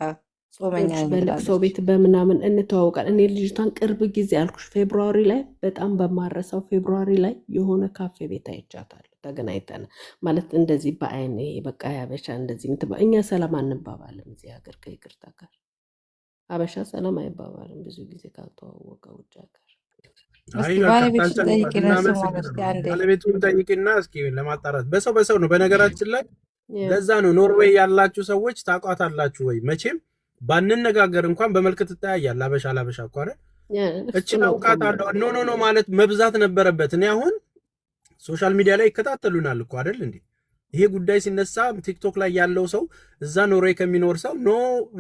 ጾመኛ ነኝ በለቅሶ ብላለች። ቤት በምናምን እንተዋወቃል። እኔ ልጅቷን ቅርብ ጊዜ አልኩሽ ፌብሩዋሪ ላይ በጣም በማረሳው ፌብሩዋሪ ላይ የሆነ ካፌ ቤት አይቻታለሁ። ተገናኝተን ማለት እንደዚህ በአይን በቃ ያበሻ እንደዚህ እኛ ሰላም አንባባልም እዚህ ሀገር ከይቅርታ ጋር አበሻ ሰላም አይባባልም ብዙ ጊዜ ካልተዋወቀ ውጭ ሀገር። እስኪ ባለቤቱን ጠይቂና ስሟን እስኪ አንዴ። ባለቤቱን ጠይቂና እስኪ ለማጣራት በሰው ነው። በነገራችን ላይ ለዛ ነው ኖርዌይ ያላችሁ ሰዎች ታውቋታላችሁ ወይ? መቼም ባንነጋገር እንኳን በመልክ ትተያያል። አበሻ ላበሻ እኮ አይደል? እችን አውቃታለሁ ኖ ማለት መብዛት ነበረበት። እኔ አሁን ሶሻል ሚዲያ ላይ ይከታተሉናል እኮ አይደል እንዴ? ይሄ ጉዳይ ሲነሳ ቲክቶክ ላይ ያለው ሰው እዛ ኖርዌይ ከሚኖር ሰው ኖ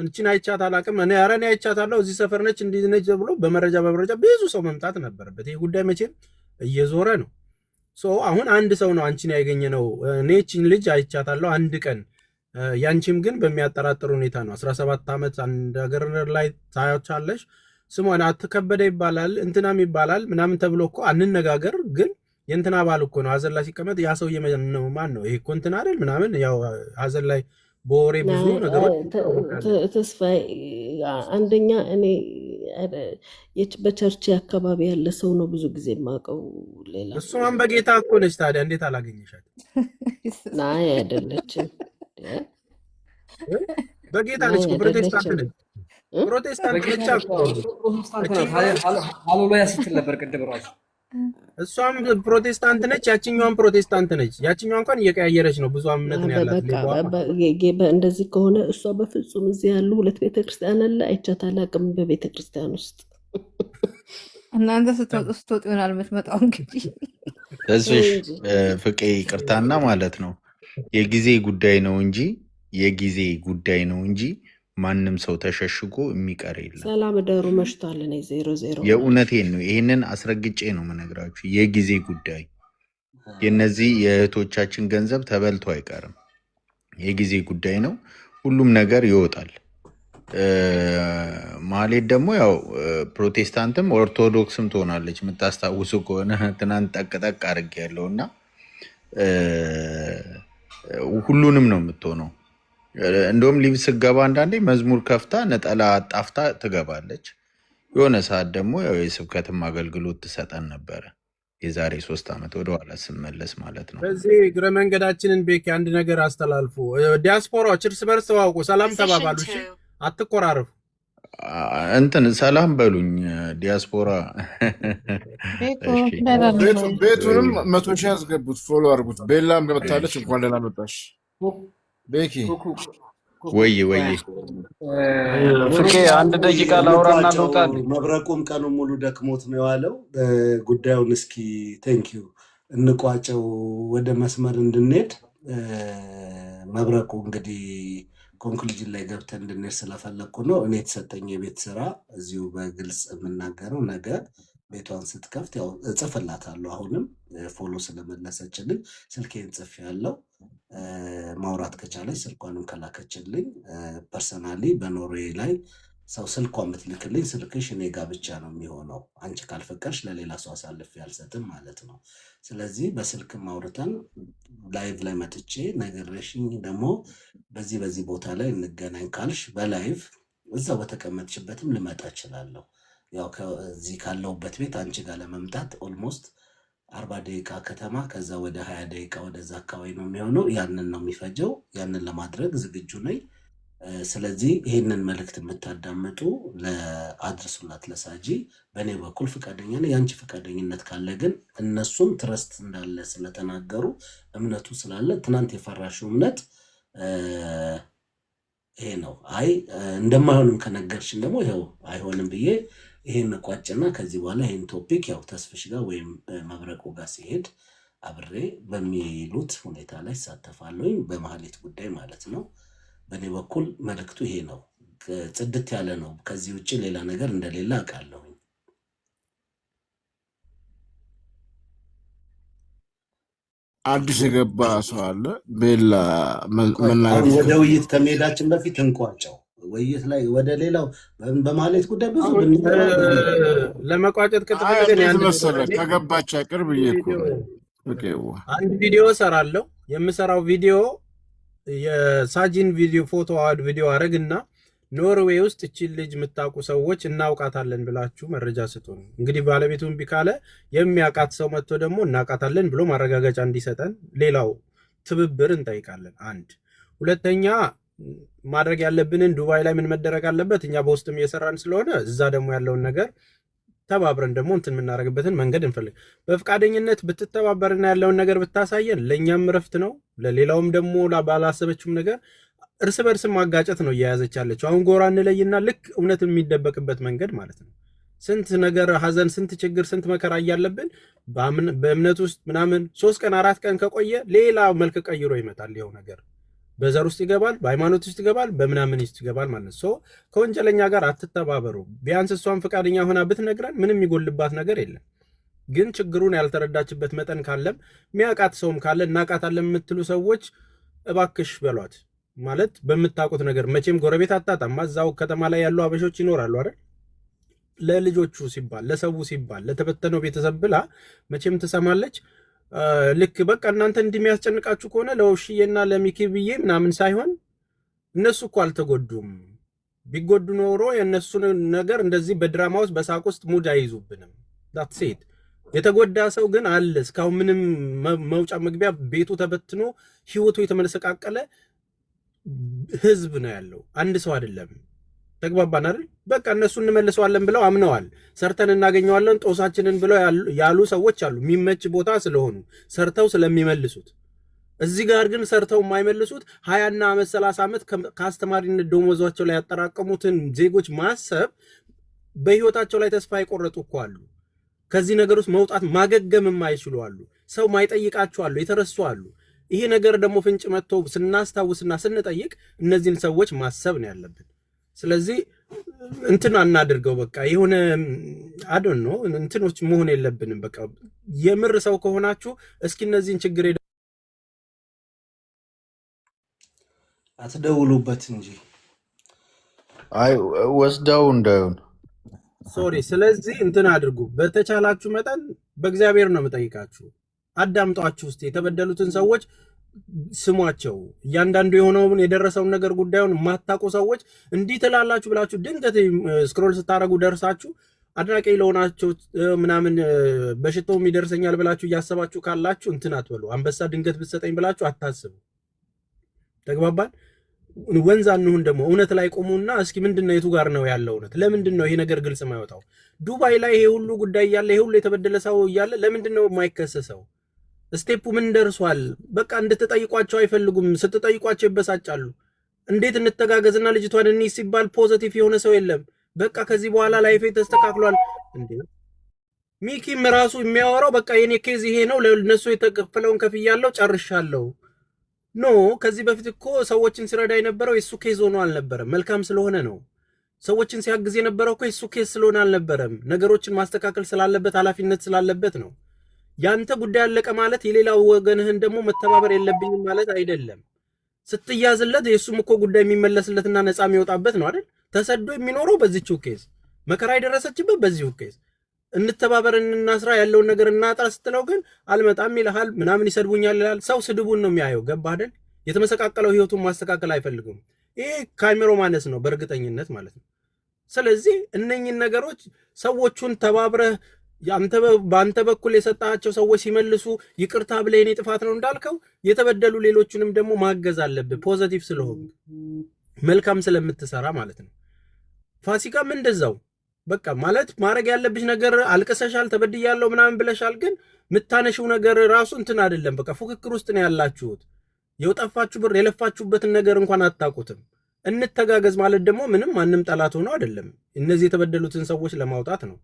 እንቺን አይቻት አላውቅም እኔ ኧረ እኔ አይቻታለሁ እዚህ ሰፈር ነች እንዲህ ነች ብሎ በመረጃ ብዙ ሰው መምጣት ነበረበት። ይሄ ጉዳይ መቼም እየዞረ ነው። አሁን አንድ ሰው ነው አንቺን ያገኘ ነው። እኔ እቺን ልጅ አይቻታለሁ አንድ ቀን ያንቺም ግን በሚያጠራጥር ሁኔታ ነው። 17 ዓመት አንድ ሀገር ላይ ታያቻለሽ። ስሟን አትከበደ ይባላል እንትናም ይባላል ምናምን ተብሎ እኮ አንነጋገር ግን የእንትና ባል እኮ ነው ሀዘን ላይ ሲቀመጥ ያ ሰውዬ ነው ማን ነው ይሄ እኮ እንትና አይደል ምናምን ያው ሀዘን ላይ በወሬ ብዙ ነገሮች ተስፋዬ አንደኛ እኔ በቸርች አካባቢ ያለ ሰው ነው ብዙ ጊዜ የማውቀው። ሌላ እሷም በጌታ እኮ ነች። ታዲያ እንዴት አላገኘሻት? ናይ አይደለችም፣ በጌታ ነች። ፕሮቴስታንት ነች። ፕሮቴስታንት ነች። ሃሌሉያ ስትል ነበር ቅድም ራሱ። እሷም ፕሮቴስታንት ነች፣ ያችኛዋን ፕሮቴስታንት ነች። ያችኛዋ እንኳን እየቀያየረች ነው። ብዙ እምነት ነው ያላት። እንደዚህ ከሆነ እሷ በፍጹም እዚህ ያሉ ሁለት ቤተክርስቲያን አለ አይቻት አላውቅም። በቤተክርስቲያን ውስጥ እናንተ ስትወጡ ይሆናል የምትመጣው። እንግዲህ ተስፍሽ ፍቄ ይቅርታና ማለት ነው የጊዜ ጉዳይ ነው እንጂ ማንም ሰው ተሸሽጎ የሚቀር የለም። ሰላም ደሩ መሽቷል። እኔ 00 የእውነቴን ነው። ይሄንን አስረግጬ ነው የምነግራችሁ። የጊዜ ጉዳይ የነዚህ የእህቶቻችን ገንዘብ ተበልቶ አይቀርም። የጊዜ ጉዳይ ነው። ሁሉም ነገር ይወጣል። ማሌት ደግሞ ያው ፕሮቴስታንትም ኦርቶዶክስም ትሆናለች። የምታስታውሱ ከሆነ ትናንት ጠቅጠቅ አድርጌ ያለውና ሁሉንም ነው የምትሆነው። እንደውም ሊቭ ስገባ አንዳንዴ መዝሙር ከፍታ ነጠላ አጣፍታ ትገባለች። የሆነ ሰዓት ደግሞ የስብከትም አገልግሎት ትሰጠን ነበረ። የዛሬ 3 ዓመት ወደኋላ ስመለስ ማለት ነው። በዚህ እግረ መንገዳችንን ቤኪ አንድ ነገር አስተላልፉ። ዲያስፖራዎች እርስ በርስ ተዋውቁ፣ ሰላም ተባባሉ፣ እሺ አትቆራረፉ። እንትን ሰላም በሉኝ ዲያስፖራ። ቤቱንም 100 ሺህ ያስገቡት፣ ፎሎ አድርጉት። ቤላም ገብታለች። እንኳን ደህና መጣሽ ቤኪ። ወይ ፍቄ አንድ ደቂቃ ላውራና ልውጣል። መብረቁም ቀኑ ሙሉ ደክሞት ነው የዋለው። ጉዳዩን እስኪ ቴንኪዩ እንቋጨው፣ ወደ መስመር እንድንሄድ። መብረቁ እንግዲህ ኮንክሉዥን ላይ ገብተን እንድንሄድ ስለፈለግኩ ነው። እኔ የተሰጠኝ የቤት ስራ እዚሁ በግልጽ የምናገረው ነገ ቤቷን ስትከፍት ያው እጽፍላታለሁ። አሁንም ፎሎ ስለመለሰችልኝ ስልኬን ጽፍ ያለው ማውራት ከቻለች ስልኳንም ከላከችልኝ ፐርሰናሊ በኖርዌይ ላይ ሰው ስልኳ የምትልክልኝ ስልክሽ እኔ ጋ ብቻ ነው የሚሆነው፣ አንቺ ካልፈቀድሽ ለሌላ ሰው አሳልፌ አልሰጥም ማለት ነው። ስለዚህ በስልክም አውርተን ላይቭ ላይ መጥቼ ነገርሽኝ ደግሞ በዚህ ቦታ ላይ እንገናኝ ካልሽ በላይቭ እዛው በተቀመጥሽበትም ልመጣ እችላለሁ። ያው ከዚህ ካለሁበት ቤት አንቺ ጋር ለመምጣት ኦልሞስት 40 ደቂቃ ከተማ ከዛ ወደ 20 ደቂቃ ወደዛ አካባቢ ነው የሚሆነው። ያንን ነው የሚፈጀው። ያንን ለማድረግ ዝግጁ ነኝ። ስለዚህ ይህንን መልእክት የምታዳምጡ ለአድርሱላት ለሳጂ። በእኔ በኩል ፍቃደኛ ነኝ። የአንቺ ፍቃደኝነት ካለ ግን እነሱም ትረስት እንዳለ ስለተናገሩ እምነቱ ስላለ ትናንት የፈራሽው እምነት ይሄ ነው። አይ እንደማይሆንም ከነገርሽን ደግሞ ይኸው አይሆንም ብዬ ይሄን ቋጭና ከዚህ በኋላ ይሄን ቶፒክ ያው ተስፍሽ ጋር ወይም መብረቁ ጋር ሲሄድ አብሬ በሚሉት ሁኔታ ላይ ይሳተፋለሁኝ፣ በማህሌት ጉዳይ ማለት ነው። በእኔ በኩል መልእክቱ ይሄ ነው። ጽድት ያለ ነው። ከዚህ ውጭ ሌላ ነገር እንደሌለ አውቃለሁኝ። አዲስ የገባ ሰው አለ ቤላ መናገር። ወደ ውይይት ከመሄዳችን በፊት እንቋጨው። ውይይት ላይ ወደ ሌላው በማህሌት ጉዳይ ብዙ ለመቋጨት ከተፈለገ ከገባች ቅርብ አንድ ቪዲዮ እሰራለሁ። የምሰራው ቪዲዮ የሳጂን ቪዲዮ ፎቶ አድ ቪዲዮ አረግና ኖርዌይ ውስጥ እቺ ልጅ የምታውቁ ሰዎች እናውቃታለን ብላችሁ መረጃ ስጡን። እንግዲህ ባለቤቱን ቢካለ የሚያውቃት ሰው መጥቶ ደግሞ እናውቃታለን ብሎ ማረጋገጫ እንዲሰጠን ሌላው ትብብር እንጠይቃለን። አንድ ሁለተኛ ማድረግ ያለብንን ዱባይ ላይ ምን መደረግ አለበት እኛ በውስጥም እየሰራን ስለሆነ እዛ ደግሞ ያለውን ነገር ተባብረን ደግሞ እንትን የምናደርግበትን መንገድ እንፈልግ። በፍቃደኝነት ብትተባበርና ያለውን ነገር ብታሳየን ለእኛም ረፍት ነው፣ ለሌላውም ደግሞ ባላሰበችውም ነገር እርስ በርስ ማጋጨት ነው እየያዘች ያለችው። አሁን ጎራ እንለይና ልክ እውነት የሚደበቅበት መንገድ ማለት ነው። ስንት ነገር ሀዘን፣ ስንት ችግር፣ ስንት መከራ እያለብን በእምነት ውስጥ ምናምን 3 ቀን 4 ቀን ከቆየ ሌላ መልክ ቀይሮ ይመጣል። ይኸው ነገር በዘር ውስጥ ይገባል፣ በሃይማኖት ውስጥ ይገባል፣ በምናምን ውስጥ ይገባል ማለት ነው። ከወንጀለኛ ጋር አትተባበሩ። ቢያንስ እሷን ፈቃደኛ ሆና ብትነግረን ምንም የሚጎልባት ነገር የለም። ግን ችግሩን ያልተረዳችበት መጠን ካለም ሚያውቃት ሰውም ካለ እናውቃታለን የምትሉ ሰዎች እባክሽ በሏት። ማለት በምታውቁት ነገር መቼም ጎረቤት አታጣማ። እዛው ከተማ ላይ ያሉ አበሾች ይኖራሉ አይደል? ለልጆቹ ሲባል ለሰው ሲባል ለተበተነው ቤተሰብ ብላ መቼም ትሰማለች። ልክ በቃ እናንተ እንደሚያስጨንቃችሁ ከሆነ ለውሽዬና ለሚኪ ብዬ ምናምን ሳይሆን እነሱ እኮ አልተጎዱም። ቢጎዱ ኖሮ የእነሱን ነገር እንደዚህ በድራማ ውስጥ በሳቅ ውስጥ ሙድ አይዙብንም። ዳት ሴት የተጎዳ ሰው ግን አለ። እስካሁን ምንም መውጫ መግቢያ ቤቱ ተበትኖ ህይወቱ የተመሰቃቀለ ህዝብ ነው ያለው፣ አንድ ሰው አይደለም። ተግባባን አይደል? በቃ እነሱ እንመልሰዋለን ብለው አምነዋል። ሰርተን እናገኘዋለን ጦሳችንን ብለው ያሉ ሰዎች አሉ፣ የሚመች ቦታ ስለሆኑ ሰርተው ስለሚመልሱት። እዚህ ጋር ግን ሰርተው የማይመልሱት 20 ዓመት 30 ዓመት ከአስተማሪነት ደሞዛቸው ላይ ያጠራቀሙትን ዜጎች ማሰብ በህይወታቸው ላይ ተስፋ የቆረጡ እኮ አሉ። ከዚህ ነገር ውስጥ መውጣት ማገገም የማይችሉ አሉ። ሰው ማይጠይቃቸው አሉ፣ የተረሱ አሉ። ይሄ ነገር ደግሞ ፍንጭ መጥቶ ስናስታውስና ስንጠይቅ እነዚህን ሰዎች ማሰብ ነው ያለብን። ስለዚህ እንትን አናድርገው። በቃ የሆነ አዶን ነው እንትኖች መሆን የለብንም። በቃ የምር ሰው ከሆናችሁ እስኪ እነዚህን ችግር አትደውሉበት እንጂ አይ ወስደው እንዳይሆን ሶሪ። ስለዚህ እንትን አድርጉ በተቻላችሁ መጠን። በእግዚአብሔር ነው የምጠይቃችሁ። አዳምጧችሁ ውስጥ የተበደሉትን ሰዎች ስሟቸው። እያንዳንዱ የሆነውን የደረሰውን ነገር ጉዳዩን የማታውቁ ሰዎች እንዲህ ትላላችሁ ብላችሁ ድንገት ስክሮል ስታደርጉ ደርሳችሁ አድናቂ ለሆናችሁ ምናምን በሽታው የሚደርሰኛል ብላችሁ እያሰባችሁ ካላችሁ እንትን አትበሉ። አንበሳ ድንገት ብትሰጠኝ ብላችሁ አታስቡ። ተግባባን? ወንዝ አንሁን። ደግሞ እውነት ላይ ቆሙና እስኪ ምንድነው የቱ ጋር ነው ያለው እውነት? ለምንድን ነው ይሄ ነገር ግልጽ የማይወጣው? ዱባይ ላይ ይሄ ሁሉ ጉዳይ እያለ ይሄ ሁሉ የተበደለ ሰው እያለ ለምንድን ነው የማይከሰሰው? ስቴፑ ምን ደርሷል? በቃ እንድትጠይቋቸው አይፈልጉም። ስትጠይቋቸው ይበሳጫሉ። እንዴት እንተጋገዝና ልጅቷን እንይ ሲባል ፖዚቲቭ የሆነ ሰው የለም። በቃ ከዚህ በኋላ ላይፌ ተስተካክሏል። እንዴ ሚኪም ራሱ የሚያወራው በቃ የኔ ኬዝ ይሄ ነው፣ ለነሱ የተከፈለውን ከፍያለሁ ጨርሻለሁ። ኖ ከዚህ በፊት እኮ ሰዎችን ሲረዳ የነበረው የሱ ኬዝ ሆኖ አልነበረም። መልካም ስለሆነ ነው። ሰዎችን ሲያግዝ የነበረው እኮ የሱ ኬዝ ስለሆነ አልነበረም። ነገሮችን ማስተካከል ስላለበት ኃላፊነት ስላለበት ነው። ያንተ ጉዳይ አለቀ ማለት የሌላው ወገንህን ደግሞ መተባበር የለብኝም ማለት አይደለም። ስትያዝለት የሱም እኮ ጉዳይ የሚመለስለትና ነፃ የሚወጣበት ነው አይደል? ተሰዶ የሚኖረው በዚህው ኬዝ፣ መከራ የደረሰችበት በዚሁ ኬዝ። እንተባበር እንናስራ ያለውን ነገር እናጥራ ስትለው ግን አልመጣም ይልሃል፣ ምናምን ይሰድቡኛል ይላል። ሰው ስድቡን ነው የሚያየው። ገባ አይደል? የተመሰቃቀለው ህይወቱን ማስተካከል አይፈልግም። ይሄ ካሜሮ ማነስ ነው በእርግጠኝነት ማለት ነው። ስለዚህ እነኝን ነገሮች ሰዎቹን ተባብረህ በአንተ በኩል የሰጣቸው ሰዎች ሲመልሱ ይቅርታ ብለህ የኔ ጥፋት ነው እንዳልከው የተበደሉ ሌሎቹንም ደግሞ ማገዝ አለብህ። ፖዚቲቭ ስለሆኑ መልካም ስለምትሰራ ማለት ነው። ፋሲካም እንደዛው በቃ ማለት ማድረግ ያለብሽ ነገር አልቅሰሻል፣ ተበድያለሁ ምናምን ብለሻል። ግን ምታነሽው ነገር ራሱ እንትን አይደለም። በቃ ፉክክር ውስጥ ነው ያላችሁት። የውጠፋችሁ ብር የለፋችሁበትን ነገር እንኳን አታውቁትም። እንተጋገዝ ማለት ደግሞ ምንም ማንም ጠላት ሆኖ አይደለም። እነዚህ የተበደሉትን ሰዎች ለማውጣት ነው።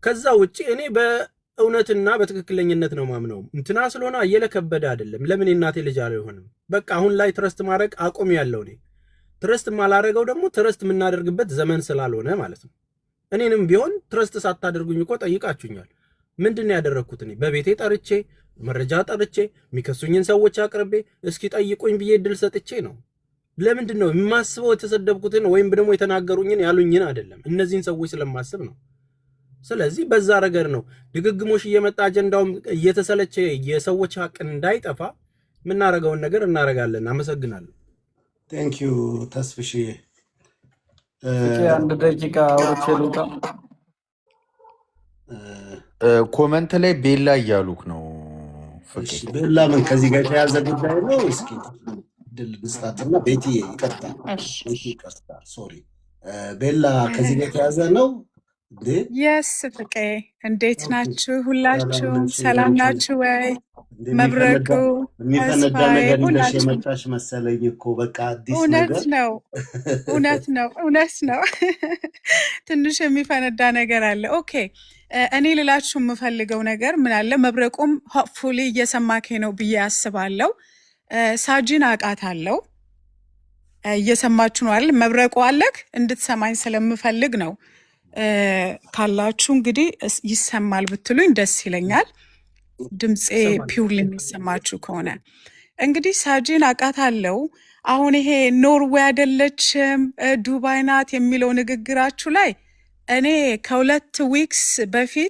ከዛ ውጪ እኔ በእውነትና በትክክለኝነት ነው ማምነው። እንትና ስለሆነ አየለ ከበደ አይደለም። ለምን የእናቴ ልጅ አይሆንም? በቃ አሁን ላይ ትረስት ማድረግ አቁም ያለው እኔ ትረስት ማላረገው ደግሞ ትረስት የምናደርግበት ዘመን ስላልሆነ ማለት ነው። እኔንም ቢሆን ትረስት ሳታደርጉኝ እኮ ጠይቃችሁኛል። ምንድነው ያደረግኩት? እኔ በቤቴ ጠርቼ መረጃ ጠርቼ የሚከሱኝን ሰዎች አቅርቤ እስኪ ጠይቁኝ ብዬ እድል ሰጥቼ ነው። ለምንድን ነው የማስበው? የተሰደብኩትን ወይም ደግሞ የተናገሩኝን ያሉኝን አይደለም፣ እነዚህን ሰዎች ስለማስብ ነው። ስለዚህ በዛ ረገድ ነው ድግግሞሽ እየመጣ አጀንዳውም እየተሰለቸ የሰዎች ሀቅን እንዳይጠፋ የምናረገውን ነገር እናረጋለን። አመሰግናለሁ። ቴንክ ዩ ተስፍሽዬ። ፍቄ 1 ደቂቃ አውርቼ ልውጣ። ኮመንት ላይ ቤላ እያሉክ ነው። ፍቄ ቤላ ምን ከዚህ ጋር የተያዘ ጉዳይ ነው? እስኪ ድል ንስታትና ቤቲ ይቀርታ ሶሪ ቤላ ከዚህ ጋር የተያዘ ነው። የስ ፍቄ እንዴት ናችሁ? ሁላችሁም ሰላም ናችሁ ወይ? መብረቁ የሚፈነዳ ተስፋዬ ነገር ይዘሽ ሁላችሁም የመጣሽ መሰለኝ እኮ በቃ አዲስ እውነት ነገር ነው እውነት ነው። ትንሽ የሚፈነዳ ነገር አለ። ኦኬ እኔ ልላችሁ የምፈልገው ነገር ምን አለ፣ መብረቁም ሆፕፉሊ እየሰማከ ነው ብዬ አስባለሁ። ሳጂን አውቃታለሁ። እየሰማችሁ ነው አይደል? መብረቁ አለክ እንድትሰማኝ ስለምፈልግ ነው። ካላችሁ እንግዲህ ይሰማል ብትሉኝ ደስ ይለኛል። ድምፄ ፒውርሊ የሚሰማችሁ ከሆነ እንግዲህ ሳጂን አውቃታለሁ። አሁን ይሄ ኖርዌይ አይደለችም ዱባይ ናት የሚለው ንግግራችሁ ላይ እኔ ከ2 ዊክስ በፊት